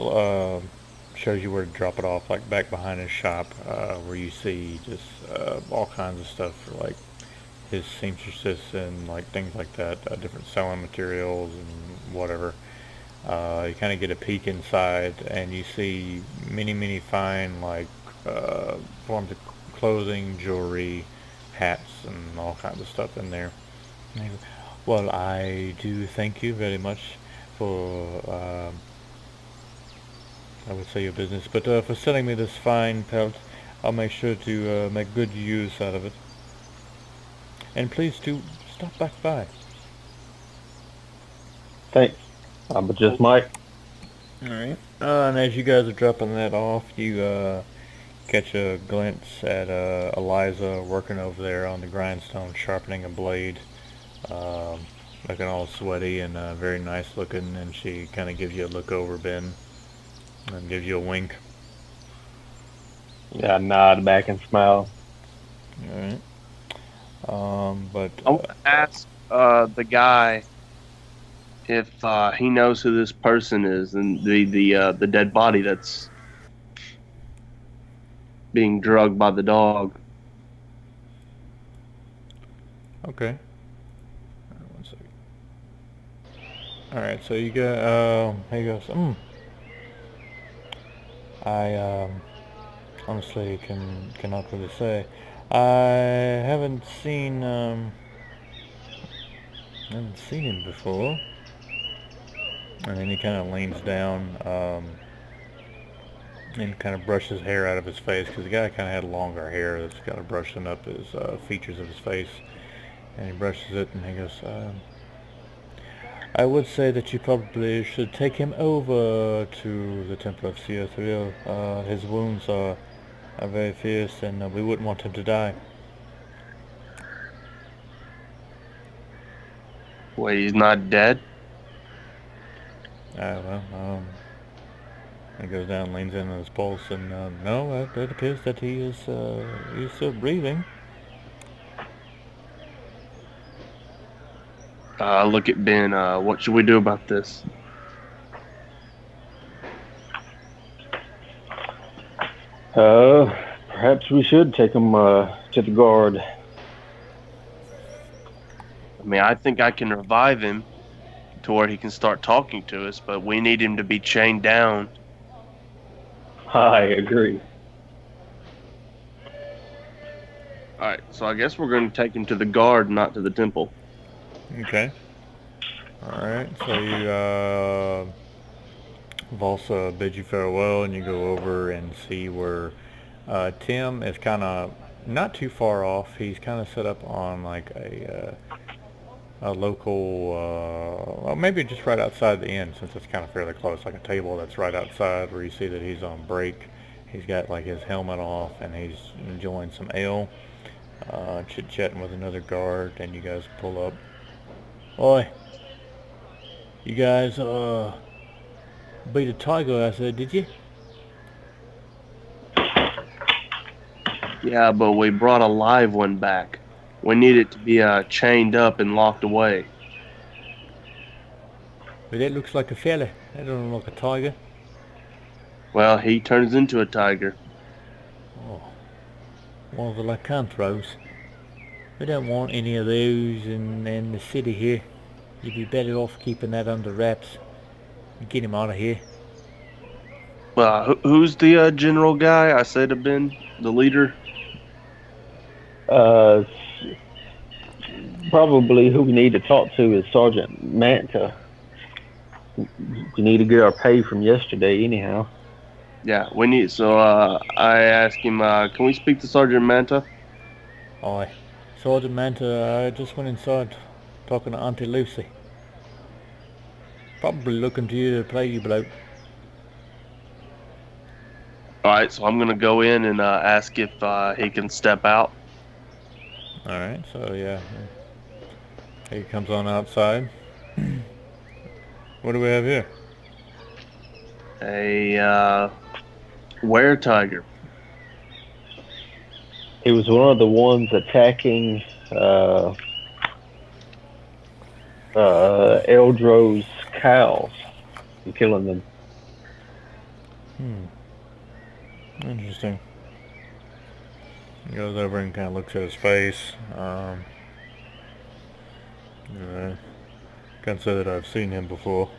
shows you where to drop it off, like back behind his shop, where you see just all kinds of stuff for like his seamstresses and like things like that, different sewing materials and whatever. You kind of get a peek inside, and you see many fine like forms of clothing, jewelry, hats, and all kinds of stuff in there. And he goes, well, I do thank you very much for, I would say your business, but for selling me this fine pelt. I'll make sure to make good use out of it. And please do stop back by. Thanks. But just Mike. Alright. And as you guys are dropping that off, you catch a glimpse at Eliza working over there on the grindstone, sharpening a blade. Looking all sweaty and very nice looking, and she kind of gives you a look over, Ben, and gives you a wink. Yeah, I nod back and smile. Alright. But I want to ask the guy if he knows who this person is and the dead body that's being drugged by the dog. okay. One second. Alright, so you got, he goes, I honestly cannot really say. I haven't seen him before. And then he kind of leans down and kind of brushes hair out of his face, because the guy kind of had longer hair that's kind of brushing up his features of his face. And he brushes it and he goes, I would say that you probably should take him over to the Temple of Sia Thrill. His wounds are very fierce, and we wouldn't want him to die. Wait, he's not dead? He goes down, leans in on his pulse, and no, it appears that he is still breathing. Look at Ben. What should we do about this? Perhaps we should take him to the guard. I mean, I think I can revive him, to where he can start talking to us, but we need him to be chained down. I agree. All right, so I guess we're going to take him to the guard, not to the temple. Okay. All right. So you Volsa bids you farewell, and you go over and see where Tim is kind of not too far off. He's kind of set up on like a local, well, maybe just right outside the inn, since it's kind of fairly close, like a table that's right outside where you see that he's on break. He's got like his helmet off, and he's enjoying some ale, chit-chatting with another guard, and you guys pull up. Oi, you guys beat a tiger, I said, did you? Yeah, but we brought a live one back. We need it to be chained up and locked away. But that looks like a fella. That don't look like a tiger. Well, he turns into a tiger. Oh, one of the lycanthropes. We don't want any of those in the city here. You'd be better off keeping that under wraps. Get him out of here. Who's the general guy? I said have been the leader. Probably who we need to talk to is Sergeant Manta. We need to get our pay from yesterday anyhow. Yeah, we need. So I asked him, can we speak to Sergeant Manta? Aye. Sergeant Manta, I just went inside talking to Auntie Lucy. Probably looking to you to play you bloke. All right, so I'm gonna go in and ask if he can step out. Alright, so yeah. He comes on outside. What do we have here? A were tiger. He was one of the ones attacking Eldro's cows and killing them. Interesting. He goes over and kind of looks at his face. Can't say that I've seen him before.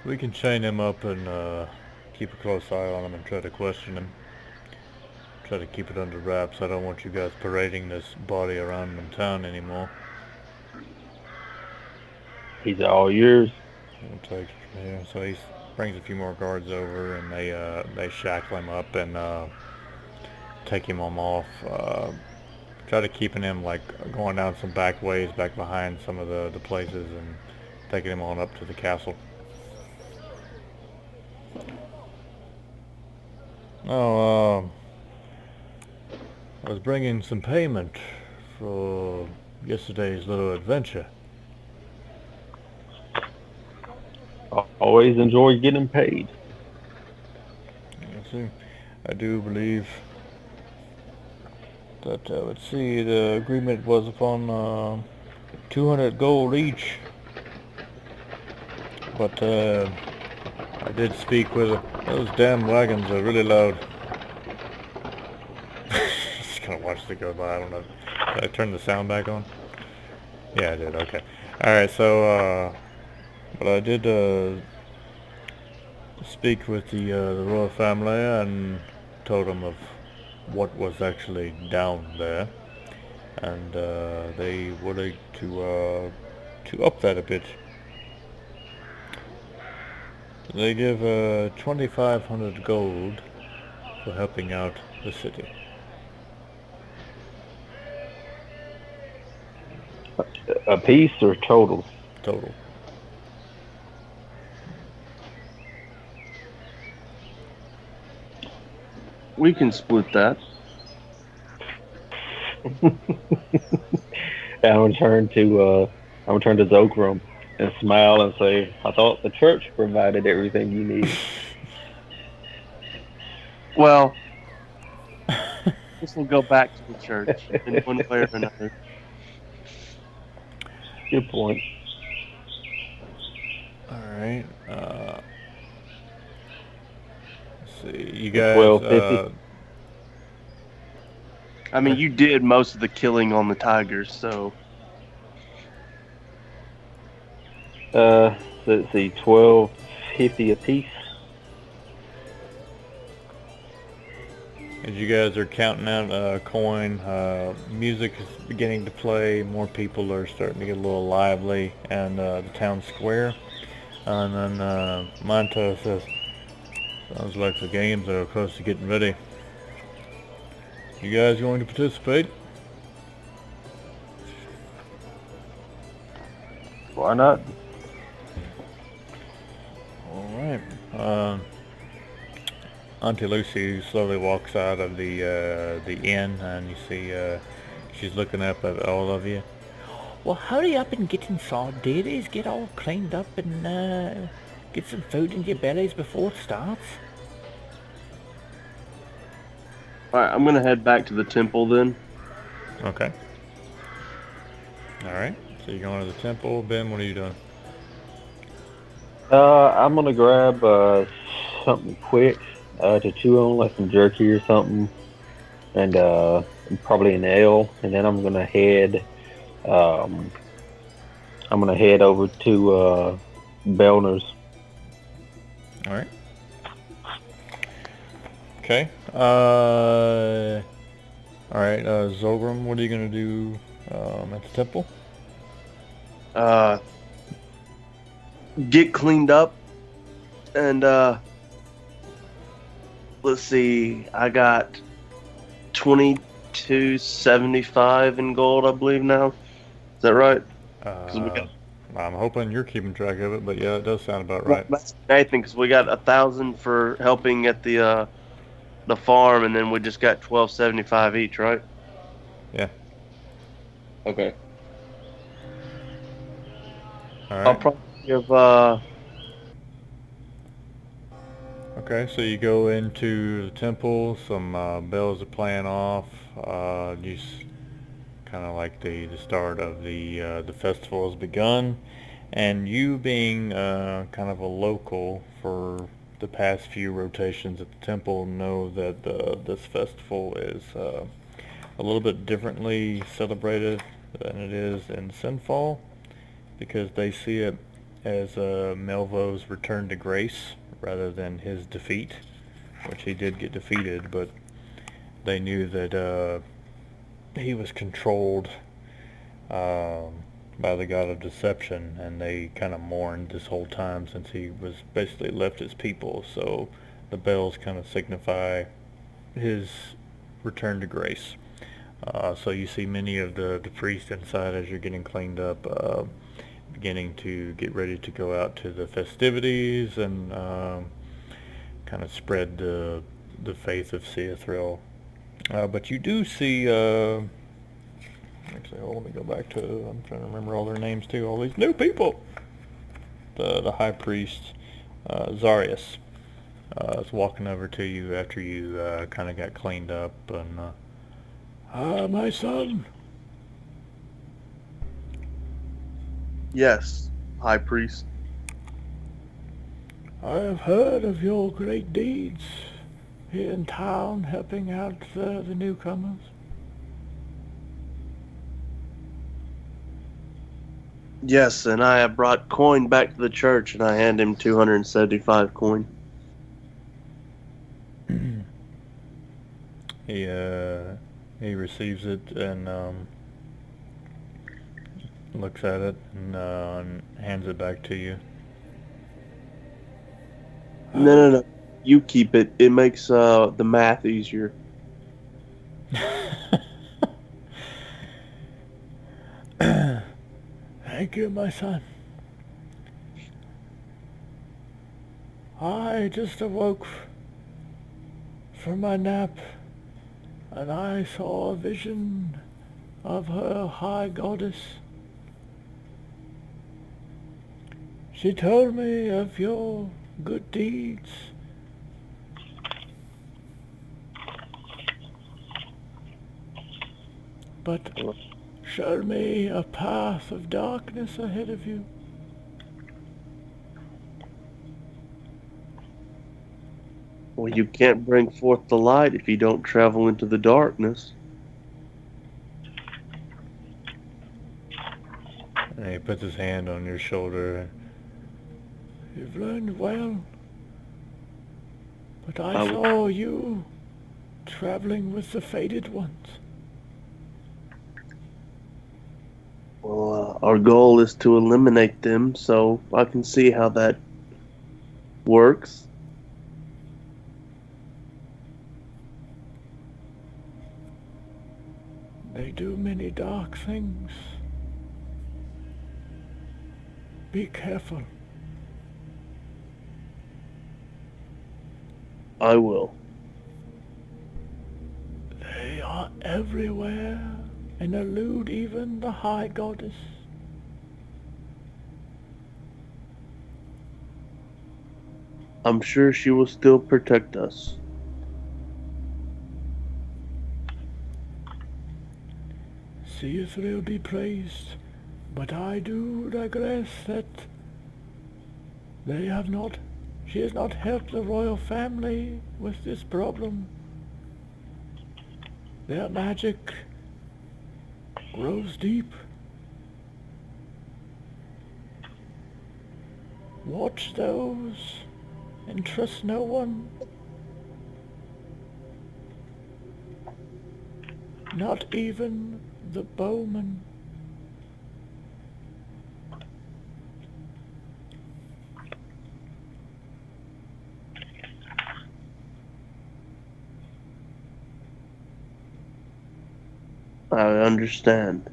We can chain him up and keep a close eye on him and try to question him. Try to keep it under wraps. I don't want you guys parading this body around in town anymore. He's all yours. We'll take it from here. So he brings a few more guards over, and they shackle him up and take him off. Try to keeping him like going down some back ways, back behind some of the places, and taking him on up to the castle. Oh, I was bringing some payment for yesterday's little adventure. Always enjoy getting paid. Let's see. I do believe that, let's see, the agreement was upon 200 gold each. But I did speak with those damn wagons are really loud. Just gonna watch it go by. I don't know. Did I turn the sound back on? Yeah, I did. Okay. All right. So, but I did speak with the royal family and told them of what was actually down there, and they would like to up that a bit. They give 2,500 gold for helping out the city. A piece or total? Total. We can split that. I'm gonna turn to Zokram and smile and say, "I thought the church provided everything you need." Well, this will go back to the church in one way or another. Good point. All right. Let's see. You guys. 12.50. I mean, you did most of the killing on the tigers, so Let's see, 12.50 a piece. As you guys are counting out coin, music is beginning to play. More people are starting to get a little lively in the town square. And then Manta says, "Sounds like the games are close to getting ready. You guys going to participate?" Why not? All right. Auntie Lucy slowly walks out of the inn, and you see she's looking up at all of you. Well, hurry up and get inside, dearies. Get all cleaned up and get some food in your bellies before it starts. all right, I'm gonna head back to the temple then. Okay. All right. So you're going to the temple. Ben, what are you doing? I'm gonna grab something quick to chew on, like some jerky or something, and probably an ale, and then I'm gonna head over to Bellner's. All right. Okay. All right. Zogram, what are you gonna do at the temple? Get cleaned up, and let's see. I got 22.75 in gold, I believe now. Is that right? We got- I'm hoping you're keeping track of it, but yeah, it does sound about right. That's Nathan, because we got 1,000 for helping at the farm, and then we just got 12.75 each, right? Yeah. Okay. All I'll right. probably give Okay, so you go into the temple. Some bells are playing off. Kind of like the start of the festival has begun, and you being kind of a local for the past few rotations at the temple know that this festival is a little bit differently celebrated than it is in Sinfall, because they see it as Melvo's return to grace rather than his defeat, which he did get defeated, but they knew that he was controlled by the god of deception, and they kind of mourned this whole time since he was basically left his people. So the bells kind of signify his return to grace. So you see many of the priests inside as you're getting cleaned up, beginning to get ready to go out to the festivities and kind of spread the faith of Seathril. But you do see, actually, let me go back to, I'm trying to remember all their names too, all these new people. The high priest, Zarius, is walking over to you after you kind of got cleaned up, and, my son. yes, High Priest. I have heard of your great deeds here in town, helping out the newcomers. Yes, and I have brought coin back to the church, and I hand him 275 coin. He receives it and looks at it and hands it back to you. No. You keep it. It makes the math easier. Thank you, my son. I just awoke from my nap, and I saw a vision of her high goddess. She told me of your good deeds. But showed me a path of darkness ahead of you. Well, you can't bring forth the light if you don't travel into the darkness. puts his hand on your shoulder. You've learned well. But I saw you traveling with the Fated Ones. Well, our goal is to eliminate them, so I can see how that works. They do many dark things. Be careful. I will. They are everywhere and elude even the High Goddess. I'm sure she will still protect us. Seathrill be praised, but I do digress that she has not helped the royal family with this problem. Their magic grows deep. Watch those and trust no one. Not even the bowman. I understand.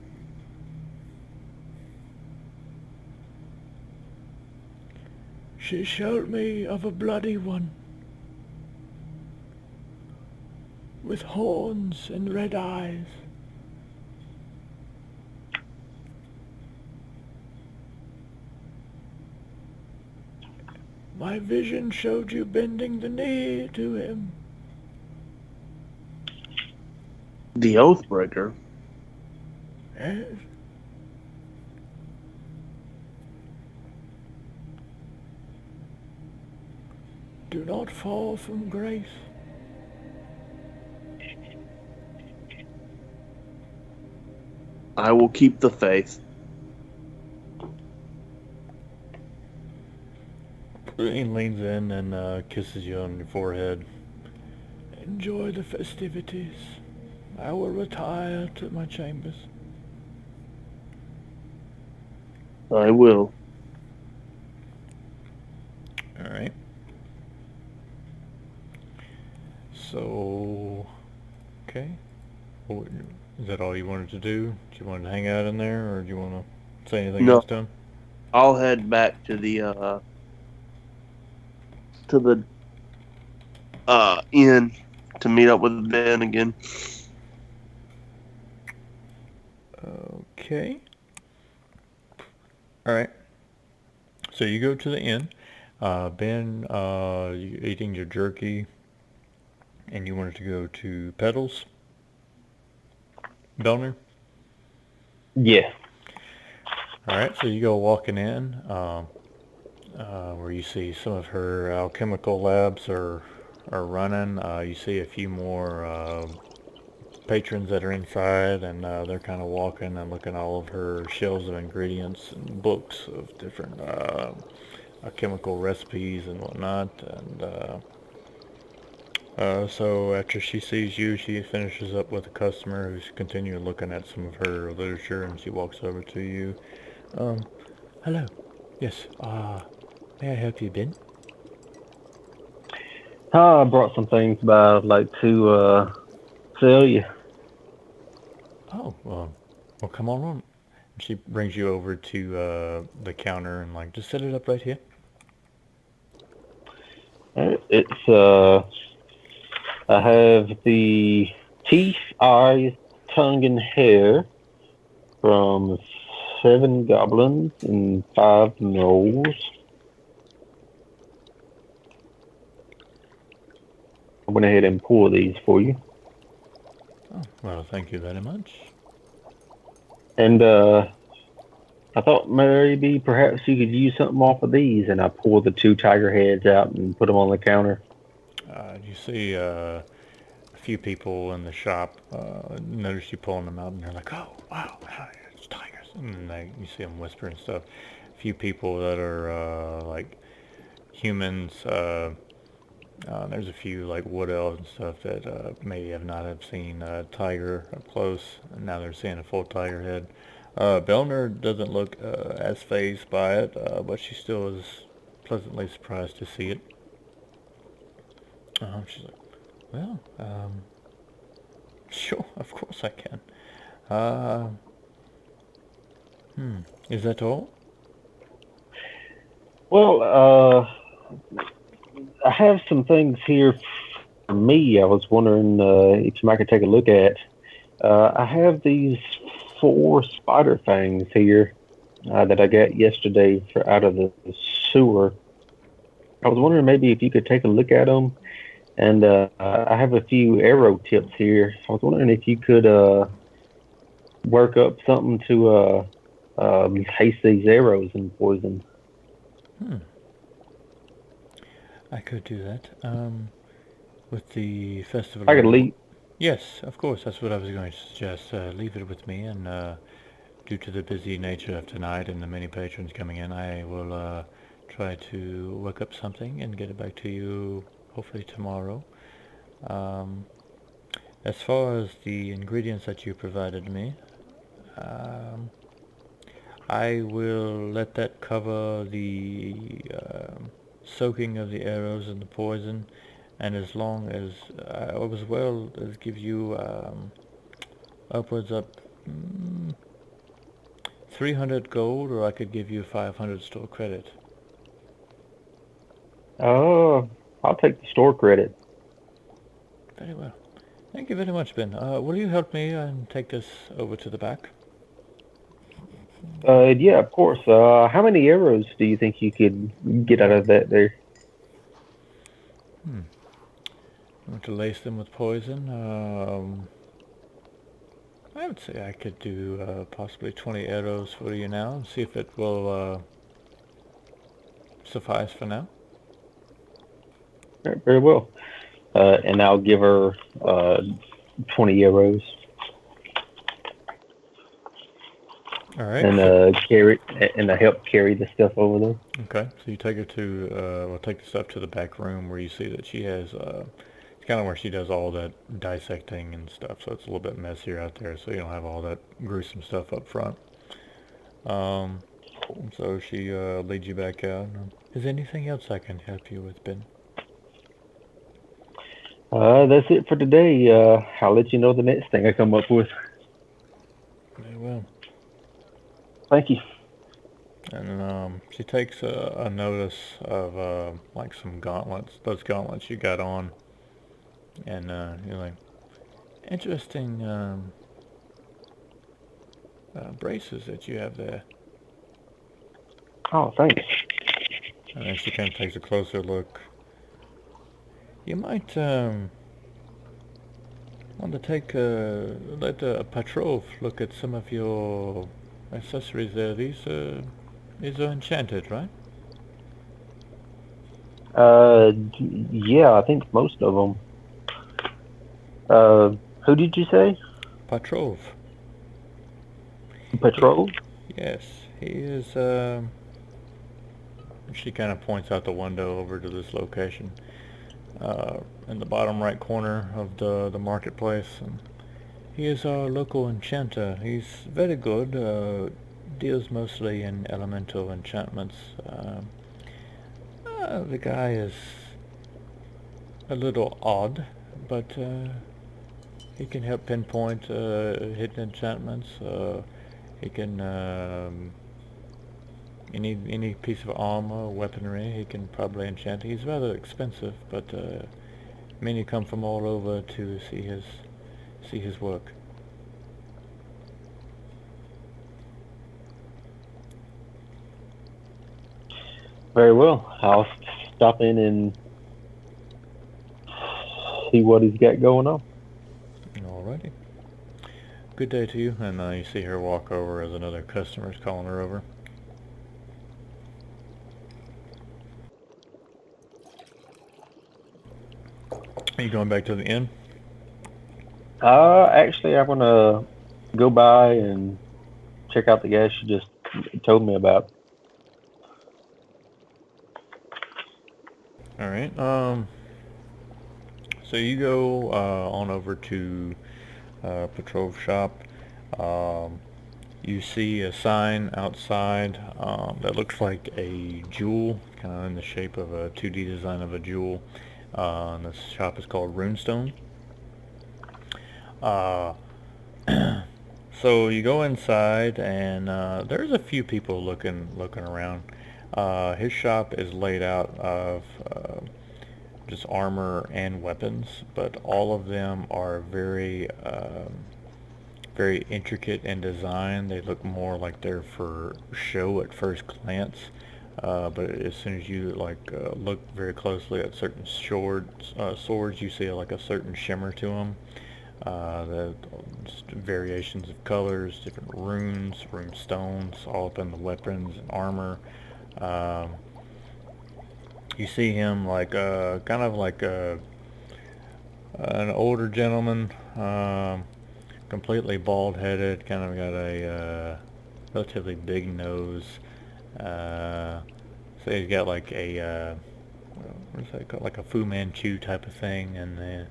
She showed me of a bloody one, with horns and red eyes. My vision showed you bending the knee to him. The Oathbreaker? Yes. Do not fall from grace. I will keep the faith. He leans in and kisses you on your forehead. Enjoy the festivities. I will retire to my chambers. I will. All right. So, okay. Well, is that all you wanted to do? Do you want to hang out in there, or do you want to say anything No. else to him? I'll head back to the inn to meet up with Ben again. Okay. All right. So you go to the inn. Ben, you eating your jerky, and you wanted to go to Pedals, Belner. Yeah. All right. So you go walking in, where you see some of her alchemical labs are running. You see a few more patrons that are inside, and they're kind of walking and looking at all of her shelves of ingredients and books of different chemical recipes and whatnot. And so after she sees you, she finishes up with a customer who's continuing looking at some of her literature, and she walks over to you. Hello. Yes. May I help you, Ben? I brought some things by I'd like to sell you. Oh, well, come on in. She brings you over to the counter and just set it up right here. It's I have the teeth, eyes, tongue, and hair from 7 goblins and 5 gnolls. I went ahead and pulled these for you. Oh, well, thank you very much. And I thought maybe perhaps you could use something off of these, and I pulled the 2 tiger heads out and put them on the counter. You see a few people in the shop notice you pulling them out, and they're like, "Oh, wow, it's tigers." and you see them whisper and stuff. A few people that are like humans. There's a few like wood elves and stuff that maybe have seen a tiger up close, and now they're seeing a full tiger head. Belner doesn't look as fazed by it, but she still is pleasantly surprised to see it. She's like, well, sure, of course I can. Uh, is that all? Well, I have some things here for me. I was wondering if you might could take a look at. I have these 4 spider fangs here that I got yesterday out of the sewer. I was wondering maybe if you could take a look at them. And I have a few arrow tips here. I was wondering if you could work up something to haste these arrows in poison. I could do that. With the festival. I could leave. Yes, of course. That's what I was going to suggest. Leave it with me, and due to the busy nature of tonight and the many patrons coming in, I will try to work up something and get it back to you hopefully tomorrow. As far as the ingredients that you provided me, I will let that cover the soaking of the arrows and the poison, and as long as as well as give you upwards of 300 gold, or I could give you 500 store credit. I'll take the store credit. Very well. Thank you very much, Ben. Will you help me and take this over to the back? Yeah, of course. How many arrows do you think you could get out of that there? I want to lace them with poison. I would say I could do possibly 20 arrows for you now and see if it will suffice for now. All right, very well. And I'll give her 20 arrows. All right. And carry and I help carry the stuff over there. Okay, so you take her to, take the stuff to the back room where you see that she has, it's kind of where she does all that dissecting and stuff, so it's a little bit messier out there, so you don't have all that gruesome stuff up front. So she leads you back out. Is there anything else I can help you with, Ben? That's it for today. I'll let you know the next thing I come up with. Very well. Thank you. And she takes a notice of like some gauntlets, those gauntlets you got on, and you're like, interesting braces that you have there. Oh, thanks. And then she kind of takes a closer look. You might want to take let Patrov look at some of your accessories there. These are enchanted, right? Yeah, I think most of them. Who did you say? Patrov. Patrol? Yes, he is. She kind of points out the window over to this location, in the bottom right corner of the marketplace. And he is our local enchanter. He's very good. Deals mostly in elemental enchantments. The guy is a little odd, but he can help pinpoint hidden enchantments. He can any piece of armor, weaponry, he can probably enchant. He's rather expensive, but many come from all over to see his work. Very well. I'll stop in and see what he's got going on. Alrighty. Good day to you. And you see her walk over as another customer's calling her over. Are you going back to the inn? Actually, I'm gonna go by and check out the gas you just told me about. All right. So you go on over to Petrov shop. You see a sign outside that looks like a jewel, kind of in the shape of a 2D design of a jewel. And this shop is called Runestone. Uh, so you go inside, and there's a few people looking around. His shop is laid out of just armor and weapons, but all of them are very intricate in design. They look more like they're for show at first glance, but as soon as you look very closely at certain swords, you see like a certain shimmer to them. Just variations of colors, different runes, rune stones, all up in the weapons and armor. You see him like kind of like an older gentleman, completely bald-headed, kind of got a relatively big nose. So he's got like a what is that called? Like a Fu Manchu type of thing, and then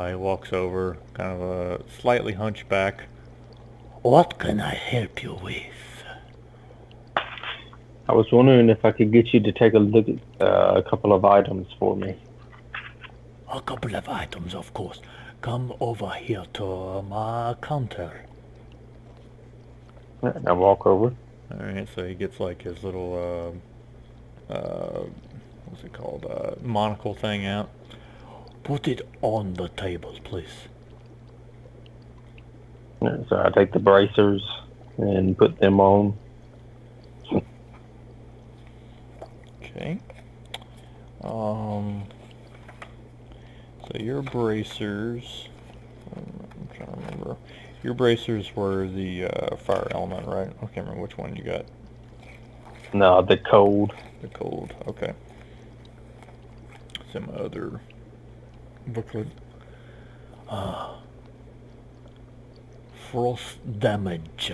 he walks over, kind of a slightly hunchback. What can I help you with? I was wondering if I could get you to take a look at a couple of items for me. A couple of items, of course. Come over here to my counter. And I walk over. Alright, so he gets like his little, what's it called, monocle thing out. Put it on the table, please. So I take the bracers and put them on. Okay. So your bracers, I'm trying to remember. Your bracers were the fire element, right? I can't remember which one you got. No, the cold. The cold, okay. Some other booklet. Frost damage.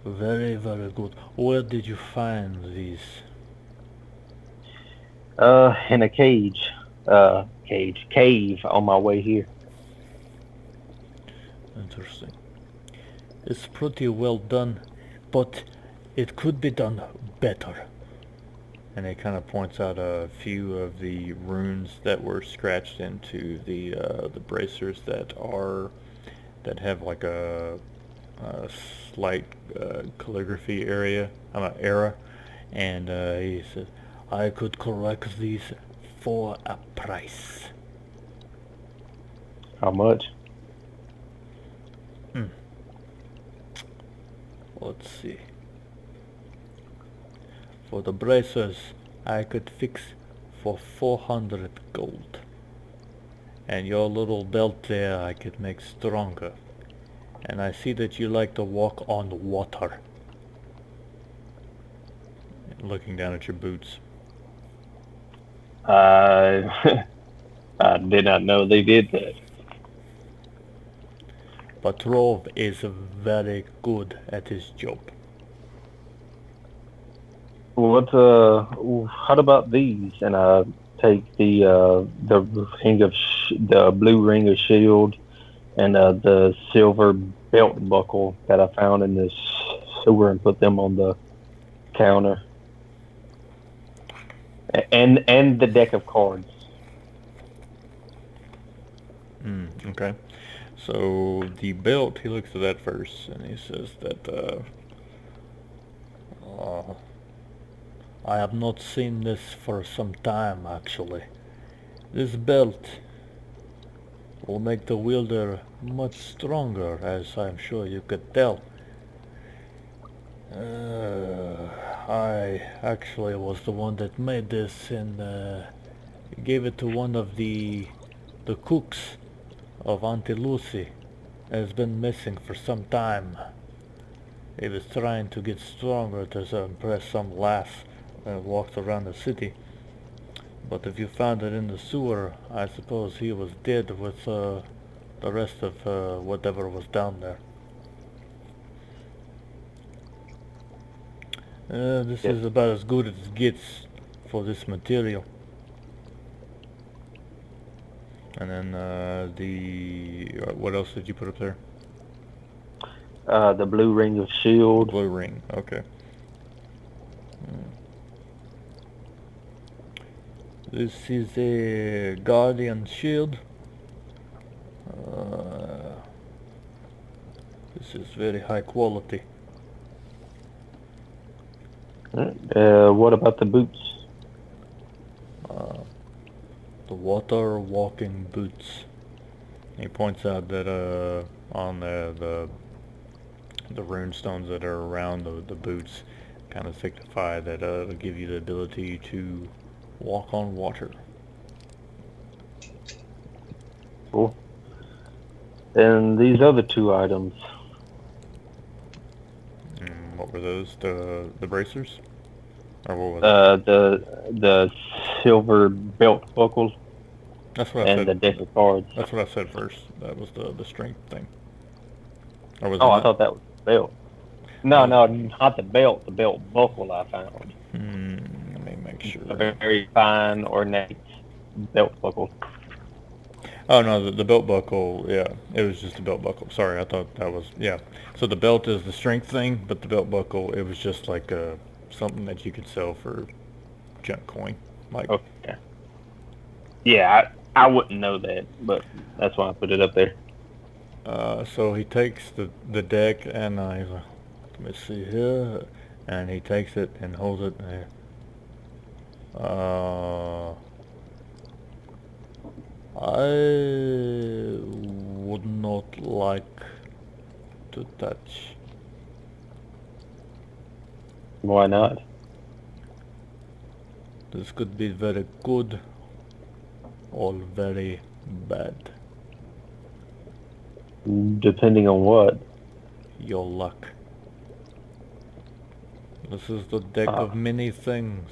Very, very good. Where did you find these? In a cave on my way here. Interesting. It's pretty well done, but it could be done better. And it kind of points out a few of the runes that were scratched into the bracers that have like a slight calligraphy era, and he says, I could correct these for a price. How much? Let's see. For the bracers, I could fix for 400 gold. And your little belt there I could make stronger. And I see that you like to walk on water. Looking down at your boots. I did not know they did that. Petrov is very good at his job. What? How about these? And I take the ring of the blue ring of shield and the silver belt buckle that I found in this sewer and put them on the counter. And the deck of cards. Okay. So the belt, he looks at that first and he says that I have not seen this for some time, actually. This belt will make the wielder much stronger, as I'm sure you could tell. I actually was the one that made this and gave it to one of the cooks of Auntie Lucy. Has been missing for some time. He was trying to get stronger to impress some lass that walked around the city. But if you found it in the sewer, I suppose he was dead with the rest of whatever was down there. This Yeah. is about as good as it gets for this material. And then what else did you put up there? The blue ring of The shield. blue ring. Okay. This is a guardian shield. This is very high quality. What about the boots? The water walking boots. He points out that on the rune stones that are around the boots kind of signify that it'll give you the ability to walk on water. Cool. And these other two items. What were those? The bracers? Or what was it? The silver belt buckle That's what I and said. the deck of cards. That's what I said first. That was the strength thing. Or was Oh, it I not? thought that was the belt. No, no, not the belt. The belt buckle I found. Let me make sure. A very fine, ornate belt buckle. Oh no, the belt buckle. Yeah, it was just a belt buckle. Sorry, I thought that was yeah. So the belt is the strength thing, but the belt buckle it was just like something that you could sell for junk coin. Like Okay. Yeah, I wouldn't know that, but that's why I put it up there. So he takes the deck and he's like, let me see here, and he takes it and holds it there. I would not like to touch. Why not? This could be very good or very bad. Depending on what. Your luck. This is the deck Ah. of many things.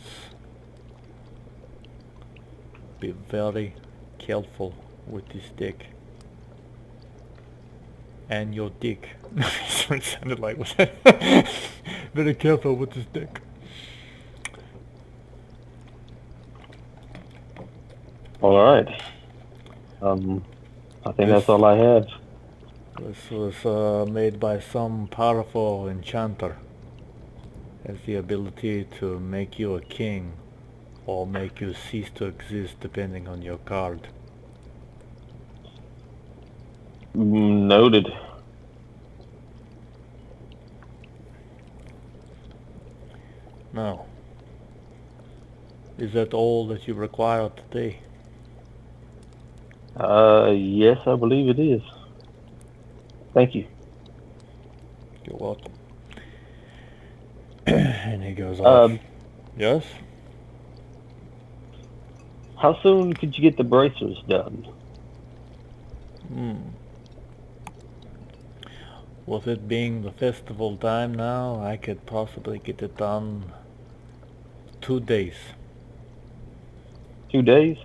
Be very careful with this deck. And your dick. That's what it sounded like, was it? Very careful with this deck. All right. I think that's all I have. This was made by some powerful enchanter. Has the ability to make you a king or make you cease to exist depending on your card. Noted. Now, is that all that you require today? Yes, I believe it is. Thank you. You're welcome. And he goes off. Yes? How soon could you get the bracers done? With it being the festival time now, I could possibly get it done 2 days. 2 days?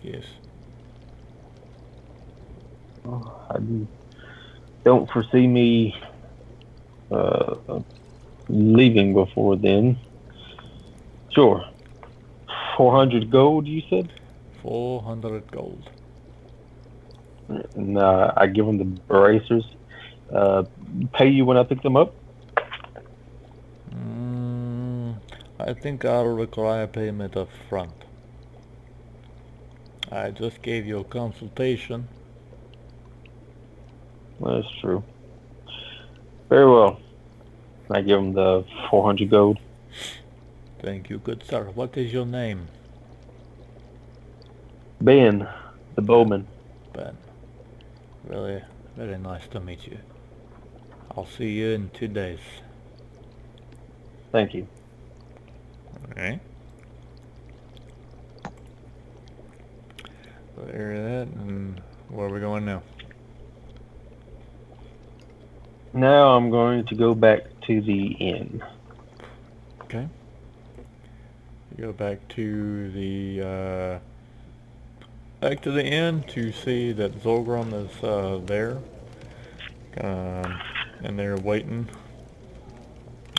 Yes. I don't foresee me leaving before then. Sure. 400 gold, you said? 400 gold. And I give them the bracers. Pay you when I pick them up? I think I'll require payment up front. I just gave you a consultation. That's true. Very well. I give them the 400 gold. Thank you, good sir. What is your name? Ben, the bowman. Ben. Really, very nice to meet you. I'll see you in 2 days. Thank you. Alright. So there's that, and where are we going now? Now I'm going to go back to the inn. Okay. You go back to the inn to see that Zolgrim is there, and they're waiting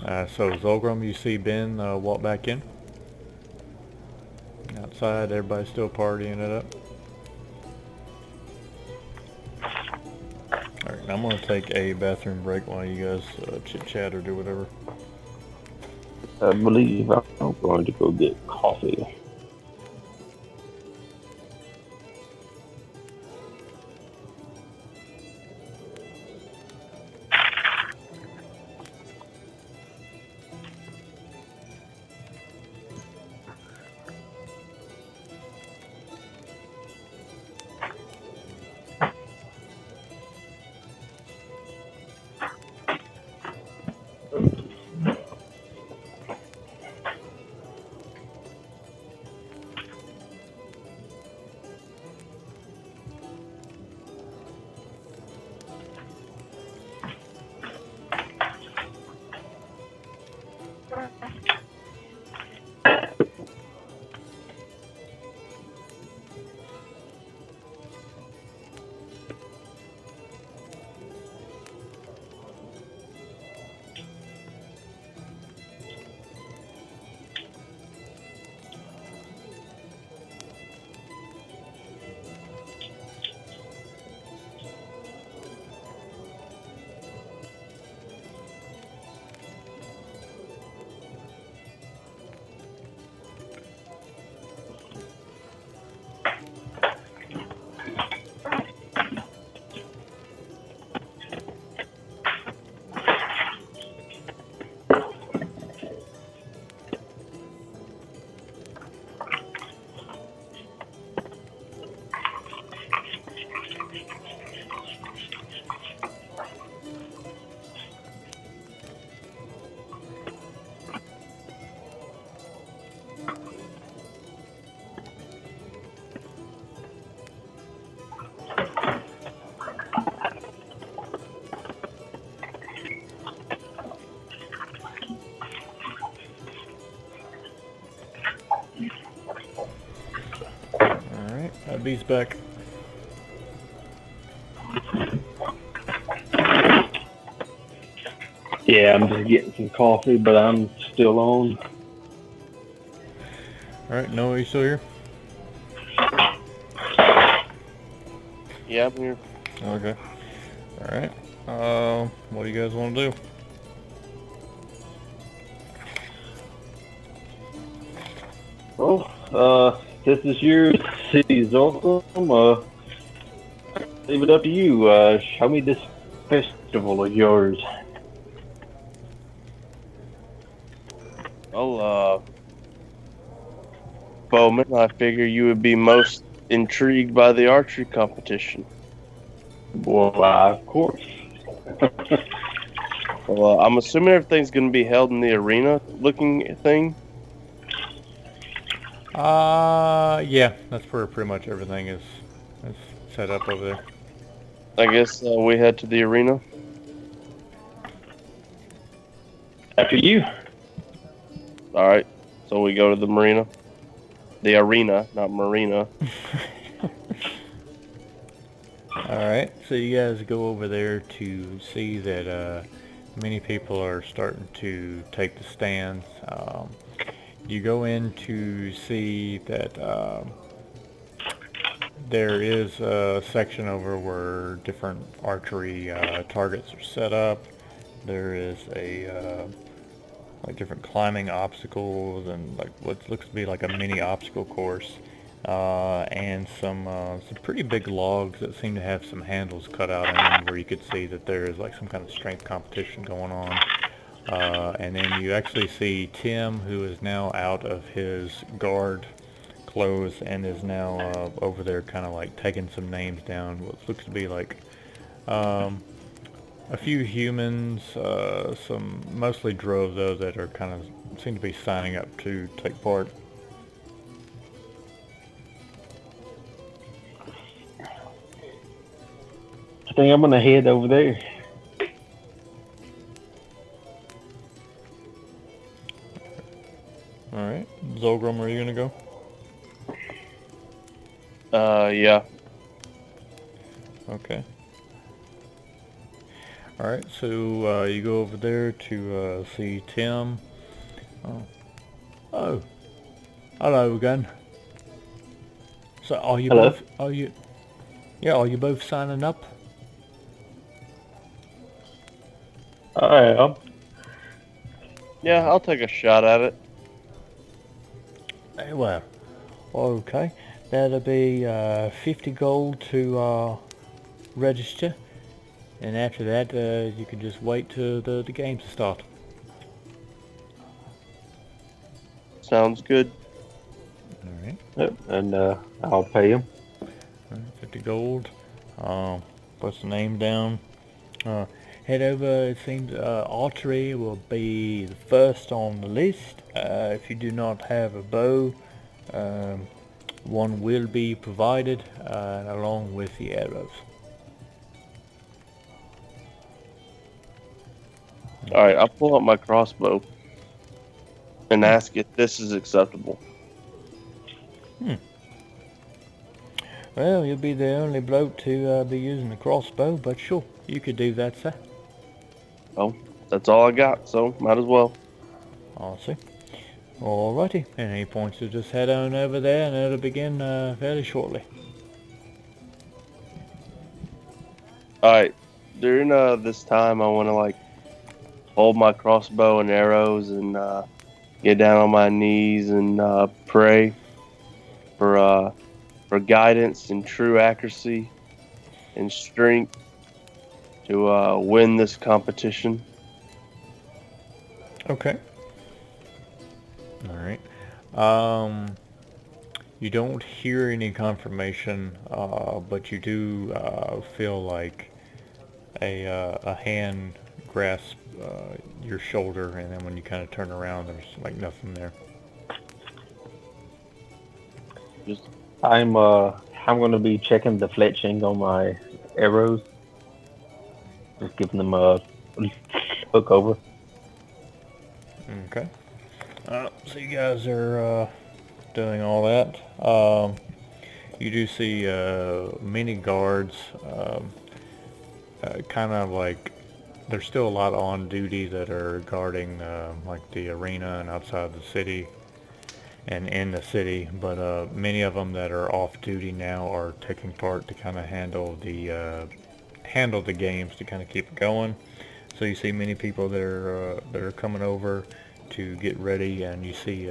So Zolgrim, you see Ben walk back in. Outside, everybody's still partying it up. Alright, I'm gonna take a bathroom break while you guys chit-chat or do whatever. I believe I'm going to go get coffee. Alright, B's back. Yeah, I'm just getting some coffee, but I'm still on. Alright, Noah, you still here? Yeah, I'm here. Okay. Alright. What do you guys want to do? Well, this is your city, Zolkam. Leave it up to you. Show me this festival of yours. Well, Bowman, I figure you would be most intrigued by the archery competition. Well, of course. Well, I'm assuming everything's going to be held in the arena-looking thing. Yeah, that's where pretty much everything is set up over there. I guess we head to the arena. After you. All right, so we go to the marina. The arena, not marina. Alright, so you guys go over there to see that many people are starting to take the stands. You go in to see that there is a section over where different archery targets are set up. There is a like different climbing obstacles and like what looks to be like a mini obstacle course, and some pretty big logs that seem to have some handles cut out in them where you could see that there is like some kind of strength competition going on. And then you actually see Tim, who is now out of his guard clothes and is now over there kind of like taking some names down, what looks to be like a few humans, some mostly drove though that are kind of seem to be signing up to take part. I think I'm gonna head over there. Alright, Zolgrim, are you gonna go? Yeah. Okay. All right, so you go over there to see Tim. Oh, hello again. So are you Hello. both? Are you? Yeah, are you both signing up? I am. Yeah, I'll take a shot at it. Well, okay. That'll be 50 gold to register, and after that, you can just wait till the games start. Sounds good. All right. Yep. And I'll pay him. 50 gold. Puts the name down. Head over. It seems archery will be the first on the list. If you do not have a bow, one will be provided along with the arrows. All right, I'll pull out my crossbow and ask if this is acceptable. Well, you'll be the only bloke to be using a crossbow, but sure, you could do that, sir. Well, that's all I got, so might as well. I'll see. Alrighty, and he points to just head on over there, and it'll begin fairly shortly. All right, during this time, I want to like hold my crossbow and arrows and get down on my knees and pray for guidance and true accuracy and strength to win this competition. Okay. Alright. You don't hear any confirmation, but you do feel like a hand grasp your shoulder, and then when you kind of turn around, there's like nothing there. Just I'm going to be checking the fletching on my arrows. Just giving them a look over. Okay. So you guys are doing all that. You do see many guards, kind of like there's still a lot on duty that are guarding like the arena and outside the city and in the city, but many of them that are off duty now are taking part to kind of handle the games to kind of keep it going. So you see many people that are coming over to get ready, and you see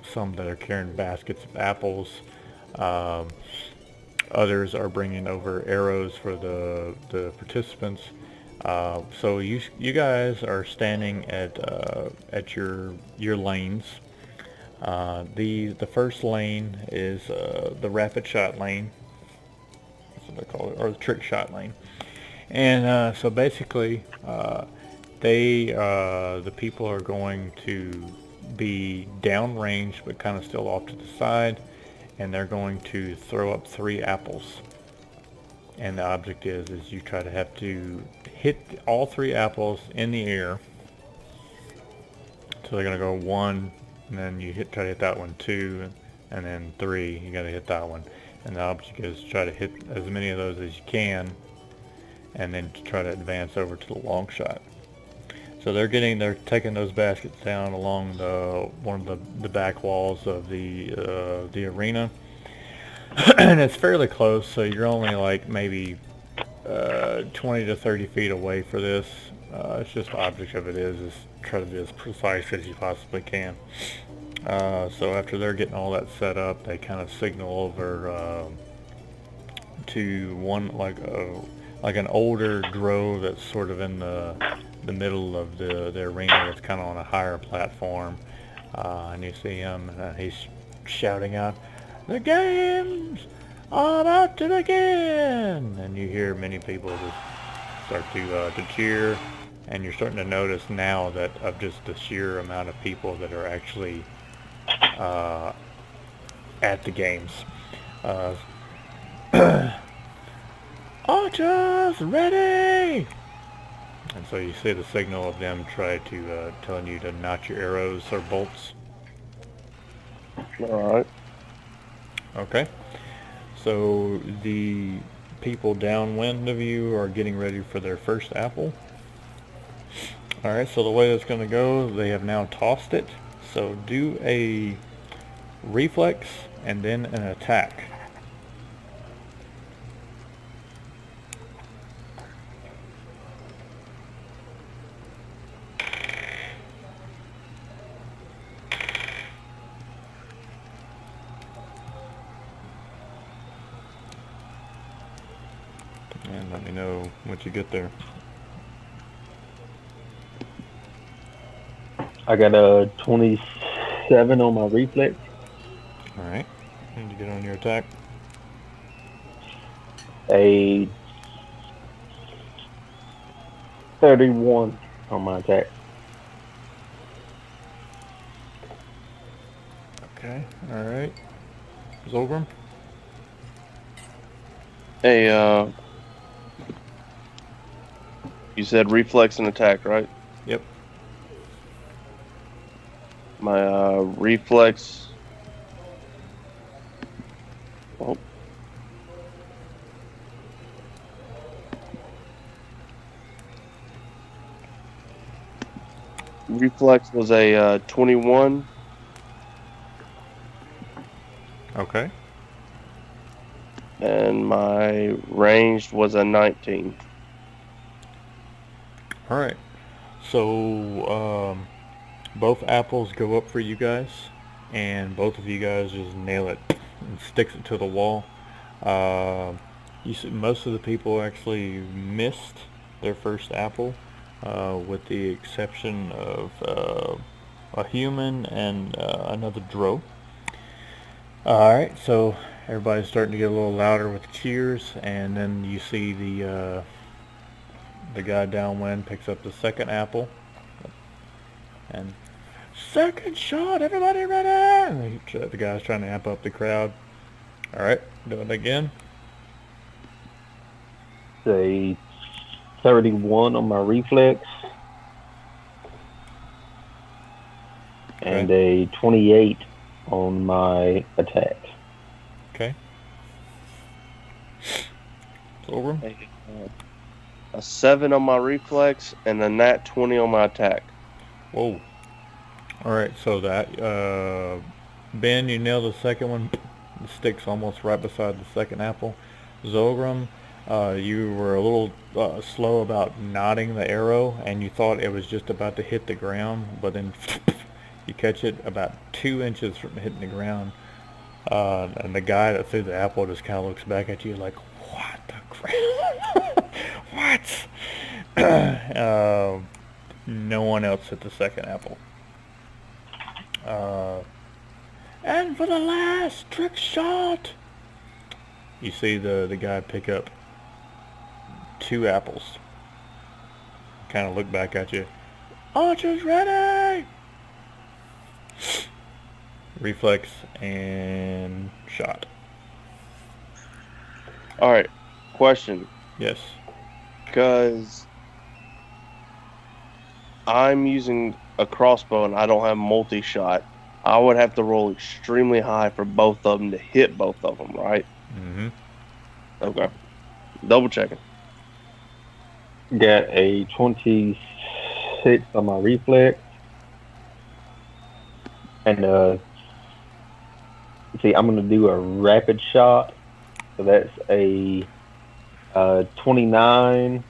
some that are carrying baskets of apples. Others are bringing over arrows for the participants. So you guys are standing at your lanes. The first lane is the rapid shot lane. That's what they call it, or the trick shot lane. And so basically, the people are going to be downrange, but kind of still off to the side, and they're going to throw up 3 apples. And the object is you try to have to hit all 3 apples in the air. So they're gonna go 1, and then you try to hit that one, 2, and then 3. You gotta hit that one, and the object is try to hit as many of those as you can, and then to try to advance over to the long shot. So they're taking those baskets down along one of the back walls of the arena, and it's fairly close. So you're only like maybe 20 to 30 feet away for this. It's just the object of it is try to be as precise as you possibly can. So after they're getting all that set up, they kind of signal over to one like an older drow that's sort of in the middle of the arena, that's kind of on a higher platform, and you see him, and he's shouting out, "The games are about to begin!" And you hear many people just start to cheer, and you're starting to notice now that of just the sheer amount of people that are actually at the games. Archers, ready! And so you see the signal of them try to telling you to notch your arrows or bolts. all right. Okay. So the people downwind of you are getting ready for their first apple. Alright, so the way that's going to go, they have now tossed it. So do a reflex and then an attack. And let me know what you get there. I got a 27 on my reflex. Alright, and you get on your attack. A 31 on my attack. Okay, alright. Zolgrim? Hey, you said reflex and attack, right? Yep. My reflex. Oh. Reflex was a 21. Okay. And my ranged was a 19. Alright. So, both apples go up for you guys, and both of you guys just nail it and sticks it to the wall. You see, most of the people actually missed their first apple, with the exception of a human and another drow. Alright, so everybody's starting to get a little louder with cheers, and then you see the guy downwind picks up the second apple, and second shot, everybody ready? And the guy's trying to amp up the crowd. Alright, do it again. A 31 on my reflex. And a 28 on my attack. Okay. Over. A 7 on my reflex and a nat 20 on my attack. Whoa. Alright, so that, Ben, you nailed the second one. The stick's almost right beside the second apple. Zolgrim, you were a little slow about nodding the arrow, and you thought it was just about to hit the ground, but then you catch it about 2 inches from hitting the ground. And the guy that threw the apple just kind of looks back at you like, what the crap? What? No one else hit the second apple. And for the last trick shot, you see the guy pick up 2 apples. Kind of look back at you. Archer's ready! Reflex and shot. Alright, question. Yes. Because I'm using a crossbow and I don't have multi-shot, I would have to roll extremely high for both of them to hit both of them, right? Mm-hmm. Okay. Double checking. Got a 26 on my reflex. And see, I'm gonna do a rapid shot. So that's a 29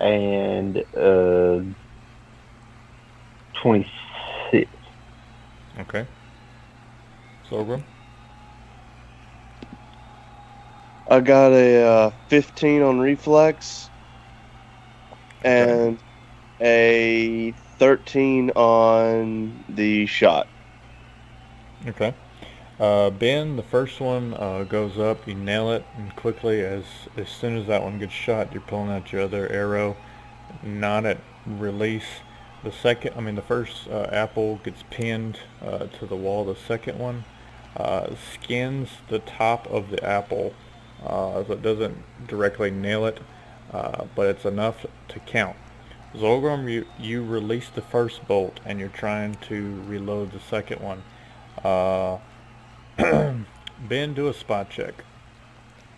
and 26. Okay. Zolgrim? I got a 15 on reflex and a 13 on the shot. Okay. Ben, the first one goes up, you nail it, and quickly, as soon as that one gets shot, you're pulling out your other arrow, not at release. The first apple gets pinned to the wall. The second one skins the top of the apple, so it doesn't directly nail it, but it's enough to count. Zolgrim, you release the first bolt, and you're trying to reload the second one. Ben, do a spot check.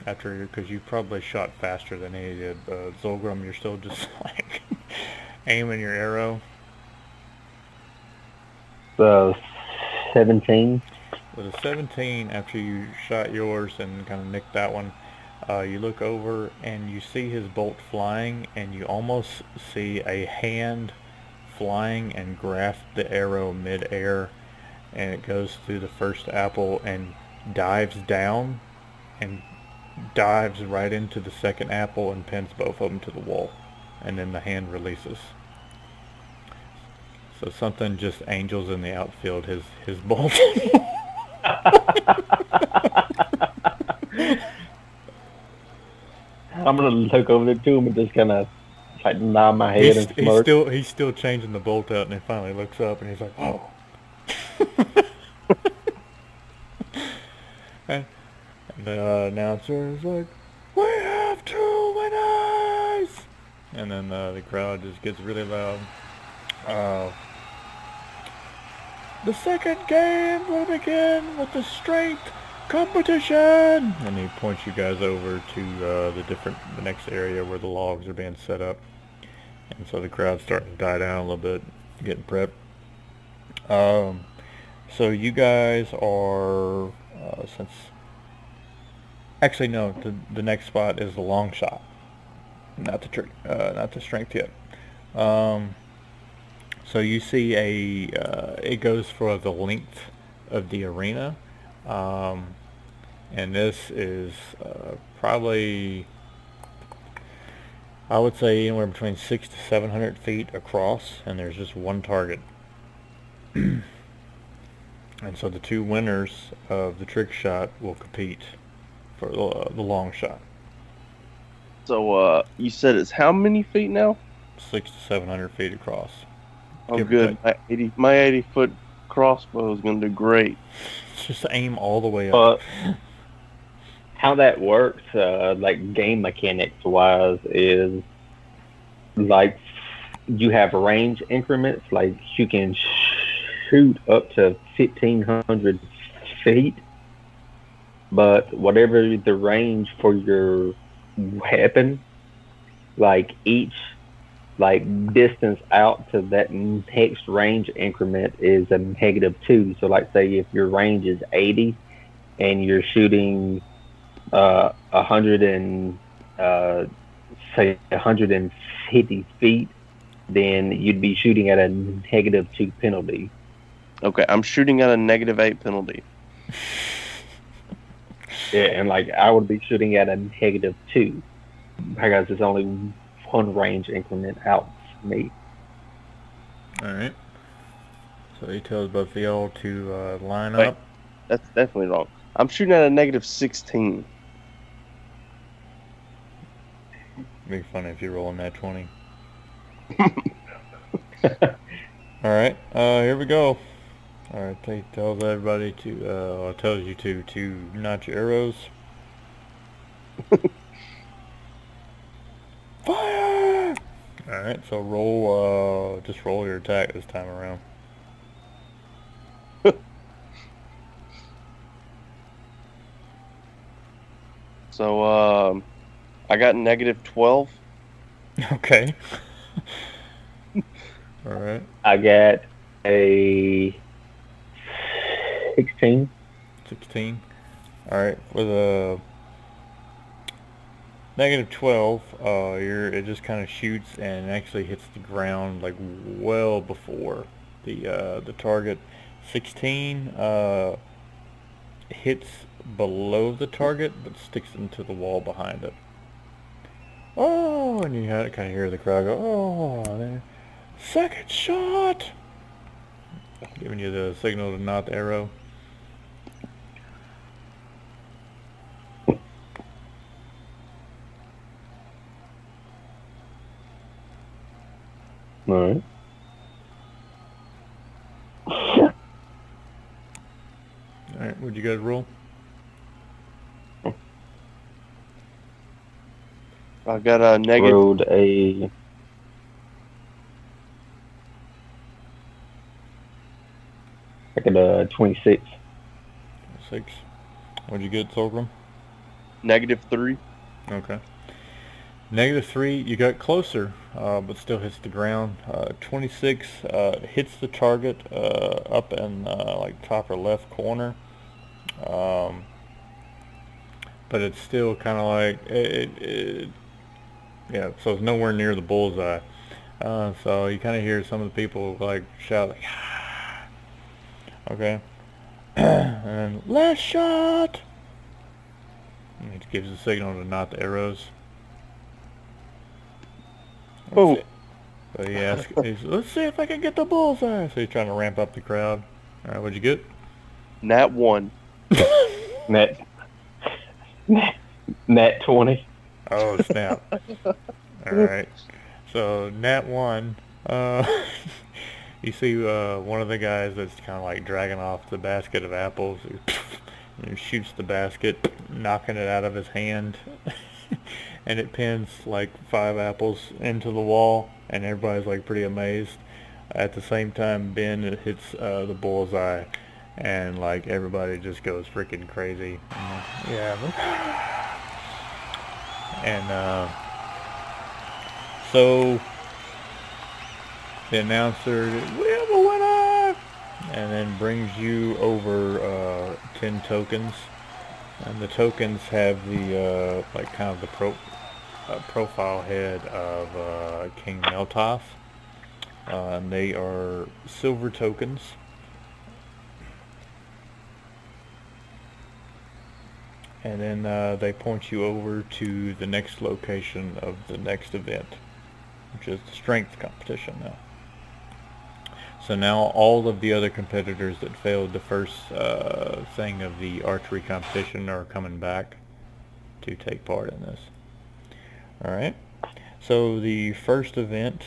after, because you probably shot faster than he did. Zolgrim, you're still just like aiming your arrow. So 17. With a 17, after you shot yours and kind of nicked that one, you look over and you see his bolt flying, and you almost see a hand flying and grasp the arrow mid-air, and it goes through the first apple and dives down and dives right into the second apple and pins both of them to the wall, and then the hand releases. So something just angels in the outfield his bolt. I'm gonna look over to him and just kind of like nod my head and smirk. He's still changing the bolt out, and he finally looks up and he's like, "Oh." and the announcer is like, "We have 2 winners!" And then the crowd just gets really loud. The second game will begin with the strength competition, and he points you guys over to the next area where the logs are being set up, and so the crowd's starting to die down a little bit, getting prepped. So you guys are actually no, the next spot is the long shot, not the strength yet. So you see it goes for the length of the arena, and this is probably, I would say, anywhere between 600 to 700 feet across, and there's just one target. And so the 2 winners of the trick shot will compete for the long shot. So you said it's how many feet now? 600 to 700 feet across. Oh, Give or good. take. My 80-foot crossbow is gonna do great. Just aim all the way up. How that works, like game mechanics wise, is like you have range increments. Like you can shoot up to 1,500 feet, but whatever the range for your weapon, like each like distance out to that next range increment is a -2. So like say if your range is 80 and you're shooting 100 and say 150 feet, then you'd be shooting at a -2 penalty. Okay, I'm shooting at a -8 penalty. Yeah, and like I would be shooting at a -2 because it's only one range increment out for me. Alright. So he tells both of y'all to line Wait. up. That's definitely wrong. I'm shooting at a -16. It'd be funny if you roll in that 20. Alright, here we go. Alright, he tells everybody to, tells you to notch your arrows. Fire! Alright, so roll, just roll your attack this time around. So I got -12. Okay. Alright. I got a 16. 16. Alright, with a -12, it just kind of shoots and actually hits the ground like well before the target. 16 hits below the target but sticks into the wall behind it. Oh, and you kind of hear the crowd go, "Oh, there. Second shot!" Giving you the signal to knot the arrow. Alright. Alright, what'd you guys roll? I got a negative. Rolled a I got a 26. 6. What'd you get, Solgrim? -3. Okay. -3, you got closer, but still hits the ground. 26 hits the target up in like top or left corner. Um, but it's still kind of like yeah, so it's nowhere near the bullseye. So you kind of hear some of the people like shout, like, okay, and then last shot. And it gives the signal to knot the arrows. Let's Boom. see. So he asks, let's see if I can get the bullseye. So he's trying to ramp up the crowd. All right, what'd you get? Nat 1. Net, net 20. Oh, snap. All right. So, Nat 1, you see one of the guys that's kind of like dragging off the basket of apples. He shoots the basket, knocking it out of his hand. And it pins like 5 apples into the wall. And everybody's like pretty amazed. At the same time, Ben hits the bullseye. And like everybody just goes freaking crazy. Yeah. And so the announcer, we have a winner, and then brings you over 10 tokens, and the tokens have the like kind of the profile head of King Meltoth, and they are silver tokens. And then they point you over to the next location of the next event, which is the strength competition now. So now all of the other competitors that failed the first thing of the archery competition are coming back to take part in this. Alright, so the first event,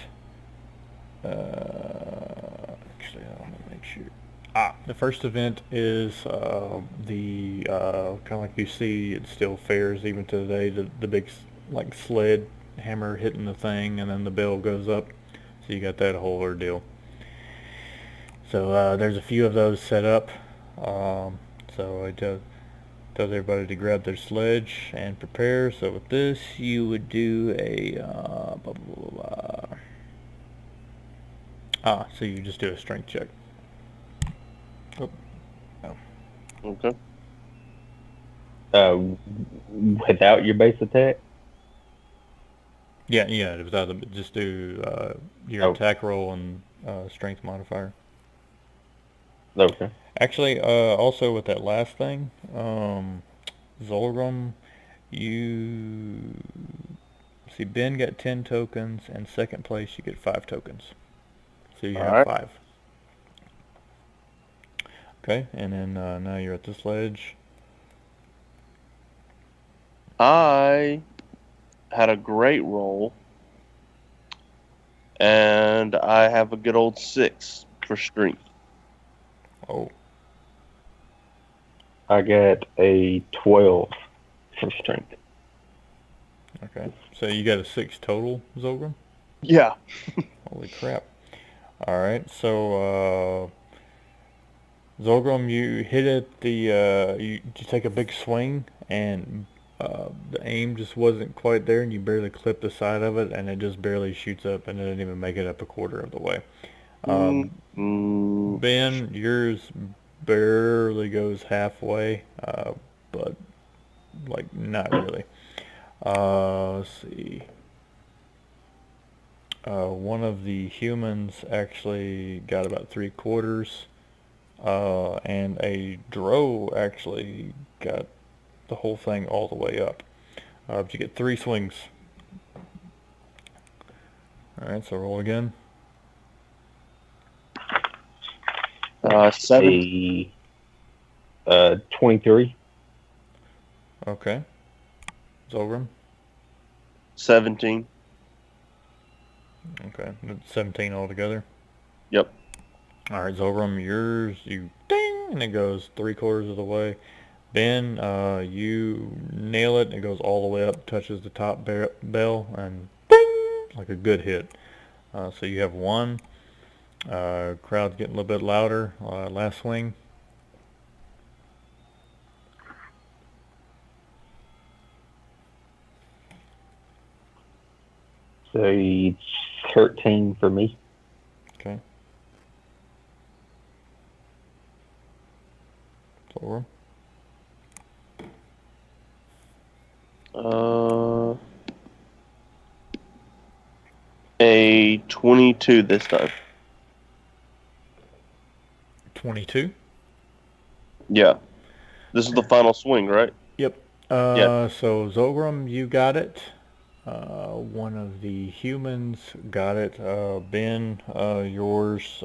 actually I'm going to make sure. The first event is the kind of like you see it still fares even to today, the big like sled hammer hitting the thing and then the bell goes up, so you got that whole ordeal. So there's a few of those set up, so I tells everybody to grab their sledge and prepare. So with this you would do a blah, blah, blah, blah. So you just do a strength check. Oh. Okay. Without your base attack? Yeah, it was either just do your Oh. attack roll and strength modifier. Okay. Actually, also with that last thing, Zolgrim, you see Ben got 10 tokens, and second place you get 5 tokens. So you have Alright. 5. Okay, and then now you're at the sledge. I had a great roll, and I have a good old 6 for strength. Oh, I got a 12 for strength. okay. So you got a 6 total, Zolgrim? Yeah. Holy crap. Alright, so Zolgrim, you hit it, you take a big swing, and the aim just wasn't quite there, and you barely clip the side of it, and it just barely shoots up, and it didn't even make it up a quarter of the way. Ben, yours barely goes halfway, but like not really. Let's see. One of the humans actually got about 3/4, and a drow actually got the whole thing all the way up. But you get 3 swings. Alright, so roll again. 7. 23. Okay. Zolgrim. 17. Okay, that's 17 altogether. Yep. Alright, Zolgrim, yours, you ding, and it goes 3/4 of the way. Ben, you nail it, and it goes all the way up, touches the top bell, and ding, like a good hit. So you have 1. Crowd's getting a little bit louder. Last swing. Say 13 for me. Okay. Zolgrim? A 22 this time. 22? Yeah. This is the final swing, right? Yep. Yeah. So Zolgrim, you got it. One of the humans got it. Ben, yours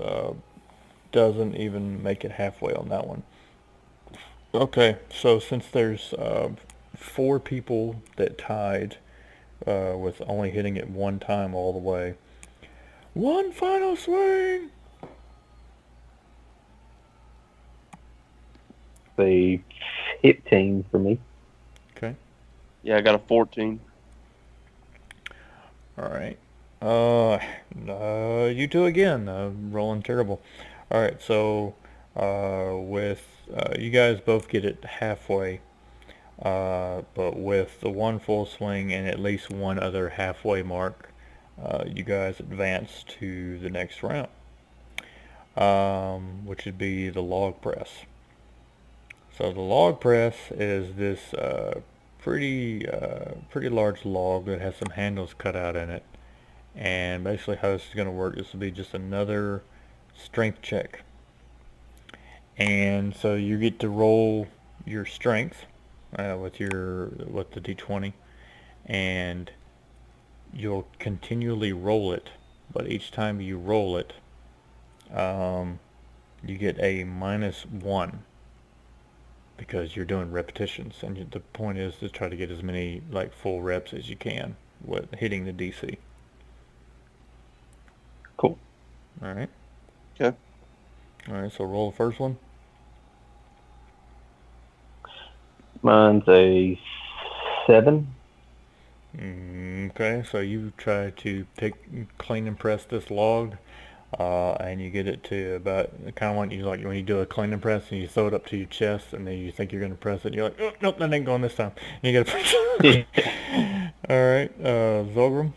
doesn't even make it halfway on that one. Okay, so since there's 4 people that tied with only hitting it one time all the way, one final swing. Say 15 for me. Okay. Yeah, I got a 14. All right. You two again. Rolling terrible. All right. So, with you guys both get it halfway, but with the one full swing and at least one other halfway mark, you guys advance to the next round, which would be the log press. So the log press is this pretty large log that has some handles cut out in it. And basically how this is going to work, this will be just another strength check. And so you get to roll your strength with the d20, and you'll continually roll it, but each time you roll it, you get a -1 because you're doing repetitions, and the point is to try to get as many like full reps as you can with hitting the DC. Cool. All right. Okay. All right. So roll the first one. Mine's a 7. Okay. So you try to clean and press this log, and you get it to about kind of when you do a clean and press and you throw it up to your chest, and then you think you're going to press it. And you're like, oh, nope, that ain't going this time. And you got to. All right. Zolgrim.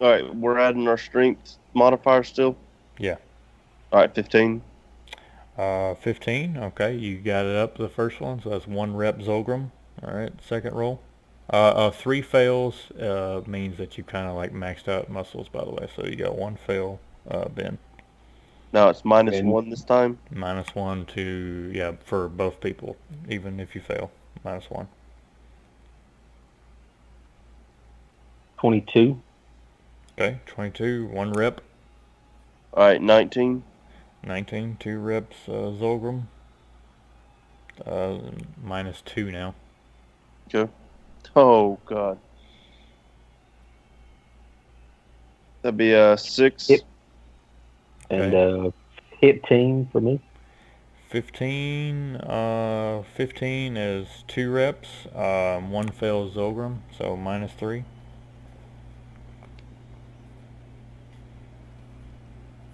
All right, we're adding our strength modifier still. Yeah. All right, 15. 15. Okay, you got it up the first one, so that's 1 rep Zolgrim. All right, second roll. 3 fails means that you kind of like maxed out muscles, by the way. So you got 1 fail, Ben. Now it's minus And- 1 this time. -1 to, yeah, for both people, even if you fail. -1. 22. Okay, 22, 1 rep. All right, 19. 19, 2 reps Zolgrim. -2 now. Okay. Oh God. That'd be a 6. Yep. And 15 for me. 15 is 2 reps. 1 fails Zolgrim, so -3.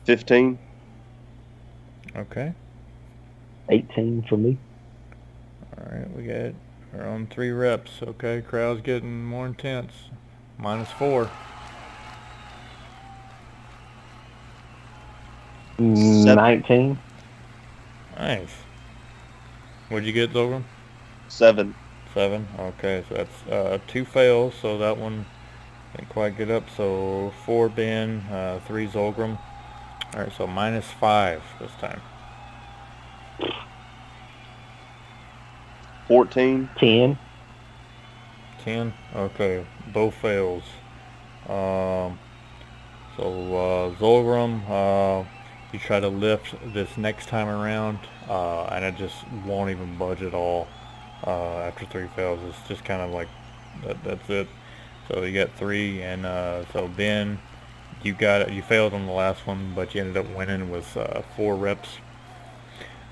15. Okay. 18 for me. All right, we got our own 3 reps. Okay, crowd's getting more intense. -4. 19. Nice. What'd you get, Zolgrim? 7. 7. Okay, so that's 2 fails, so that one didn't quite get up. So 4 Ben, 3 Zolgrim. All right, so -5 this time. 14. 10. 10. Okay, both fails. So Zolgrim, you try to lift this next time around, and it just won't even budge at all. After 3 fails, it's just kind of like that's it. So you got 3, and so Ben, you got it. You failed on the last one, but you ended up winning with 4 reps.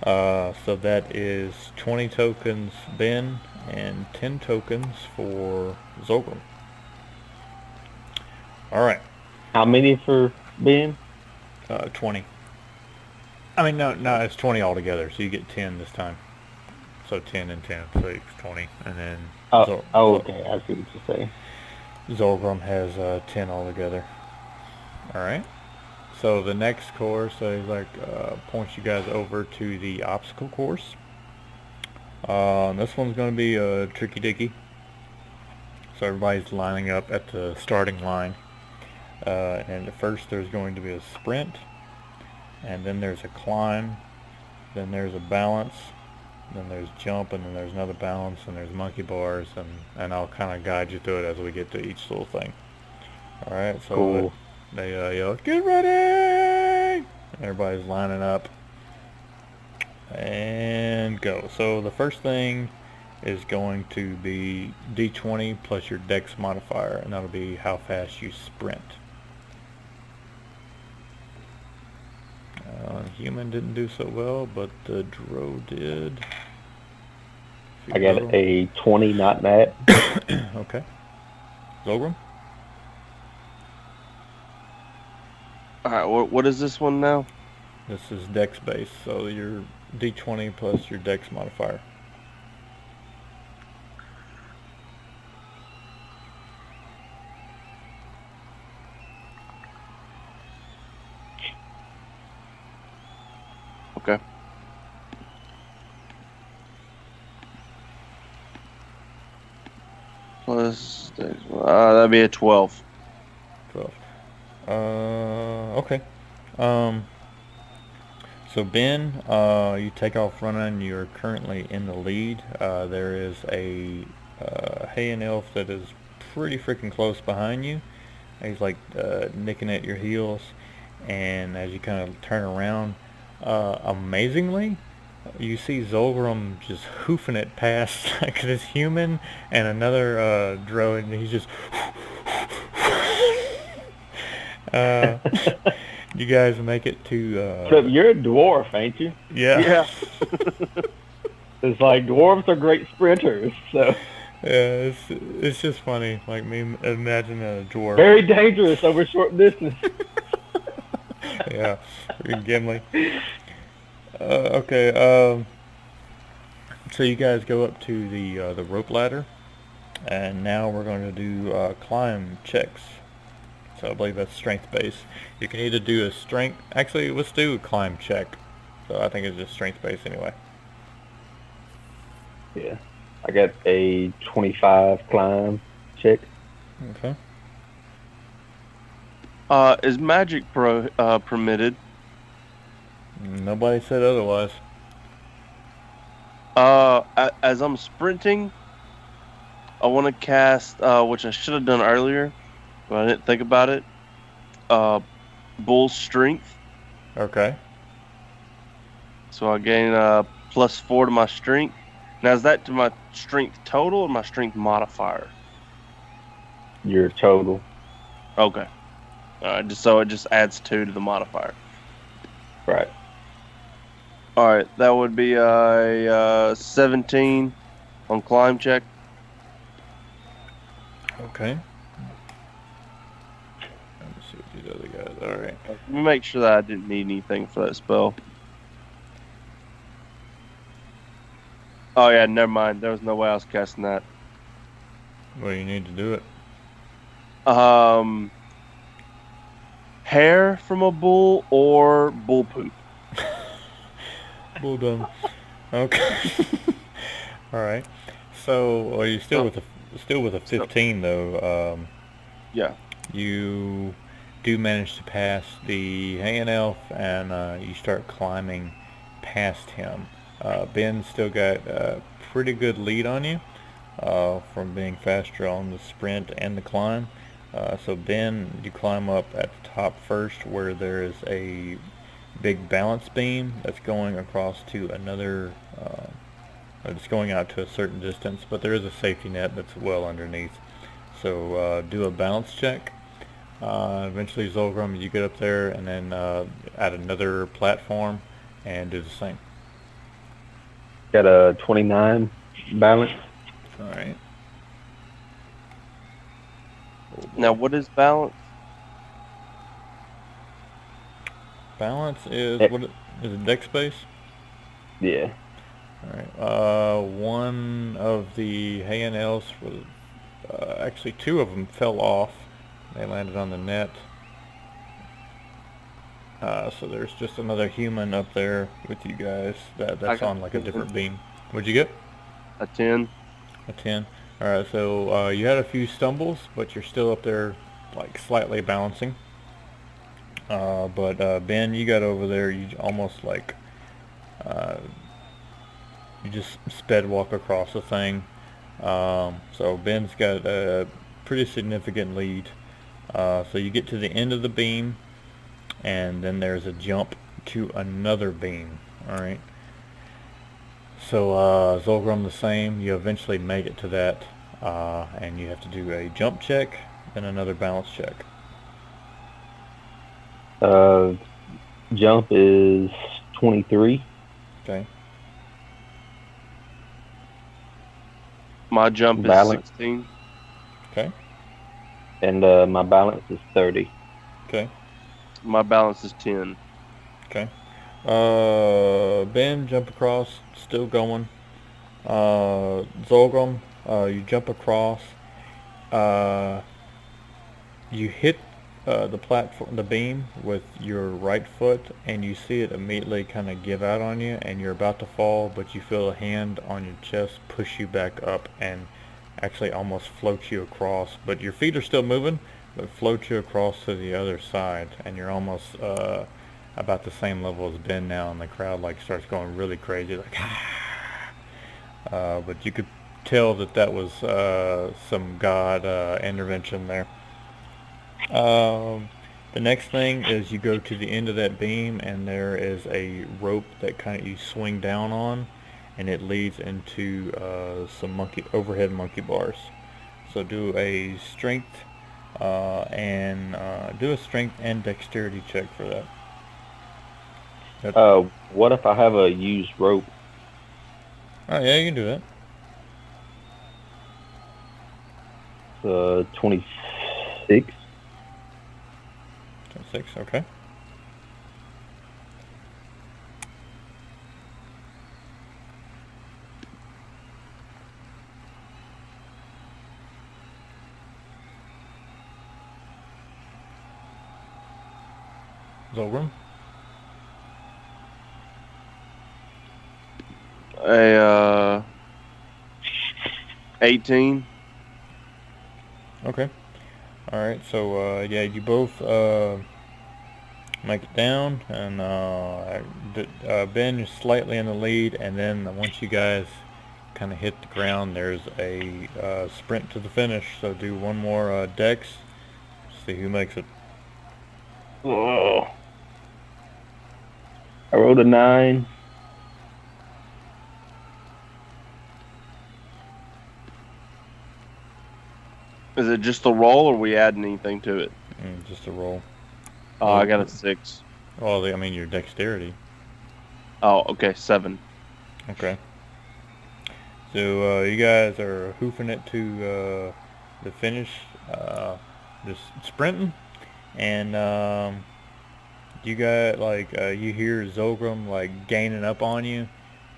So that is 20 tokens Ben and 10 tokens for Zolgrim. All right. How many for Ben? 20. I mean, no, it's 20 altogether, so you get 10 this time. So 10 and 10, so it's 20, and then Okay, I see what you're saying. Zolgrim has 10 altogether. All right. So the next course, he's like points you guys over to the obstacle course. This one's going to be a tricky dicky. So everybody's lining up at the starting line. And at first there's going to be a sprint, and then there's a climb, then there's a balance, then there's jump, and then there's another balance, and there's monkey bars, and I'll kind of guide you through it as we get to each little thing. All right, so Cool. they yell, "Get ready!" Everybody's lining up, and go. So the first thing is going to be D20 plus your Dex modifier, and that'll be how fast you sprint. Human didn't do so well, but the Drow did. I got a 20, not that. Okay. Zolgrim? All right, what is this one now? This is Dex base, so your D20 plus your Dex modifier. Okay. Plus, that'd be a 12. 12. Okay. So Ben, you take off running. You're currently in the lead. There is a hay and elf that is pretty freaking close behind you. He's like nicking at your heels, and as you kind of turn around, amazingly, you see Zolgrim just hoofing it past like this human and another Drow, and he's just. You guys make it to. So you're a dwarf, ain't you? Yeah. Yeah. It's like dwarves are great sprinters, so Yeah, it's just funny, like me imagining a dwarf. very dangerous over short distance. Yeah, freaking Gimli. Okay, so you guys go up to the rope ladder, and now we're going to do climb checks. So I believe that's strength base. You can either do a strength. Actually, let's do a climb check. So I think it's just strength base anyway. Yeah, I got a 25 climb check. Okay. Is magic permitted? Nobody said otherwise. As I'm sprinting, I want to cast, which I should have done earlier, but I didn't think about it. Bull strength. Okay. So I gain +4 to my strength. Now is that to my strength total or my strength modifier? Your total. Okay. So it just adds 2 to the modifier. Right. All right, that would be a 17 on climb check. Okay. Let me see what these other guys. All right. Let me make sure that I didn't need anything for that spell. Oh yeah, never mind. There was no way I was casting that. Well, you need to do it. Hair from a bull or bull poop. Well done. Okay. All right. So, are you still with a 15 though? Yeah. You do manage to pass the Hand Elf, and you start climbing past him. Ben's still got a pretty good lead on you from being faster on the sprint and the climb. So Ben, you climb up at the top first, where there is a big balance beam that's going across to another. It's going out to a certain distance, but there is a safety net that's well underneath. So do a balance check. Eventually, Zolgrim, you get up there, and then add another platform and do the same. Got a 29 balance. All right. Now what is balance? Balance is Eh. what is it? Dex base. Yeah. All right. One of the Hand Elves was actually two of them fell off. They landed on the net, So there's just another human up there with you guys that's got on like a 10. different beam. What'd you get? A 10. A 10. Alright, so you had a few stumbles, but you're still up there like slightly balancing. But Ben, you got over there, you almost like you just sped walk across the thing. So Ben's got a pretty significant lead. So you get to the end of the beam, and then there's a jump to another beam. Alright. So Zolgrim the same. You eventually make it to that, and you have to do a jump check, then another balance check. Jump is 23. Okay. My jump is Balance. 16. Okay. And my balance is 30. Okay. My balance is 10. Okay. Ben, jump across, still going. Zolgrim, you jump across. You hit the platform, the beam, with your right foot, and you see it immediately kind of give out on you, and you're about to fall, but you feel a hand on your chest push you back up and actually almost float you across. But your feet are still moving, but float you across to the other side, and you're almost about the same level as Ben now, and the crowd like starts going really crazy, like but you could tell that was some God intervention there. The next thing is you go to the end of that beam, and there is a rope that kind of you swing down on, and it leads into some overhead monkey bars. So do a strength and dexterity check for that. What if I have a used rope? Oh yeah, you can do that. 26. 6, okay. Zolgrim? A 18. Okay. Alright, so yeah, you both make it down, and Ben is slightly in the lead, and then once you guys kind of hit the ground, there's a sprint to the finish. So do one more dex, see who makes it. Oh. I rolled a 9. Is it just the roll, or are we adding anything to it? Just a roll. Oh, I got a 6. Well, I mean your dexterity. Oh, okay, 7. Okay. So you guys are hoofing it to the finish, just sprinting, and you got like you hear Zolgrim like gaining up on you,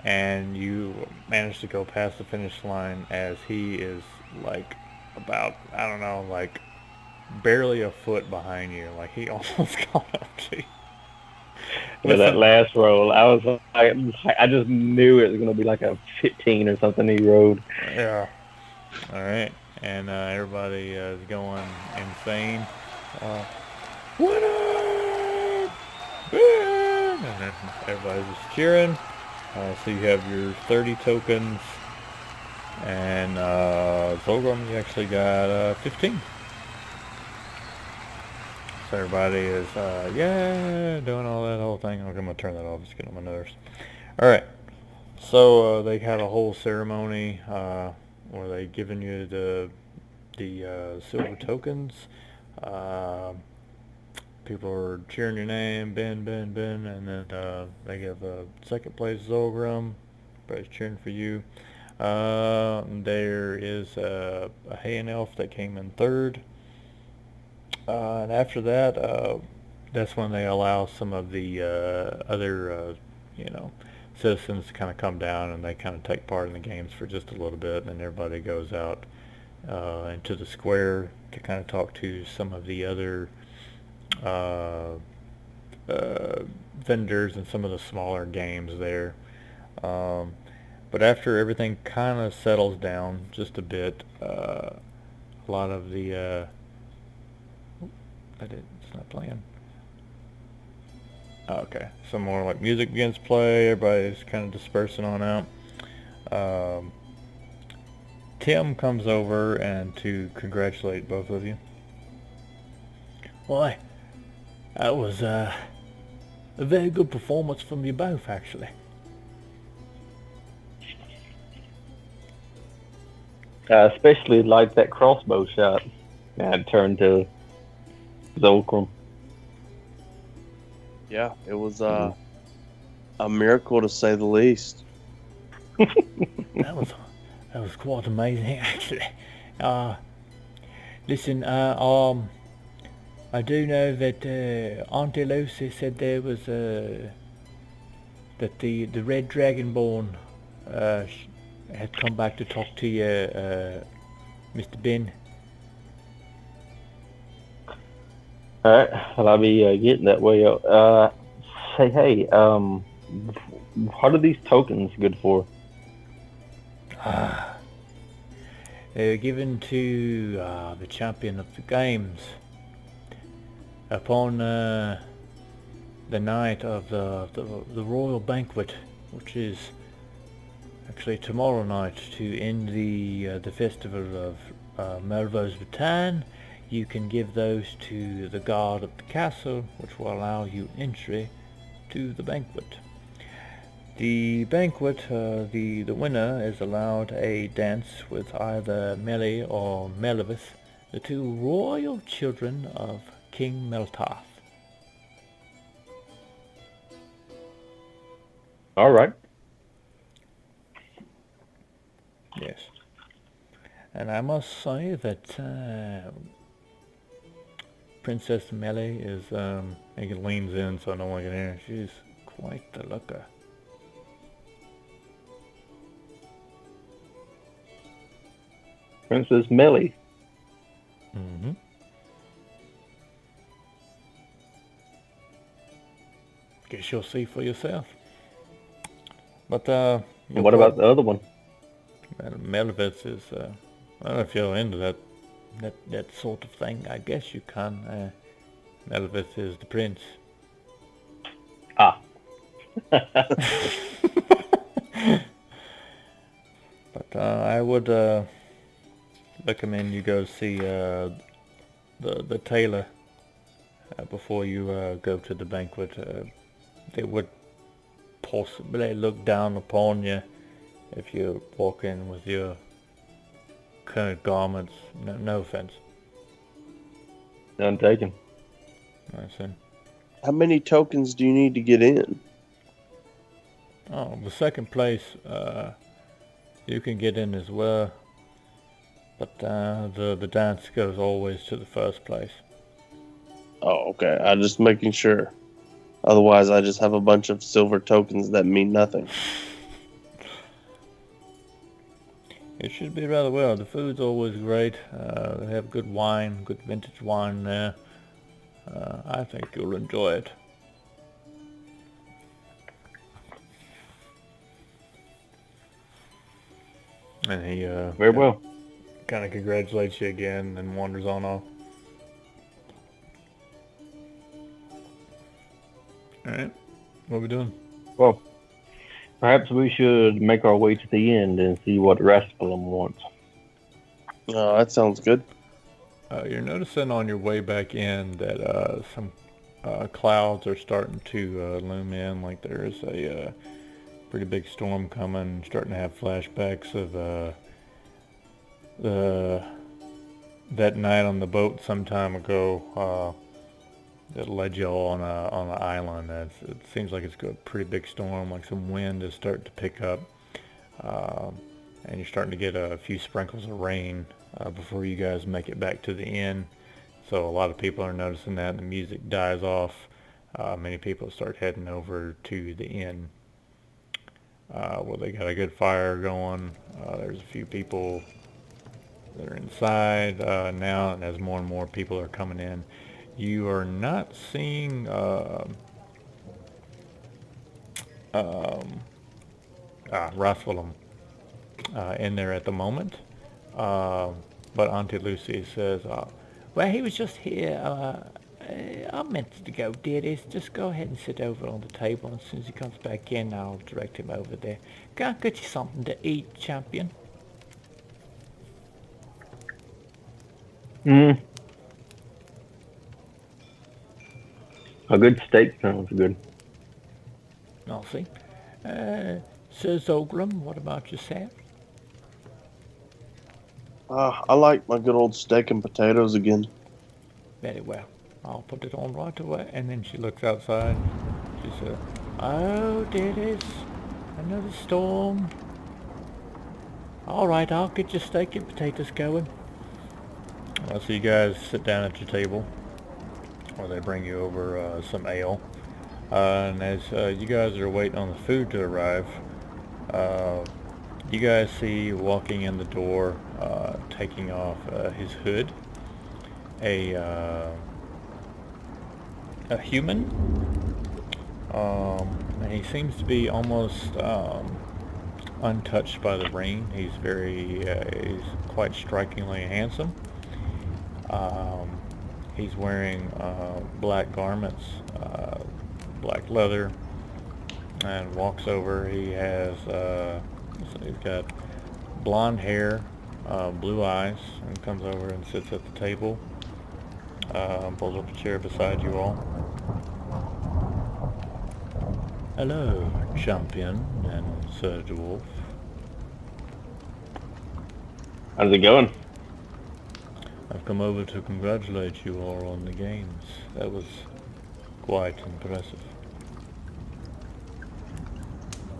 and you manage to go past the finish line as he is like about, I don't know, like barely a foot behind you. Like he almost caught up to you. Yeah, that last roll, I was like, I just knew it was gonna be like a 15 or something he rolled. Yeah. All right, and everybody is going insane. What up? Ben! And then everybody's just cheering. So you have your 30 tokens, and Zolgrim, you actually got 15. So everybody is, yeah, doing all that whole thing. Okay, I'm going to turn that off. It's getting on my nerves. Alright. So they had a whole ceremony where they giving you the silver tokens. People are cheering your name, Ben, Ben, Ben, and then they give second place Zolgrim. Everybody's cheering for you. There is a Hayan elf that came in third. And after that, that's when they allow some of the other, citizens to kind of come down, and they kind of take part in the games for just a little bit, and then everybody goes out into the square to kind of talk to some of the other vendors and some of the smaller games there. But after everything kind of settles down just a bit, a lot of the it's not playing. Okay, some more like music begins to play. Everybody's kind of dispersing on out. Tim comes over and to congratulate both of you. Why, that was a very good performance from you both, actually. Especially like that crossbow shot. And I turned to Zolkrum. Yeah, it was a miracle to say the least. That was quite amazing, actually. Listen, I do know that Auntie Lucy said there was that the Red Dragonborn had come back to talk to you, Mr. Ben. Alright, well, I'll be getting that way out. Say, hey, what are these tokens good for? They were given to the champion of the games upon the night of the royal banquet, which is actually tomorrow night, to end the festival of Melrose Bataan. You can give those to the guard of the castle, which will allow you entry to the banquet. The banquet, the winner is allowed a dance with either Meli or Melvis, the two royal children of King Meltarth. Alright. Yes. And I must say that Princess Meli is, he leans in so no one can hear. She's quite the looker. Princess Melly. Mm-hmm. Guess you'll see for yourself. But And what about the other one? Melvitz is I don't know if you're into that sort of thing. I guess you can. Melvitz is the prince. Ah. But I would recommend you go see the tailor before you go to the banquet. They would possibly look down upon you if you walk in with your kind of garments. No offense. None taken. I said. How many tokens do you need to get in? Oh, the second place, you can get in as well, but the dance goes always to the first place. Oh, okay. I'm just making sure. Otherwise, I just have a bunch of silver tokens that mean nothing. It should be rather well. The food's always great. They have good wine, good vintage wine there. I think you'll enjoy it. And he Very well. kind of congratulates you again and wanders on off. Alright, what are we doing? Well, perhaps we should make our way to the end and see what the rest of them wants. Oh, that sounds good. You're noticing on your way back in that some clouds are starting to loom in, like there's a pretty big storm coming. Starting to have flashbacks of that night on the boat some time ago that led you all on an island. It seems like it's got a pretty big storm, like some wind is starting to pick up, and you're starting to get a few sprinkles of rain before you guys make it back to the inn. So a lot of people are noticing that. The music dies off. Many people start heading over to the inn. Well, they got a good fire going. There's a few people that are inside now, and as more and more people are coming in, you are not seeing Raswellum in there at the moment. But Auntie Lucy says, well, he was just here. I meant to go, dearies. Just go ahead and sit over on the table. And as soon as he comes back in, I'll direct him over there. Go and get you something to eat, champion. Mm. A good steak sounds good. I'll see. Sir Zoglam, what about yourself? I like my good old steak and potatoes again. Very well. I'll put it on right away. And then she looks outside. She says, oh, dearies, another storm. All right, I'll get your steak and potatoes going. Well, so you guys sit down at your table, or they bring you over some ale. And as you guys are waiting on the food to arrive, you guys see walking in the door, taking off his hood, a human, and he seems to be almost untouched by the rain. He's he's quite strikingly handsome. He's wearing black garments, black leather, and walks over. He has he's got blonde hair, blue eyes, and comes over and sits at the table. Pulls up a chair beside you all. Hello, champion and Sir Dwarf. How's it going? I've come over to congratulate you all on the games. That was quite impressive.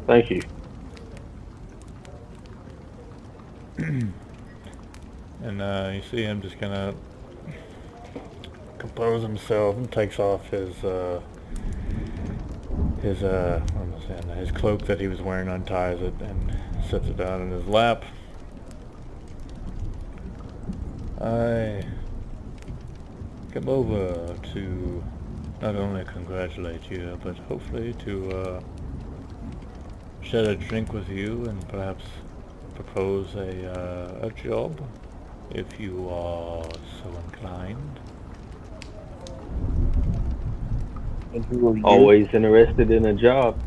Thank you. And you see him just kind of compose himself and takes off his cloak that he was wearing, unties it and sets it down in his lap. I come over to not only congratulate you, but hopefully to share a drink with you and perhaps propose a job, if you are so inclined. And who are you? Always interested in a job.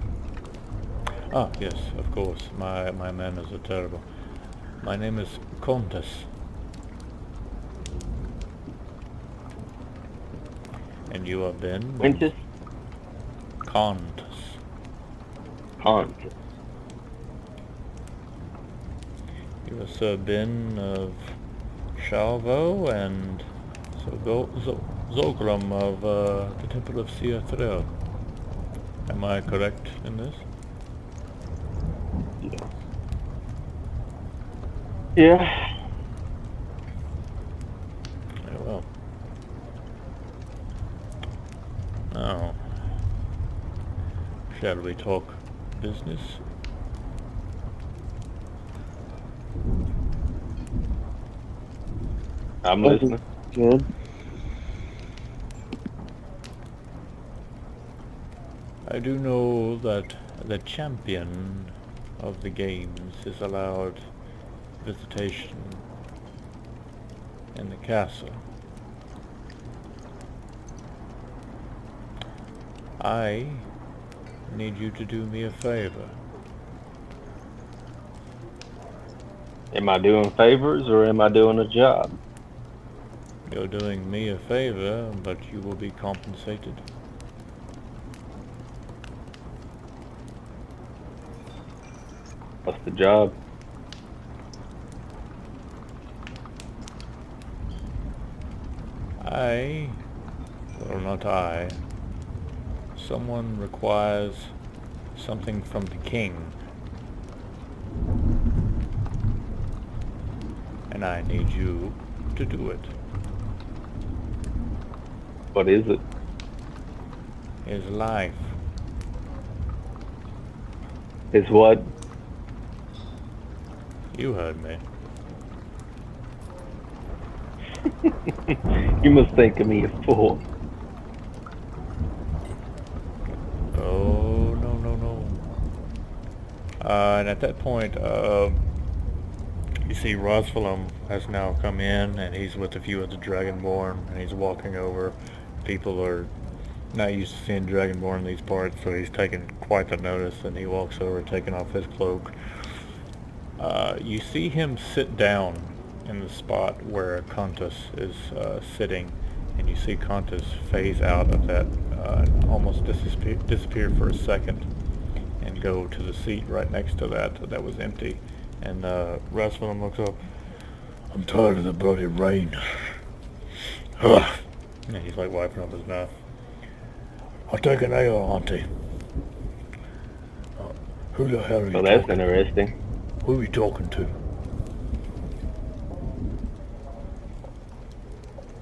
Ah, yes, of course. My manners are terrible. My name is Countess. And you have been? Quintus? Countess. Hans. You have Sir Ben of Shalvo and Zogram of the Temple of Siathrel. Am I correct in this? Yeah. Very well. Now, shall we talk business? I'm listening. Good. I do know that the champion of the games is allowed visitation in the castle. I need you to do me a favor. Am I doing favors or am I doing a job? You're doing me a favor, but you will be compensated. What's the job? Not I. Someone requires something from the king. And I need you to do it. What is it? His life. Is what? You heard me. You must think of me a fool. Oh, no, no, no. And at that point, you see Rosvalum has now come in, and he's with a few of the Dragonborn, and he's walking over. People are not used to seeing Dragonborn in these parts, so he's taking quite the notice, and he walks over, taking off his cloak. You see him sit down in the spot where Contus is sitting, and you see Contus phase out of that, almost disappear for a second, and go to the seat right next to that was empty. And Rasmussen looks up. I'm tired of the bloody rain. Ugh. And he's like wiping up his mouth. I'll take an ale, Auntie. Who the hell are you Well, that's talking to? interesting. Who are you talking to?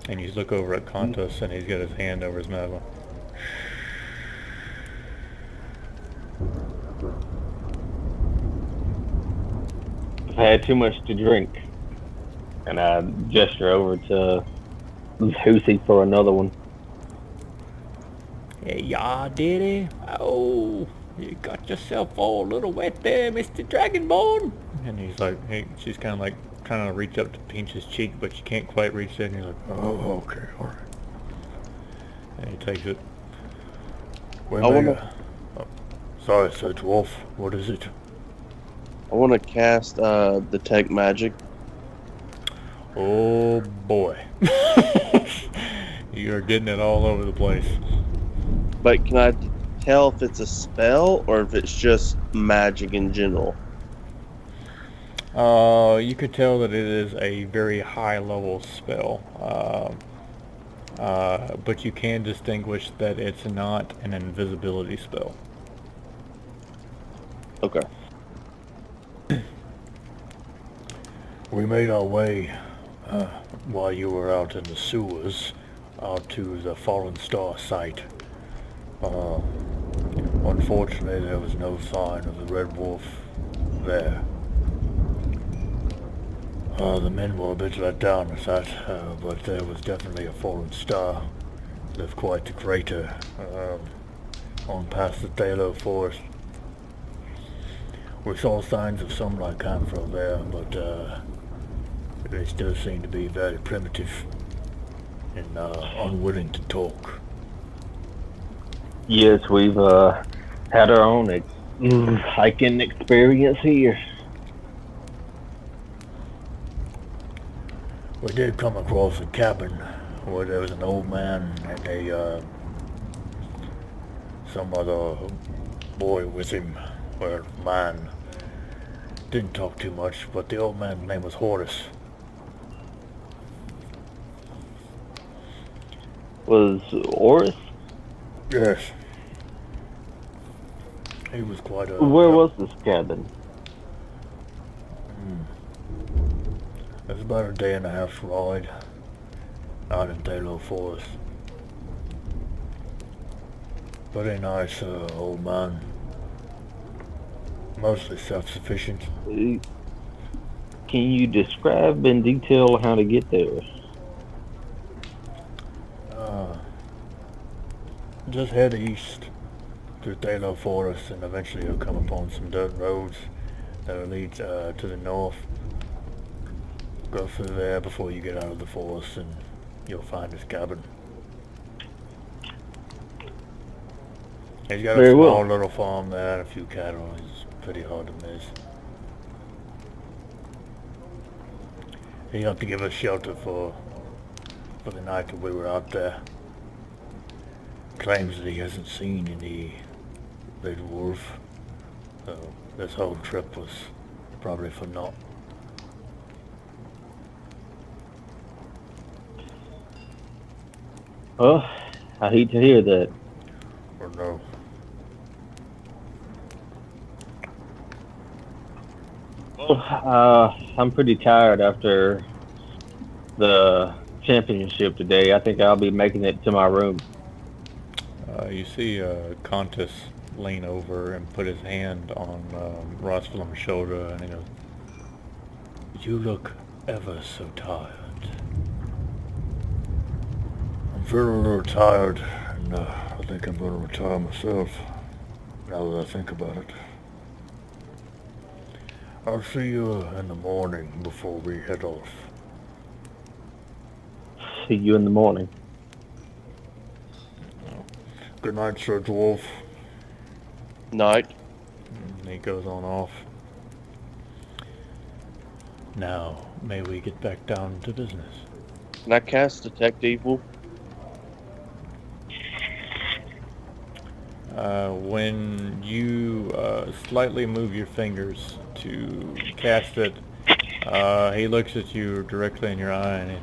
And you look over at Contus, and he's got his hand over his mouth. I've had too much to drink. And I gesture over to Lucy for another one. Hey, ya, did he? Oh, you got yourself all a little wet there, Mr. Dragonborn. And he's like, hey, she's kind of like trying to reach up to pinch his cheek, but she can't quite reach it. And he's like, oh, okay, all right. And he takes it. Where I am wanna- Oh, sorry, Sir Dwarf. What is it? I want to cast detect magic. Oh boy. You're getting it all over the place. But can I tell if it's a spell or if it's just magic in general? You could tell that it is a very high level spell. But you can distinguish that it's not an invisibility spell. Okay. We made our way, while you were out in the sewers, out to the Fallen Star site. Unfortunately, there was no sign of the Red Wolf there. The men were a bit let down at that, but there was definitely a Fallen Star. Left quite the crater, on past the Thalo Forest. We saw signs of some lycanthro there, but they still seem to be very primitive and unwilling to talk. Yes, we've had our own hiking experience here. We did come across a cabin where there was an old man and some other boy with him, or man. Didn't talk too much, but the old man's name was Horus. Was Oris? Yes. He was quite a... Where was this cabin? It was about a day and a half's ride out in Thalo Forest. Very nice old man. Mostly self-sufficient. Can you describe in detail how to get there? Just head east through Thalo Forest, and eventually you'll come upon some dirt roads that will lead to the north. Go through there before you get out of the forest, and you'll find his cabin. He's got a Very well. small little farm there and a few cattle. He's pretty hard to miss. He helped to give us shelter for the night that we were out there. Claims that he hasn't seen any Red Wolf, so this whole trip was probably for naught. Oh, I hate to hear that. Or no. Well, I'm pretty tired after the championship today. I think I'll be making it to my room. You see Contus lean over and put his hand on Rosvalum's shoulder, and he goes, "You look ever so tired." I'm feeling a little tired, and I think I'm going to retire myself, now that I think about it. I'll see you in the morning before we head off. See you in the morning. Good night, Sir Dwarf. Night. And he goes on off. Now, may we get back down to business? Can I cast Detect Evil? When you slightly move your fingers to cast it, he looks at you directly in your eye, and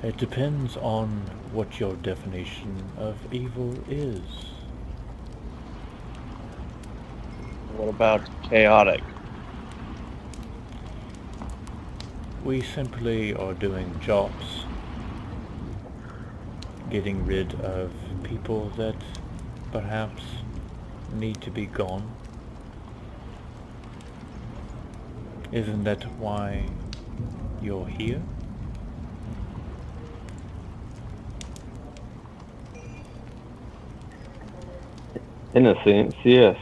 it depends on what your definition of evil is. What about chaotic? We simply are doing jobs, getting rid of people that perhaps need to be gone. Isn't that why you're here? In a sense, yes.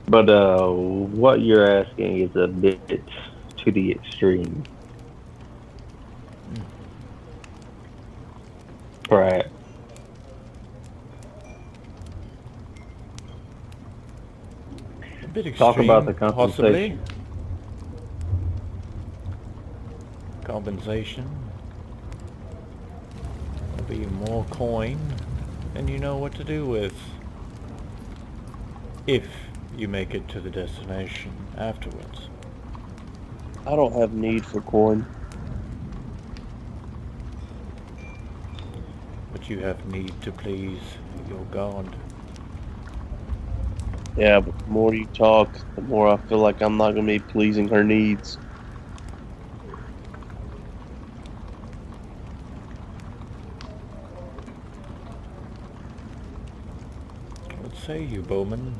But what you're asking is a bit to the extreme. Perhaps. A bit extreme, Talk about the possibly. compensation. Compensation. There'll be more coin than you know what to do with. If you make it to the destination afterwards. I don't have need for coin. But you have need to please your God. Yeah, but the more you talk, the more I feel like I'm not going to be pleasing her needs. What say you, Bowman?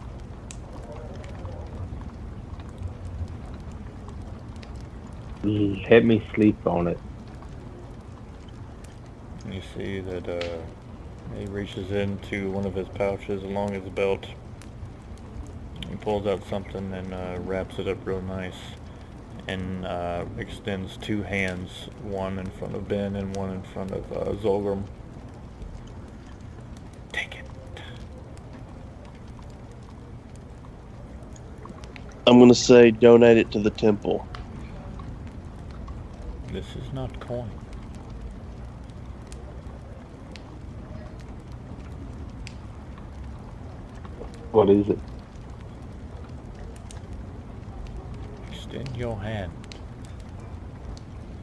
Let me sleep on it. And you see that he reaches into one of his pouches along his belt. He pulls out something and wraps it up real nice. And extends two hands, one in front of Ben and one in front of Zolgrim. Take it. I'm going to say donate it to the temple. This is not coin. What is it? Extend your hand,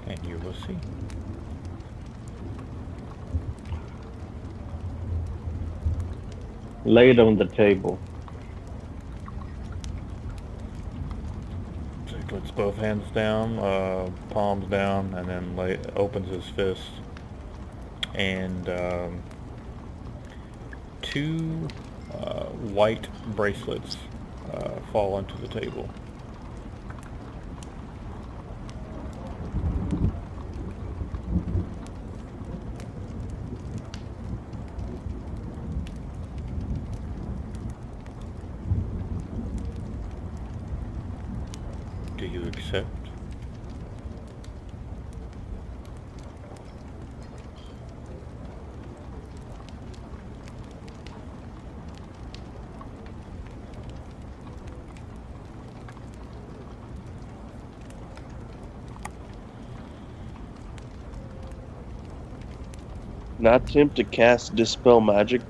and you will see. Lay it on the table. So he puts both hands down, palms down, and then opens his fist. And two white bracelets fall onto the table. Do you accept? Can I attempt to cast Dispel Magic?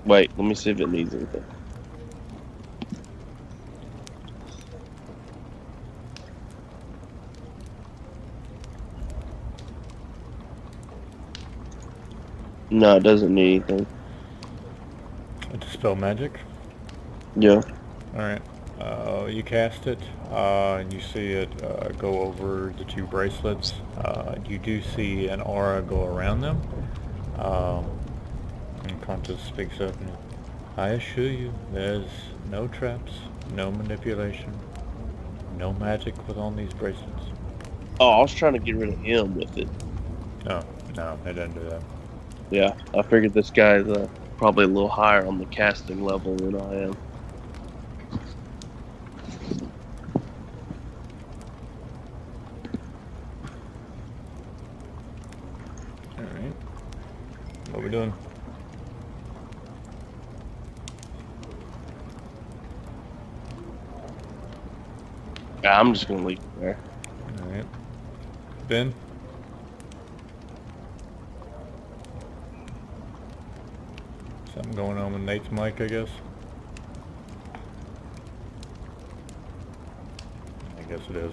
Wait, let me see if it needs anything. No, it doesn't need anything. Dispel magic? Yeah. Alright. You cast it, and you see it go over the two bracelets. You do see an aura go around them. And Qantas speaks up, and I assure you, there's no traps, no manipulation, no magic with on these bracelets. Oh, I was trying to get rid of him with it. No, it doesn't do that. Yeah, I figured this guy's probably a little higher on the casting level than I am. Alright. What we doing? Yeah, I'm just gonna leave it there. Alright. Ben? Something going on with Nate's mic, I guess? I guess it is.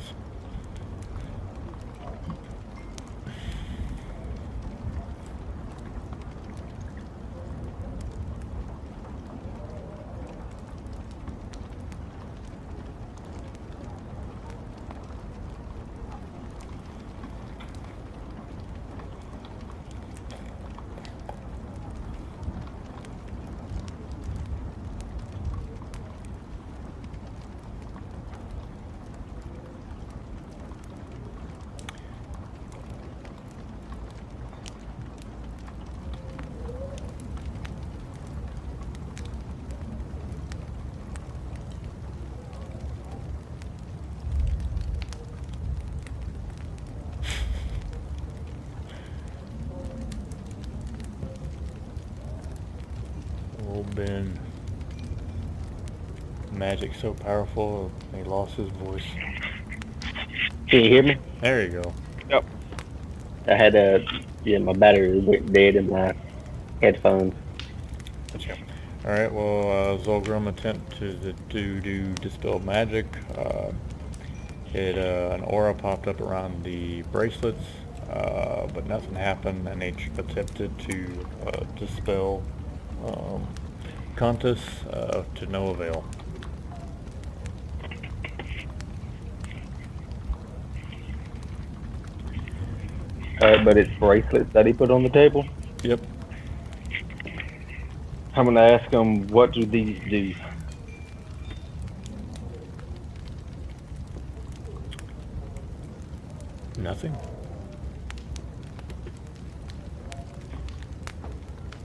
Old Ben. Magic's so powerful, he lost his voice. Can you hear me? There you go. I had my battery went dead in my headphones. Alright, well, Zolgrim attempt to do dispel magic. An aura popped up around the bracelets, but nothing happened, and they attempted to dispel Contus to no avail. But it's bracelets that he put on the table. Yep. I'm gonna ask him, what do these do? Nothing.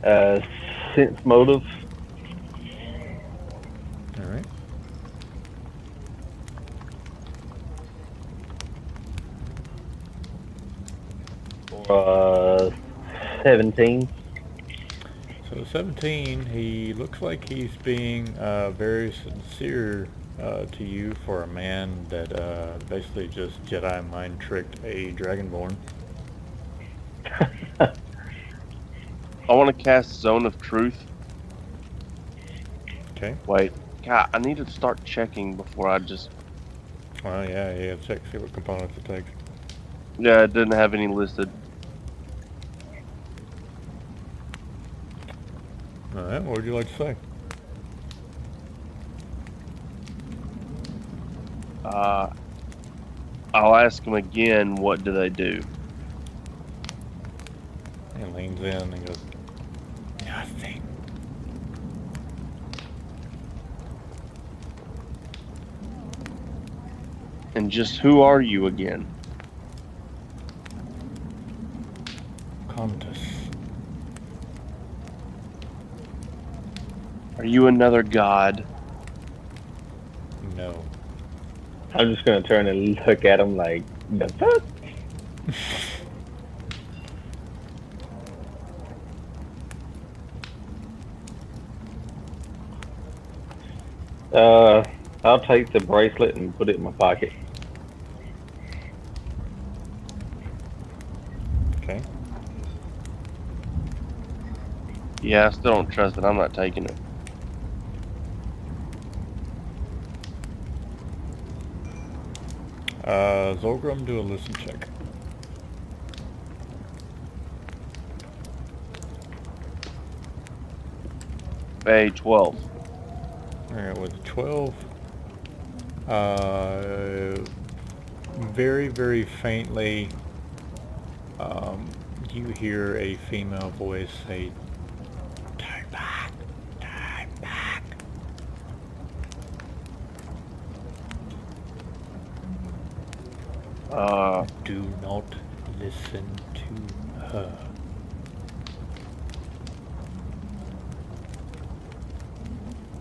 Sense motive. Alright. Or 17. So 17, he looks like he's being very sincere to you for a man that basically just Jedi mind tricked a Dragonborn. I want to cast Zone of Truth. Okay. Wait, God, I need to start checking before I just. Well, yeah, check, see what components it takes. Yeah, it didn't have any listed. Alright, what would you like to say? I'll ask him again. What do they do? He leans in and goes, nothing. And just who are you again? Contus. Are you another god? No. I'm just gonna turn and look at him like, the fuck? I'll take the bracelet and put it in my pocket. Okay. Yeah, I still don't trust it. I'm not taking it. Zolgrim, do a listen check. A 12. Alright, with a 12, very, very faintly, you hear a female voice say, turn back, turn back. Do not listen to her.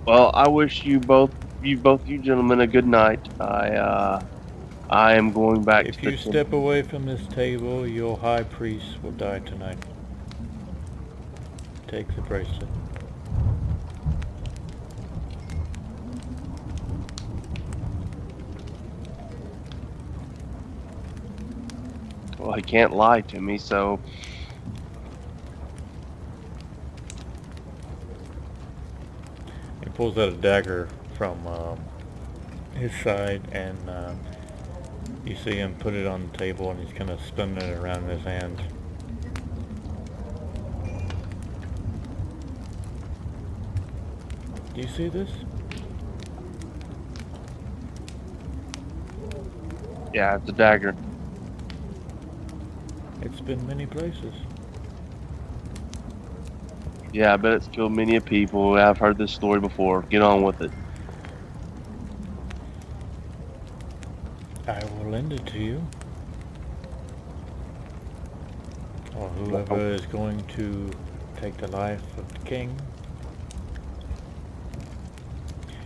Well, I wish you gentlemen a good night. I am going back If to the you temple. step away from this table, your high priest will die tonight. Take the bracelet. Well, he can't lie to me, so He pulls out a dagger from his side, and you see him put it on the table, and he's kind of spinning it around in his hand. Do you see this? yeah, it's a dagger. It's been many places. Yeah, I bet it's killed many a people. I've heard this story before. Get on with it. I will lend it to you. Or whoever is going to take the life of the king.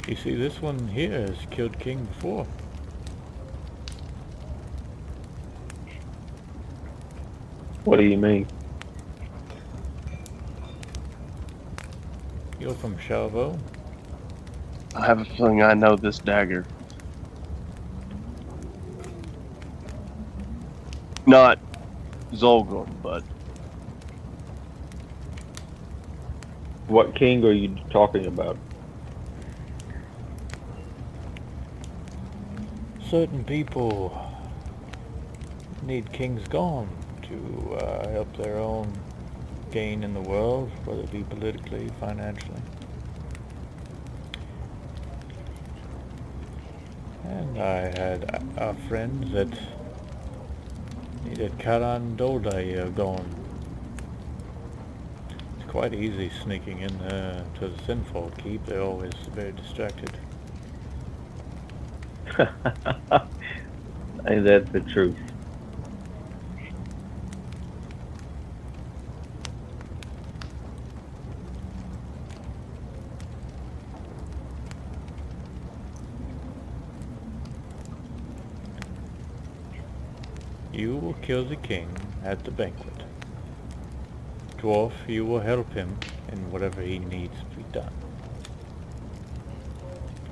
You see, this one here has killed king before. What do you mean? You're from Chauveau? I have a feeling I know this dagger. Not Zolgrim, but What king are you talking about? Certain people need kings gone to help their own gain in the world, whether it be politically, financially. And I had a friend that needed Karan Doldai gone. It's quite easy sneaking in to the Sinful Keep. They're always very distracted. Ain't that the truth? You will kill the king at the banquet. Dwarf, you will help him in whatever he needs to be done.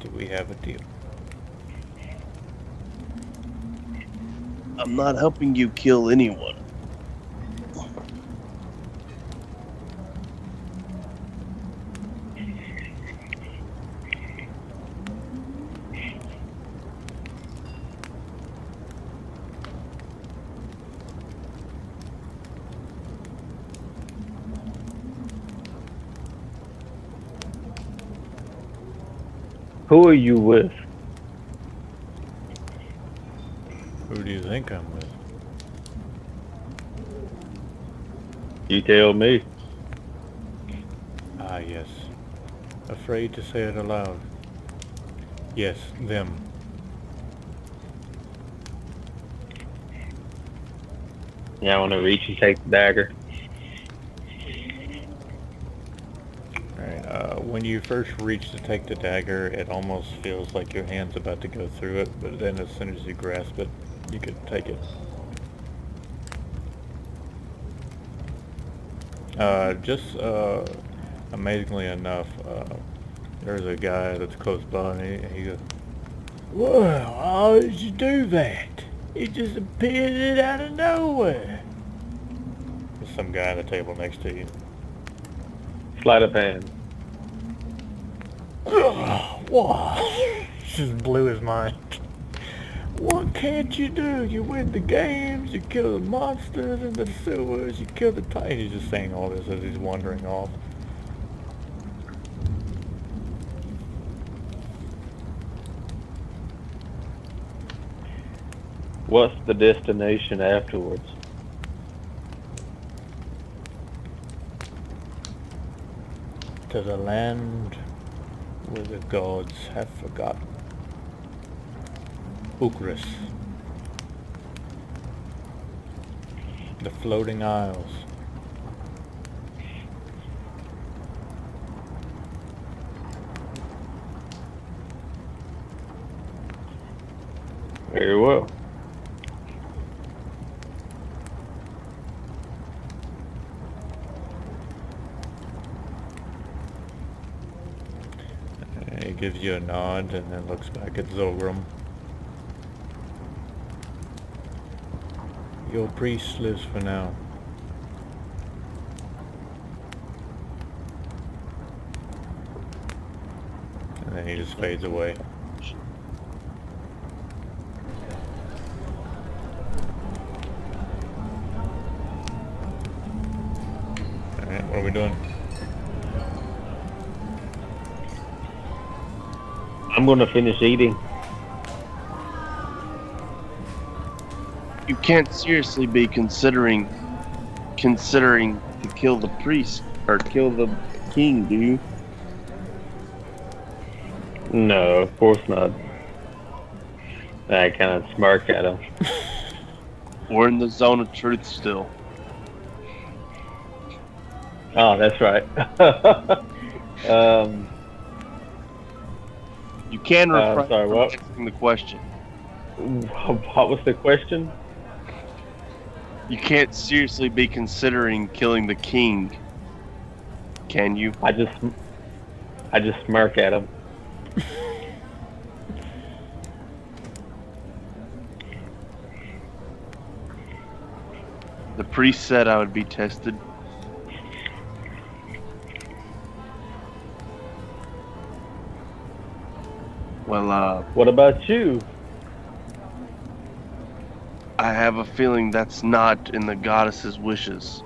Do we have a deal? I'm not helping you kill anyone. Who are you with? Who do you think I'm with? You tell me. Ah, yes. Afraid to say it aloud. Yes, them. Yeah, I want to reach and take the dagger. Alright, when you first reach to take the dagger, it almost feels like your hand's about to go through it, but then as soon as you grasp it, you can take it. Amazingly enough, there's a guy that's close by, and he goes, "Well, how did you do that? It just appeared out of nowhere." There's some guy at the table next to you. Sleight of hand. What? Just blew his mind. What can't you do? You win the games, you kill the monsters in the sewers, you kill the titans. He's just saying all this as he's wandering off. What's the destination afterwards? To the land where the gods have forgotten. Ukris. The Floating Isles. Very well. He gives you a nod and then looks back at Zolgrim. Your priest lives for now. And then he just fades away. Alright, what are we doing? I'm gonna finish eating. You can't seriously be considering to kill the priest or kill the king, do you? No, of course not. I kind of smirk at him. We're in the zone of truth still. Oh, that's right. You can refrain sorry, from what? asking the question. What was the question? You can't seriously be considering killing the king, can you? I just smirk at him. The priest said I would be tested. Well, What about you? I have a feeling that's not in the goddess's wishes.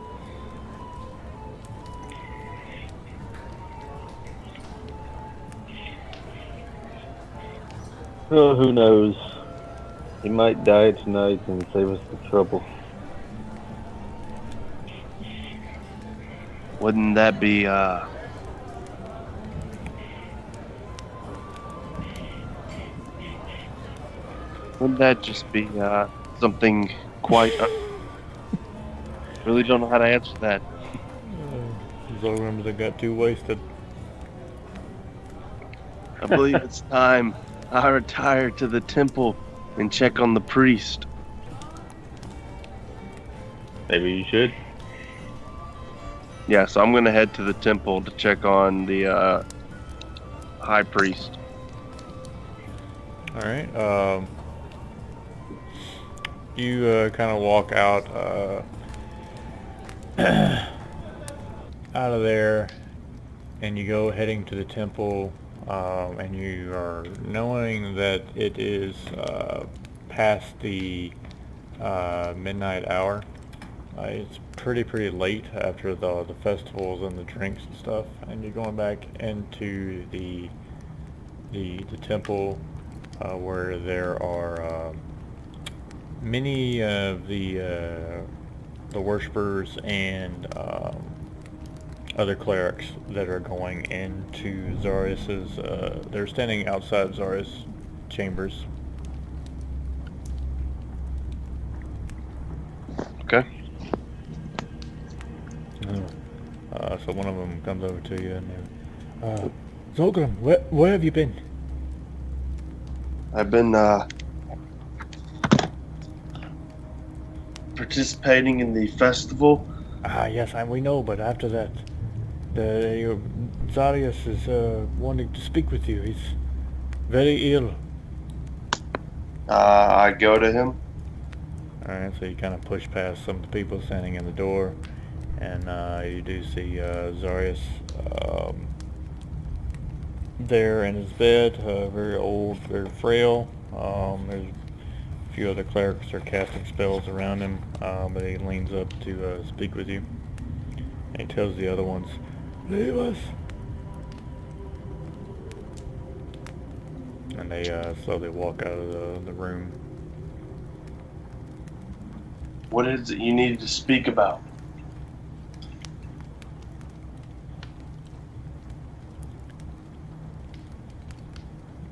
Oh, who knows? He might die tonight and save us the trouble. Wouldn't that be, wouldn't that just be, something quite, really don't know how to answer that. Zolgrim's got too wasted. I believe it's time I retire to the temple and check on the priest. Maybe you should. Yeah, so I'm gonna head to the temple to check on the, high priest. Alright, you kind of walk out out of there, and you go heading to the temple, and you are knowing that it is past the midnight hour. It's pretty late after the festivals and the drinks and stuff, and you're going back into the temple where there are many of the worshippers and other clerics that are going into Zarius's. They're standing outside Zarius' chambers. Okay. So one of them comes over to you and Zolgrim, where have you been? I've been, participating in the festival. Yes, we know, but after that, Zarius is wanting to speak with you. He's very ill. I go to him. Alright, so you kind of push past some of the people standing in the door, and you do see Zarius there in his bed, very old, very frail. There's a few other clerics are casting spells around him, but he leans up to speak with you. And he tells the other ones, "Leave us." And they slowly walk out of the room. What is it you needed to speak about?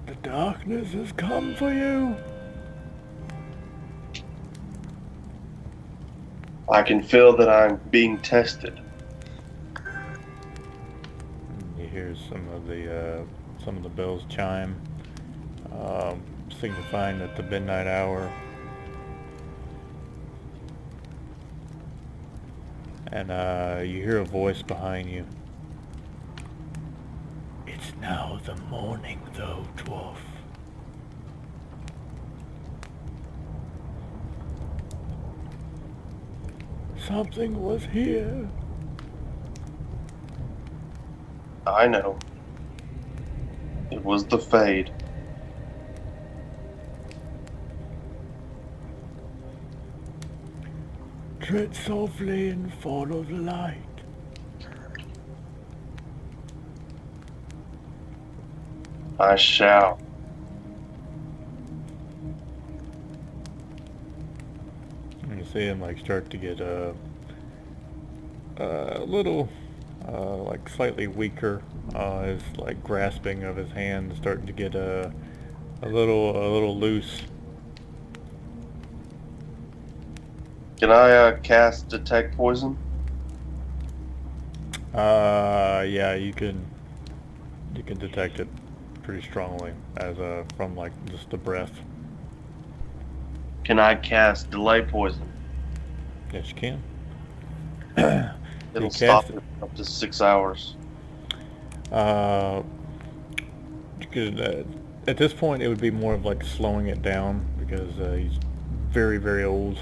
The darkness has come for you. I can feel that I'm being tested. You hear some of the bells chime. signifying that the midnight hour. And you hear a voice behind you. It's now the morning, though, dwarf. Something was here. I know. It was the Fade. Tread softly and follow the light. I shall. And you see him like start to get a little like slightly weaker. His like grasping of his hand starting to get a little loose. Can I cast Detect Poison? Yeah, you can detect it pretty strongly as from like just the breath. Can I cast Delay Poison? Yes, you can. It'll cast stop it. it up to 6 hours. You could, at this point, it would be more of like slowing it down because he's very, very old,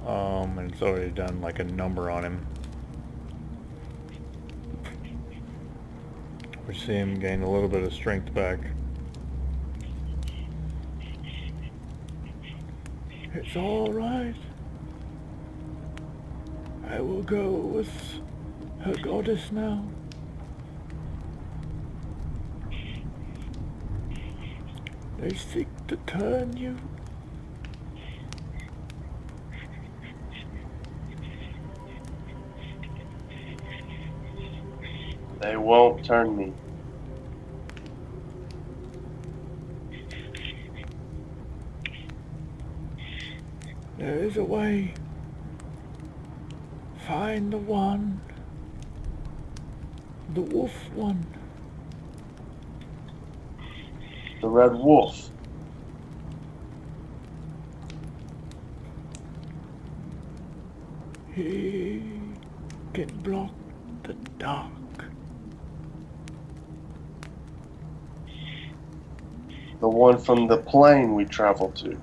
and it's already done like a number on him. We see him gain a little bit of strength back. It's all right. I will go with her goddess now. They seek to turn you. They won't turn me. There is a way. Find the one. The wolf one. The Red Wolf. He can block the dark. The one from the plane we traveled to.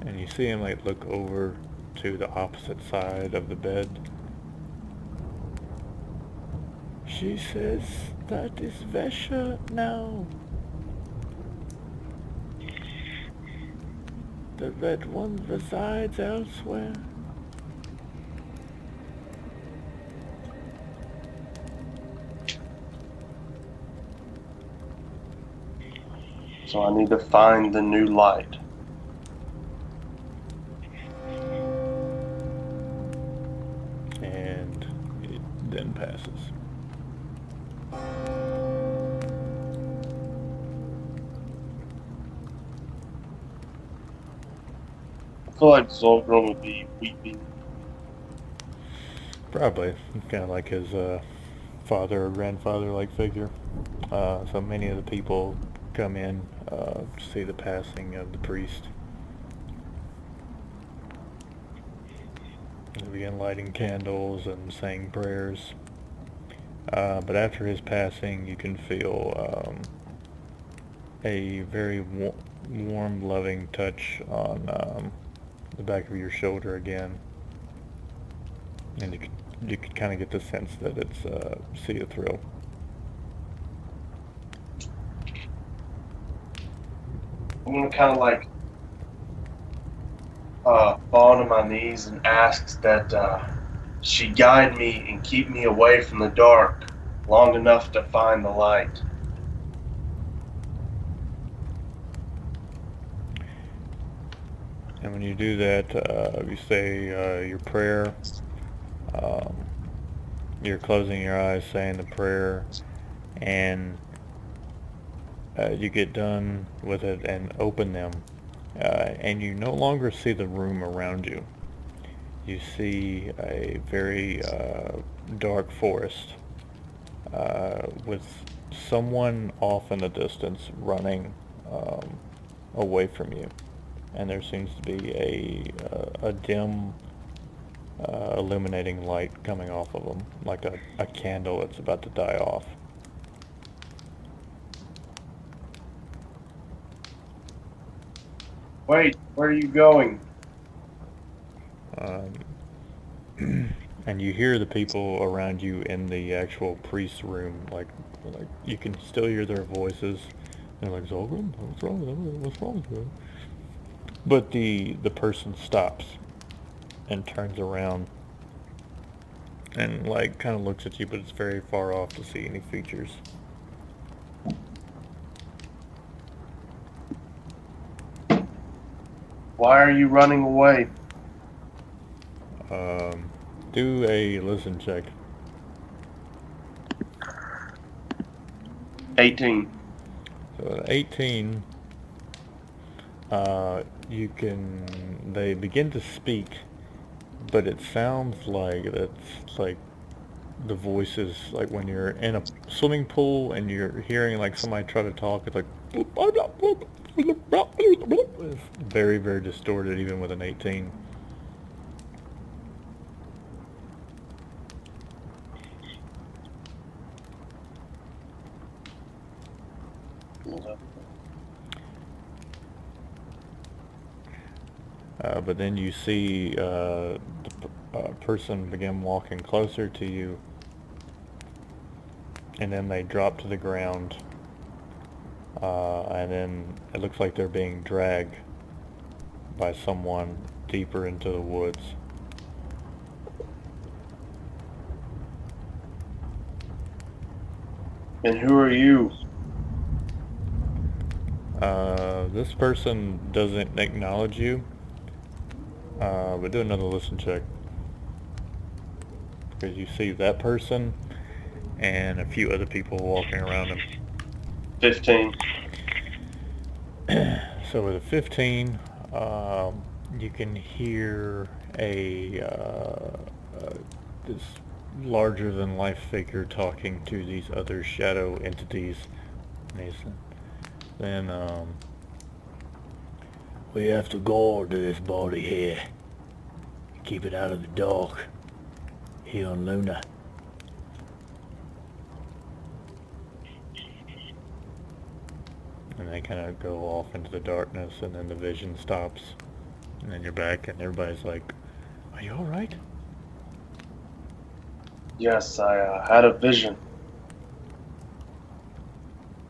And you see him like look over to the opposite side of the bed. She says that is Vesha now. The red one resides elsewhere. So I need to find the new light. And it then passes. I feel like Zolgrim would be weeping. Probably. Kind of like his father or grandfather-like figure. So many of the people come in to see the passing of the priest. They begin lighting candles and saying prayers. But after his passing, you can feel a very warm, loving touch on the back of your shoulder again. And you could kind of get the sense that it's Theothrill. I'm gonna kind of like fall to my knees and ask that she guide me and keep me away from the dark long enough to find the light. And when you do that, you say your prayer. You're closing your eyes, saying the prayer, and you get done with it and open them, and you no longer see the room around you. You see a very dark forest with someone off in the distance running away from you, and there seems to be a dim illuminating light coming off of them, like a candle that's about to die off. Wait, where are you going? And you hear the people around you in the actual priest's room, like you can still hear their voices. They're like, Zolgrim, what's wrong with him? What's wrong with him? But the person stops and turns around and like kind of looks at you, but it's very far off to see any features. Why are you running away? Do a listen check. 18. So at 18, they begin to speak, but it sounds like it's like the voices, like when you're in a swimming pool and you're hearing like somebody try to talk, it's like, it's very, very distorted even with an 18. But then you see the person begin walking closer to you, and then they drop to the ground, and then it looks like they're being dragged by someone deeper into the woods. And who are you? This person doesn't acknowledge you, but do another listen check. Because you see that person and a few other people walking around him. 15. So with a 15, you can hear this larger than life figure talking to these other shadow entities. Then we have to guard this body here. Keep it out of the dark. Here on Luna. And they kind of go off into the darkness, and then the vision stops, and then you're back, and everybody's like, "Are you all right?" Yes, I had a vision.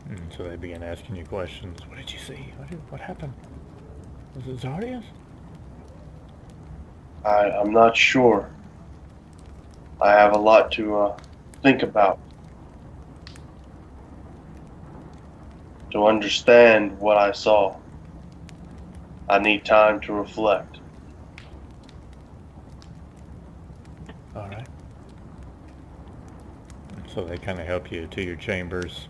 And so they begin asking you questions. What did you see? What happened? Was it Zardius? I'm not sure. I have a lot to think about. To understand what I saw, I need time to reflect. All right. So they kind of help you to your chambers.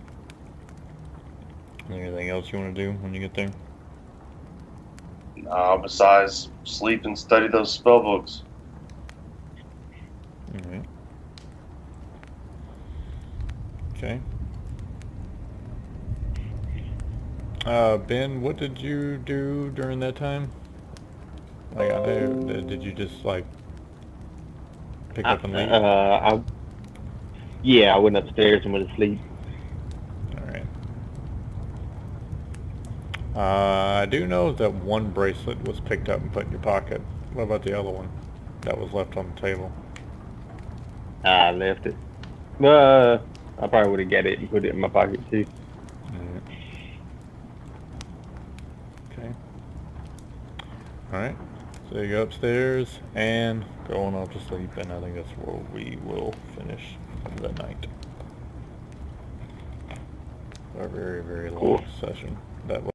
Anything else you want to do when you get there? Besides sleep and study those spell books. Alright. Okay. Ben, what did you do during that time? Like, I know, did you just, like, pick up and leave? I went upstairs and went to sleep. Alright. I do know that one bracelet was picked up and put in your pocket. What about the other one that was left on the table? I left it. I probably would have got it and put it in my pocket too. Alright. Okay. Alright. So you go upstairs and going off to sleep, and I think that's where we will finish the night. A very, very long session. That was